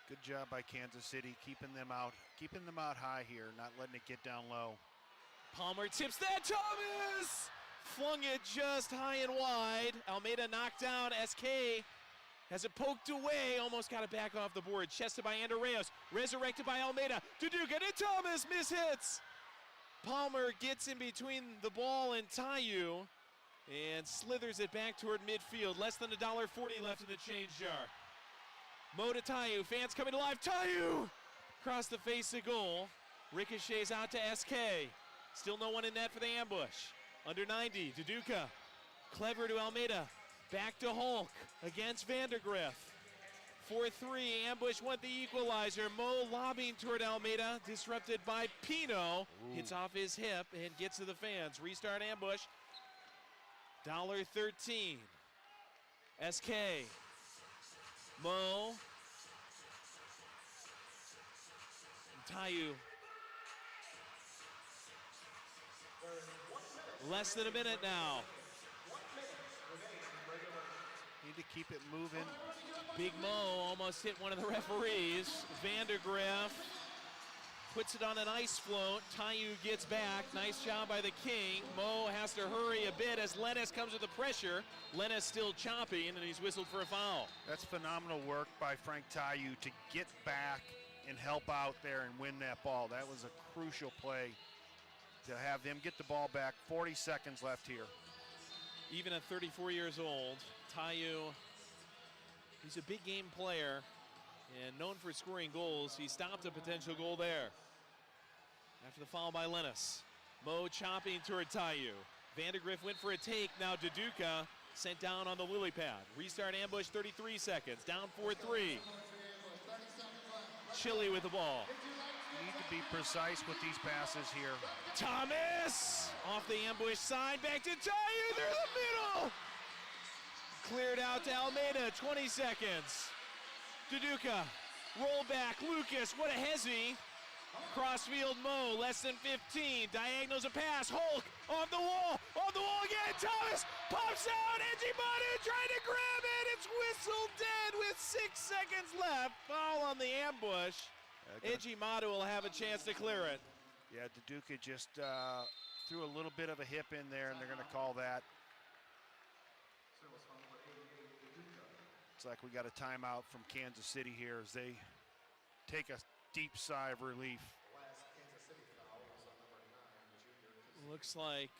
Good job by Kansas City, keeping them out high here, not letting it get down low. Palmer tips that. Thomas flung it just high and wide. Almeida knocked down. SK has it poked away, almost got it back off the board. Chested by Andreas, resurrected by Almeida. Duduka to Thomas, mishits. Palmer gets in between the ball and Tayu and slithers it back toward midfield. Less than $1.40 left in the change jar. Mo to Tayu, fans coming alive. Tayu across the face of goal. Ricochets out to SK. Still no one in net for the Ambush. Under 90, Duduka. Clever to Almeida. Back to Hulk against Vandergriff. 4-3, Ambush want the equalizer. Mo lobbing toward Almeida, disrupted by Pino. Hits off his hip and gets to the fans. Restart Ambush. $1.13. SK. Mo. Tayu. Less than a minute now. Need to keep it moving. Big Mo almost hit one of the referees. Vandergriff puts it on an ice float. Tayu gets back. Nice job by the King. Mo has to hurry a bit as Lennis comes with the pressure. Lennis still chopping, and he's whistled for a foul. That's phenomenal work by Frank Tayu to get back and help out there and win that ball. That was a crucial play to have them get the ball back. 40 seconds left here. Even at 34 years old, Tayu, he's a big game player and known for scoring goals. He stopped a potential goal there after the foul by Lennis. Mo chopping toward Tayu. Vandergriff went for a take. Now Duduka sent down on the lily pad. Restart Ambush, 33 seconds. Down 4-3. Chile with the ball. need to be precise with these passes here. Thomas off the ambush side, back to Tayu through the middle. Cleared out to Almeida, 20 seconds. Duduka, roll back, Lucas, what a hezzy. Crossfield Mo, less than 15. Diagonals a pass, Hulk off the wall again. Thomas pops out, Ejimadu trying to grab it. It's whistled dead with 6 seconds left. Foul on the ambush. Ejimadu will have a chance to clear it. Yeah, Duduka just threw a little bit of a hip in there, and they're going to call that. It's like we got a timeout from Kansas City here as they take a deep sigh of relief. Looks like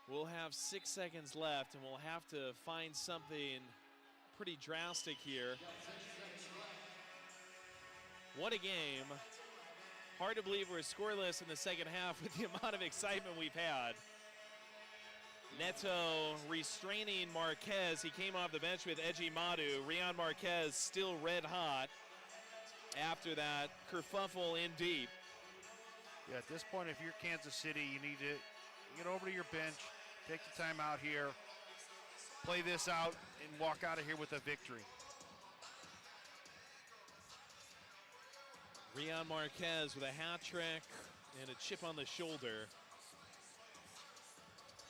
we'll have 6 seconds left, and we'll have to find something pretty drastic here. What a game. Hard to believe we're scoreless in the second half with the amount of excitement we've had. Neto restraining Marquez. He came off the bench with Ejimadu. Rion Marquez still red hot after that kerfuffle in deep. Yeah, at this point, if you're Kansas City, you need to get over to your bench, take the time out here, play this out, and walk out of here with a victory. Rion Marquez with a hat trick and a chip on the shoulder.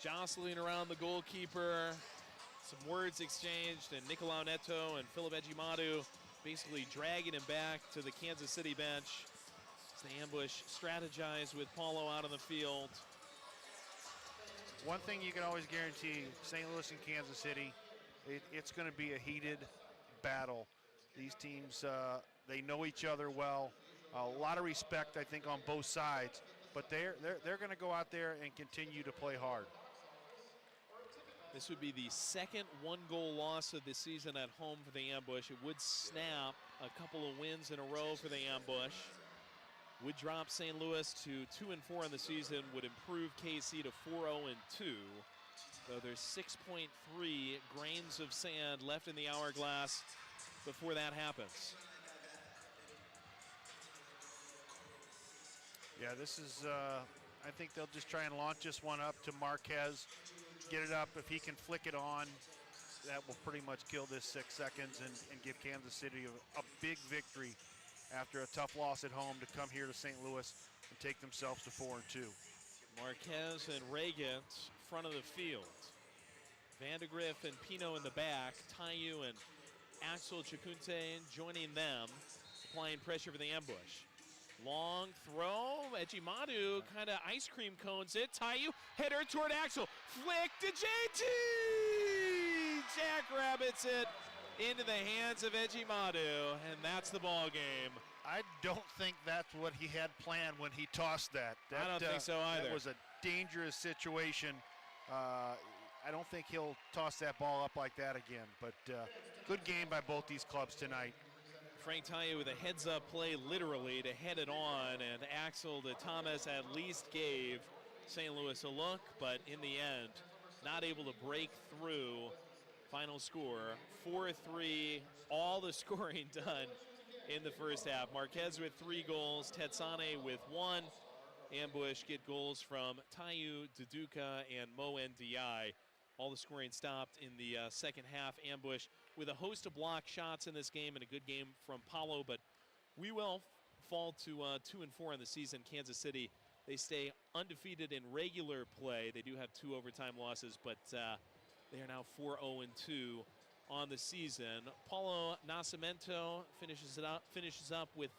Jostling around the goalkeeper, some words exchanged, and Nicolau Neto and Philip Ejimadu basically dragging him back to the Kansas City bench. As the ambush strategized with Paulo out on the field. One thing you can always guarantee, St. Louis and Kansas City, it's going to be a heated battle. These teams, they know each other well. A lot of respect, I think, on both sides, but they're going to go out there and continue to play hard. This would be the second one-goal loss of the season at home for the ambush. It would snap a couple of wins in a row for the ambush. Would drop St. Louis to 2-4 in the season, would improve KC to 4-0-2. So there's 6.3 grains of sand left in the hourglass before that happens. Yeah, this is, I think they'll just try and launch this one up to Marquez. Get it up. If he can flick it on, that will pretty much kill this 6 seconds and give Kansas City a big victory after a tough loss at home to come here to St. Louis and take themselves to 4-2. Marquez and Regent, front of the field. Vandegrift and Pino in the back. Tayu and Axel Chacunte joining them, applying pressure for the ambush. Long throw, Ejimadu kind of ice cream cones it. Tayu, header toward Axel, flick to JT! Jackrabbits it into the hands of Ejimadu, and that's the ball game. I don't think that's what he had planned when he tossed that. I don't think so either. That was a dangerous situation. I don't think he'll toss that ball up like that again, but good game by both these clubs tonight. Frank Tayu with a heads-up play, literally, to head it on, and Axel to Thomas at least gave St. Louis a look, but in the end, not able to break through. Final score, 4-3, all the scoring done in the first half. Marquez with 3 goals, Tetsane with 1. Ambush get goals from Tayu, Duduka, and Mo Ndiaye. All the scoring stopped in the second half. Ambush with a host of block shots in this game and a good game from Paulo, but we will fall to 2-4 in the season. Kansas City, they stay undefeated in regular play. They do have 2 overtime losses, but they are now 4-0-2 on the season. Paulo Nascimento finishes up with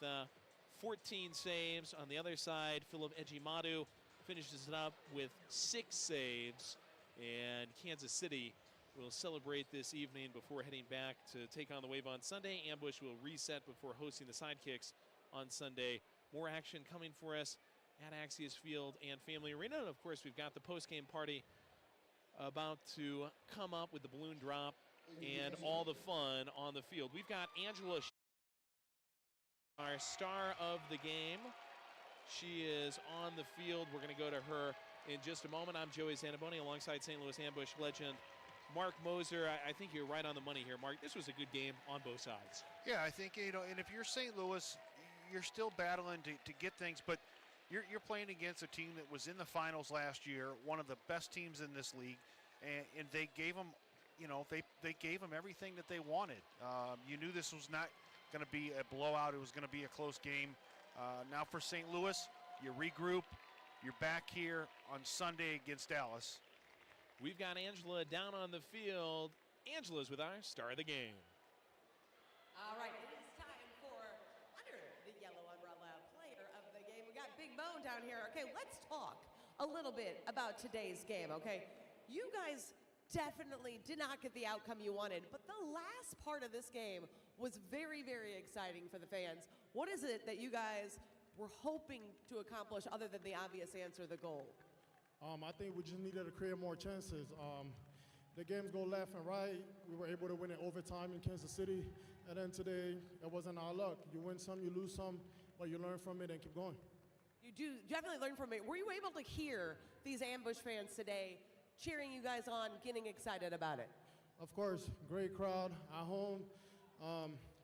14 saves. On the other side, Philip Ejimadu finishes it up with 6 saves. And Kansas City will celebrate this evening before heading back to take on the Wave on Sunday. Ambush will reset before hosting the Sidekicks on Sunday. More action coming for us at Axios Field and Family Arena. And of course, we've got the post-game party about to come up with the balloon drop and all the fun on the field. We've got Angela, our star of the game. She is on the field. We're going to go to her in just a moment. I'm Joey Zanaboni alongside St. Louis Ambush legend Mark Moser. I think you're right on the money here, Mark. This was a good game on both sides. Yeah, I think, and if you're St. Louis, you're still battling to get things, but you're playing against a team that was in the finals last year, one of the best teams in this league, and they gave them, they gave them everything that they wanted. You knew this was not going to be a blowout. It was going to be a close game. Now for St. Louis, you regroup. You're back here on Sunday against Dallas. We've got Angela down on the field. Angela's with our star of the game. All right, it is time for under the yellow umbrella player of the game. We got Big Mo down here. Okay, let's talk a little bit about today's game, okay? You guys definitely did not get the outcome you wanted, but the last part of this game was very, very exciting for the fans. What is it that you guys were hoping to accomplish other than the obvious answer, the goal? I think we just needed to create more chances. The games go left and right. We were able to win in overtime in Kansas City. And then today, it wasn't our luck. You win some, you lose some, but you learn from it and keep going. You do definitely learn from it. Were you able to hear these Ambush fans today cheering you guys on, getting excited about it? Of course, great crowd at home.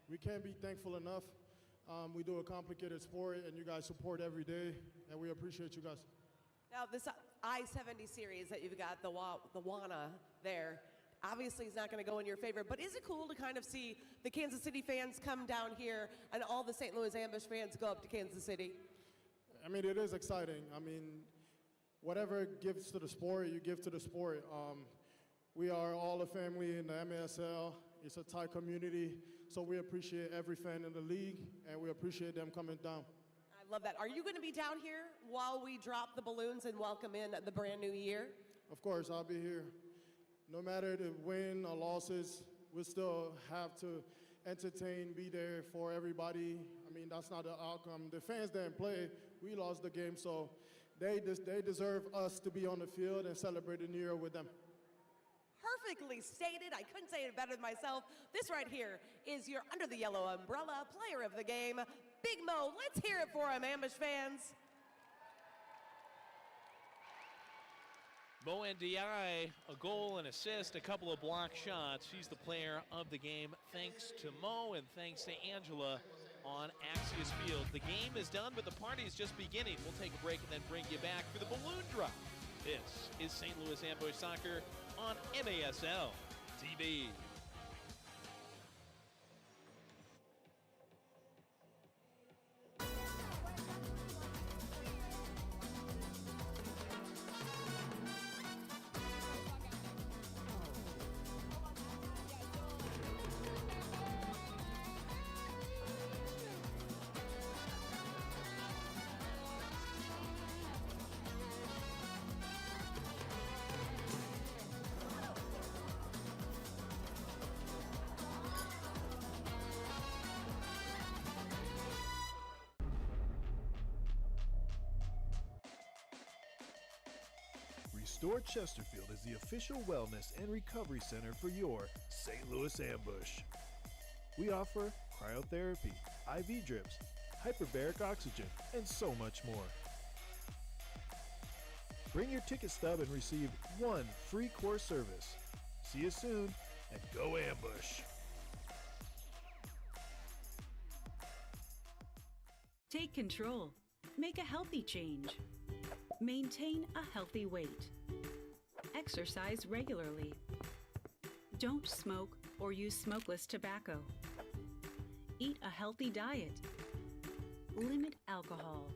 We can't be thankful enough. We do a complicated sport, and you guys support every day, and we appreciate you guys. Now, this I-70 series that you've got, the WANA there, obviously is not going to go in your favor, but is it cool to kind of see the Kansas City fans come down here and all the St. Louis Ambush fans go up to Kansas City? I mean, it is exciting. I mean, whatever it gives to the sport, you give to the sport. We are all a family in the MASL. It's a tight community, so we appreciate every fan in the league, and we appreciate them coming down. I love that. Are you going to be down here while we drop the balloons and welcome in the brand new year? Of course, I'll be here. No matter the win or losses, we still have to entertain, be there for everybody. I mean, that's not the outcome. The fans didn't play. We lost the game, so they deserve us to be on the field and celebrate the new year with them. Perfectly stated. I couldn't say it better than myself. This right here is your Under the Yellow Umbrella player of the game, Big Mo. Let's hear it for him, Ambush fans. Mo Ndiaye, a goal, an assist, a couple of block shots. He's the player of the game. Thanks to Mo and thanks to Angela on Axios Field. The game is done, but the party is just beginning. We'll take a break and then bring you back for the balloon drop. This is St. Louis Ambush Soccer on MASL TV. Restore Chesterfield is the official wellness and recovery center for your St. Louis Ambush. We offer cryotherapy, IV drips, hyperbaric oxygen, and so much more. Bring your ticket stub and receive one free core service. See you soon, and go Ambush! Take control. Make a healthy change. Maintain a healthy weight. Exercise regularly. Don't smoke or use smokeless tobacco. Eat a healthy diet. Limit alcohol.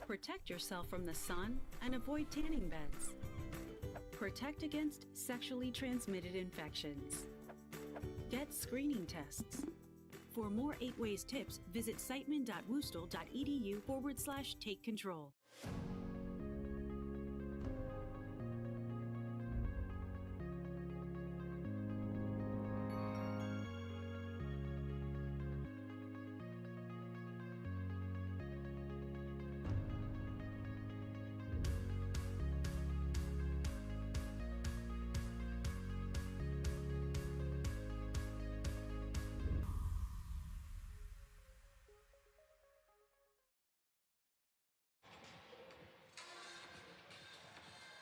Protect yourself from the sun and avoid tanning beds. Protect against sexually transmitted infections. Get screening tests. For more 8 Ways tips, visit siteman.woostel.edu/take control.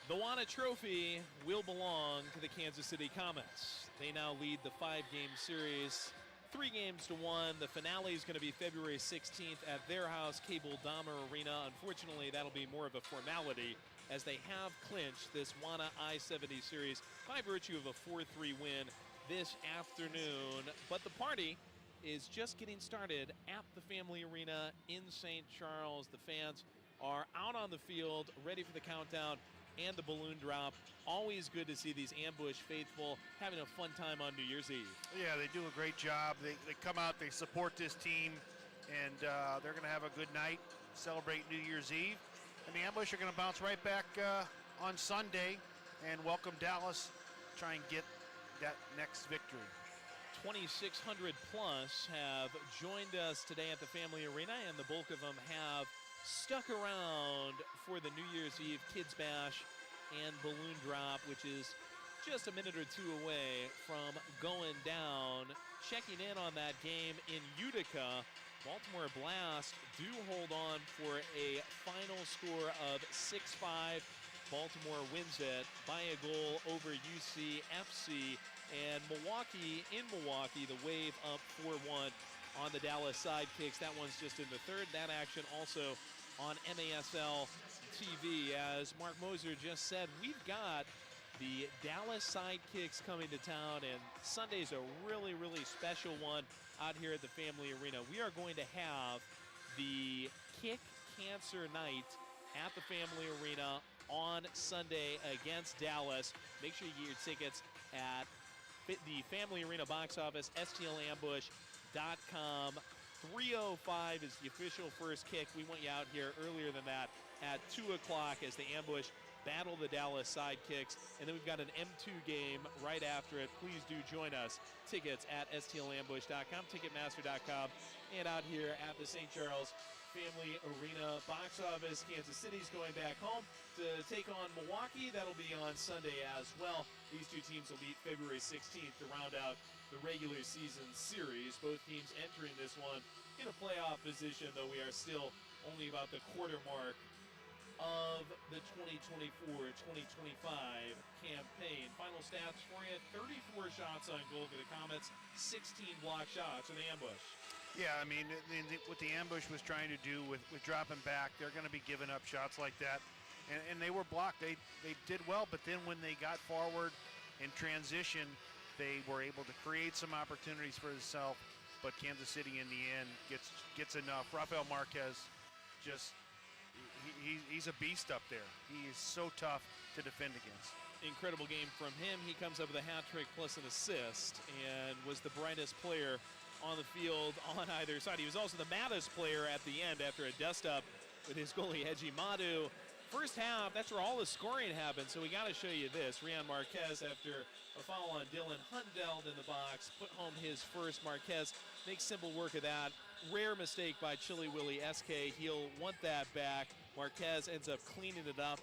The WANA Trophy will belong to the Kansas City Comets. They now lead the 5-game series 3-1. The finale is going to be February 16th at their house, Cable Dahmer Arena. Unfortunately, that'll be more of a formality as they have clinched this WANA I-70 series by virtue of a 4-3 win this afternoon. But the party is just getting started at the Family Arena in St. Charles. The fans are out on the field, ready for the countdown and the balloon drop. Always good to see these Ambush faithful having a fun time on New Year's Eve. Yeah, they do a great job. They come out, they support this team, and they're going to have a good night, celebrate New Year's Eve. And the Ambush are going to bounce right back on Sunday and welcome Dallas, try and get that next victory. 2,600 plus have joined us today at the Family Arena, and the bulk of them have stuck around for the New Year's Eve Kids Bash and balloon drop, which is just a minute or two away from going down. Checking in on that game in Utica, Baltimore Blast do hold on for a final score of 6-5. Baltimore wins it by a goal over UCFC. And Milwaukee, the Wave up 4-1 on the Dallas Sidekicks. That one's just in the third. That action also on MASL TV. As Mark Moser just said, we've got the Dallas Sidekicks coming to town, and Sunday's a really, really special one out here at the Family Arena. We are going to have the Kick Cancer Night at the Family Arena on Sunday against Dallas. Make sure you get your tickets at the Family Arena box office, stlambush.com. 3:05 is the official first kick. We want you out here earlier than that at 2 o'clock as the Ambush battle the Dallas Sidekicks. And then we've got an M2 game right after it. Please do join us. Tickets at stlambush.com, ticketmaster.com, and out here at the St. Charles Family Arena box office. Kansas City's going back home to take on Milwaukee. That'll be on Sunday as well. These two teams will meet February 16th to round out the regular season series. Both teams entering this one in a playoff position, though we are still only about the quarter mark of the 2024-2025 campaign. Final stats for you: 34 shots on goal for the Comets, 16 block shots for the Ambush. Yeah, I mean, what the Ambush was trying to do with dropping back, they're going to be giving up shots like that. And they were blocked. They did well, but then when they got forward in transition, they were able to create some opportunities for themselves, but Kansas City in the end gets enough. Rafael Marquez, he's a beast up there. He is so tough to defend against. Incredible game from him. He comes up with a hat trick plus an assist and was the brightest player on the field on either side. He was also the maddest player at the end after a dust-up with his goalie, Eji Madu. First half, that's where all the scoring happened, so we got to show you this. Rian Marquez, after a foul on Dylan Hundeld in the box, put home his first. Marquez makes simple work of that. Rare mistake by Chili Willie SK. He'll want that back. Marquez ends up cleaning it up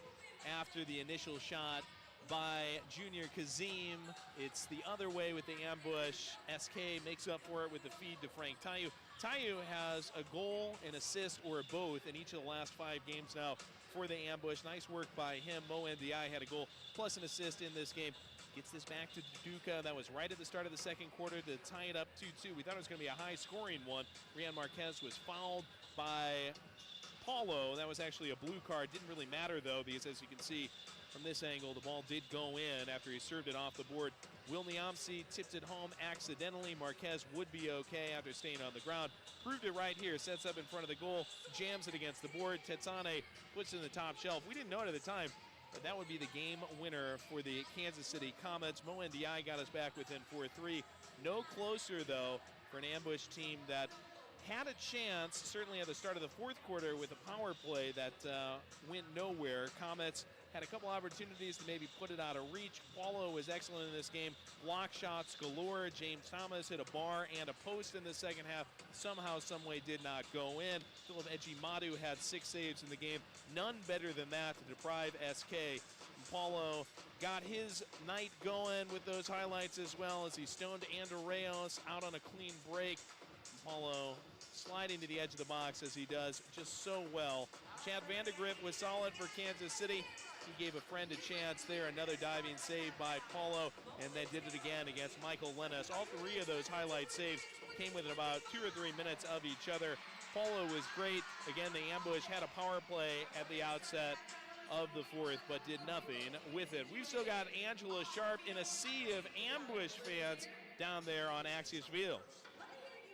after the initial shot by Junior Kazim. It's the other way with the Ambush. SK makes up for it with the feed to Frank Tayu. Tayu has a goal, an assist, or both in each of the last 5 games now for the Ambush. Nice work by him. Mo Ndiaye had a goal plus an assist in this game. Gets this back to Duca. That was right at the start of the second quarter to tie it up 2-2. We thought it was going to be a high-scoring one. Rian Marquez was fouled by Paulo. That was actually a blue card. Didn't really matter, though, because as you can see from this angle, the ball did go in after he served it off the board. Will Niamsi tipped it home accidentally. Marquez would be okay after staying on the ground. Proved it right here. Sets up in front of the goal. Jams it against the board. Tetsane puts it in the top shelf. We didn't know it at the time, but that would be the game winner for the Kansas City Comets. Mo Ndiaye got us back within 4-3. No closer, though, for an Ambush team that had a chance, certainly at the start of the fourth quarter, with a power play that went nowhere. Comets had a couple opportunities to maybe put it out of reach. Paulo was excellent in this game. Block shots galore. James Thomas hit a bar and a post in the second half. Somehow, someway did not go in. Philip Ejimadu had 6 saves in the game. None better than that to deprive SK. Paulo got his night going with those highlights as well as he stoned Andorreos out on a clean break. Paulo sliding to the edge of the box as he does just so well. Chad Vandergrift was solid for Kansas City. He gave a friend a chance there. Another diving save by Paulo, and then did it again against Michael Lennis. All three of those highlight saves came within about 2 or 3 minutes of each other. Paulo was great. Again, the Ambush had a power play at the outset of the fourth, but did nothing with it. We've still got Angela Sharp in a sea of Ambush fans down there on Axios Field.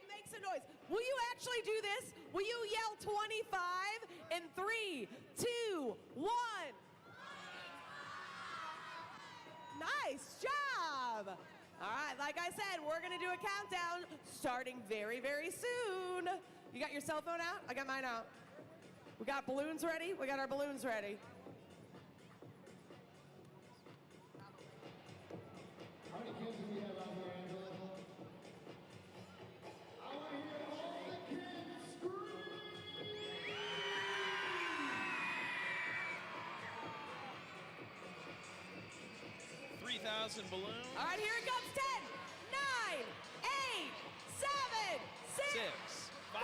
Make some noise. Will you actually do this? Will you yell 25 in 3, 2, 1? Nice job. All right, like I said, we're going to do a countdown starting very, very soon. You got your cell phone out? I got mine out. We got balloons ready? We got our balloons ready. How many kids do we have out here, Angela? I want to hear all the kids scream! 3,000 balloons. All right, here it comes. 10, 9, 8, 7, 6, 5,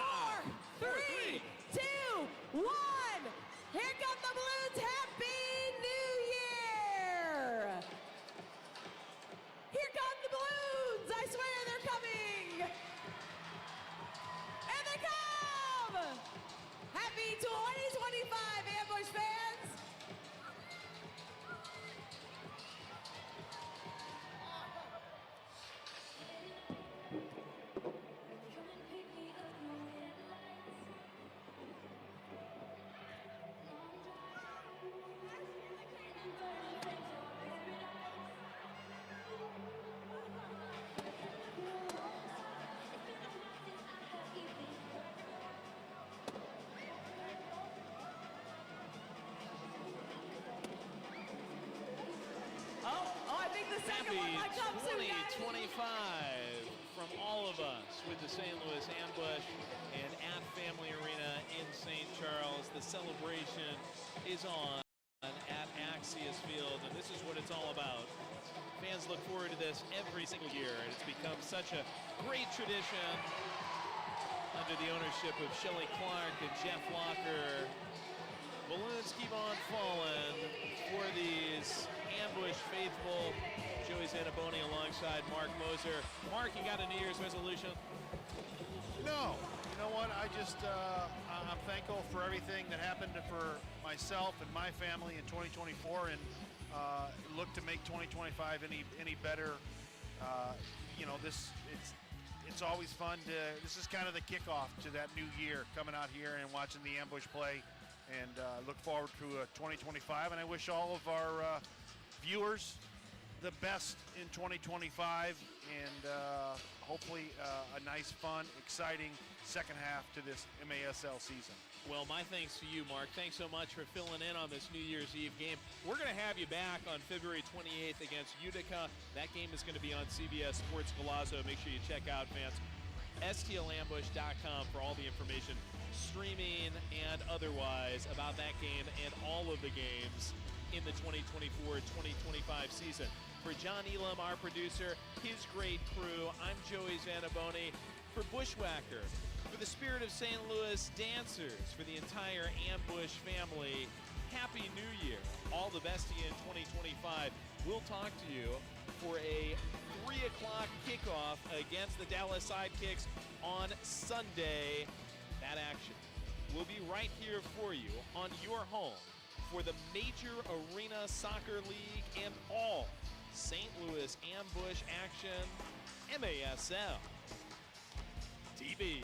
4, 3, 2, 1. Here come the balloons. Happy New Year! Here come the balloons. I swear they're coming. And they come. Happy 2025, Ambush fans. Happy 2025 from all of us with the St. Louis Ambush and at Family Arena in St. Charles. The celebration is on at Axios Field, and this is what it's all about. Fans look forward to this every single year, and it's become such a great tradition under the ownership of Shelley Clark and Jeff Walker. Balloons keep on falling for these Ambush faithful. Joey Zanaboni alongside Mark Moser. Mark, you got a New Year's resolution? No. You know what? I'm thankful for everything that happened for myself and my family in 2024, and look to make 2025 any better. You know, it's always fun to. This is kind of the kickoff to that new year, coming out here and watching the Ambush play, and look forward to 2025. And I wish all of our viewers the best in 2025, and hopefully a nice, fun, exciting second half to this MASL season. Well, my thanks to you, Mark. Thanks so much for filling in on this New Year's Eve game. We're going to have you back on February 28th against Utica. That game is going to be on CBS Sports Golazo. Make sure you check out, fans, stlambush.com for all the information, streaming and otherwise, about that game and all of the games in the 2024-2025 season. For John Elam, our producer, his great crew, I'm Joey Zanaboni. For Bushwhacker, for the Spirit of St. Louis dancers, for the entire Ambush family, Happy New Year. All the best to you in 2025. We'll talk to you for a 3 o'clock kickoff against the Dallas Sidekicks on Sunday. That action will be right here for you on your home for the Major Arena Soccer League and all St. Louis Ambush action, MASL TV.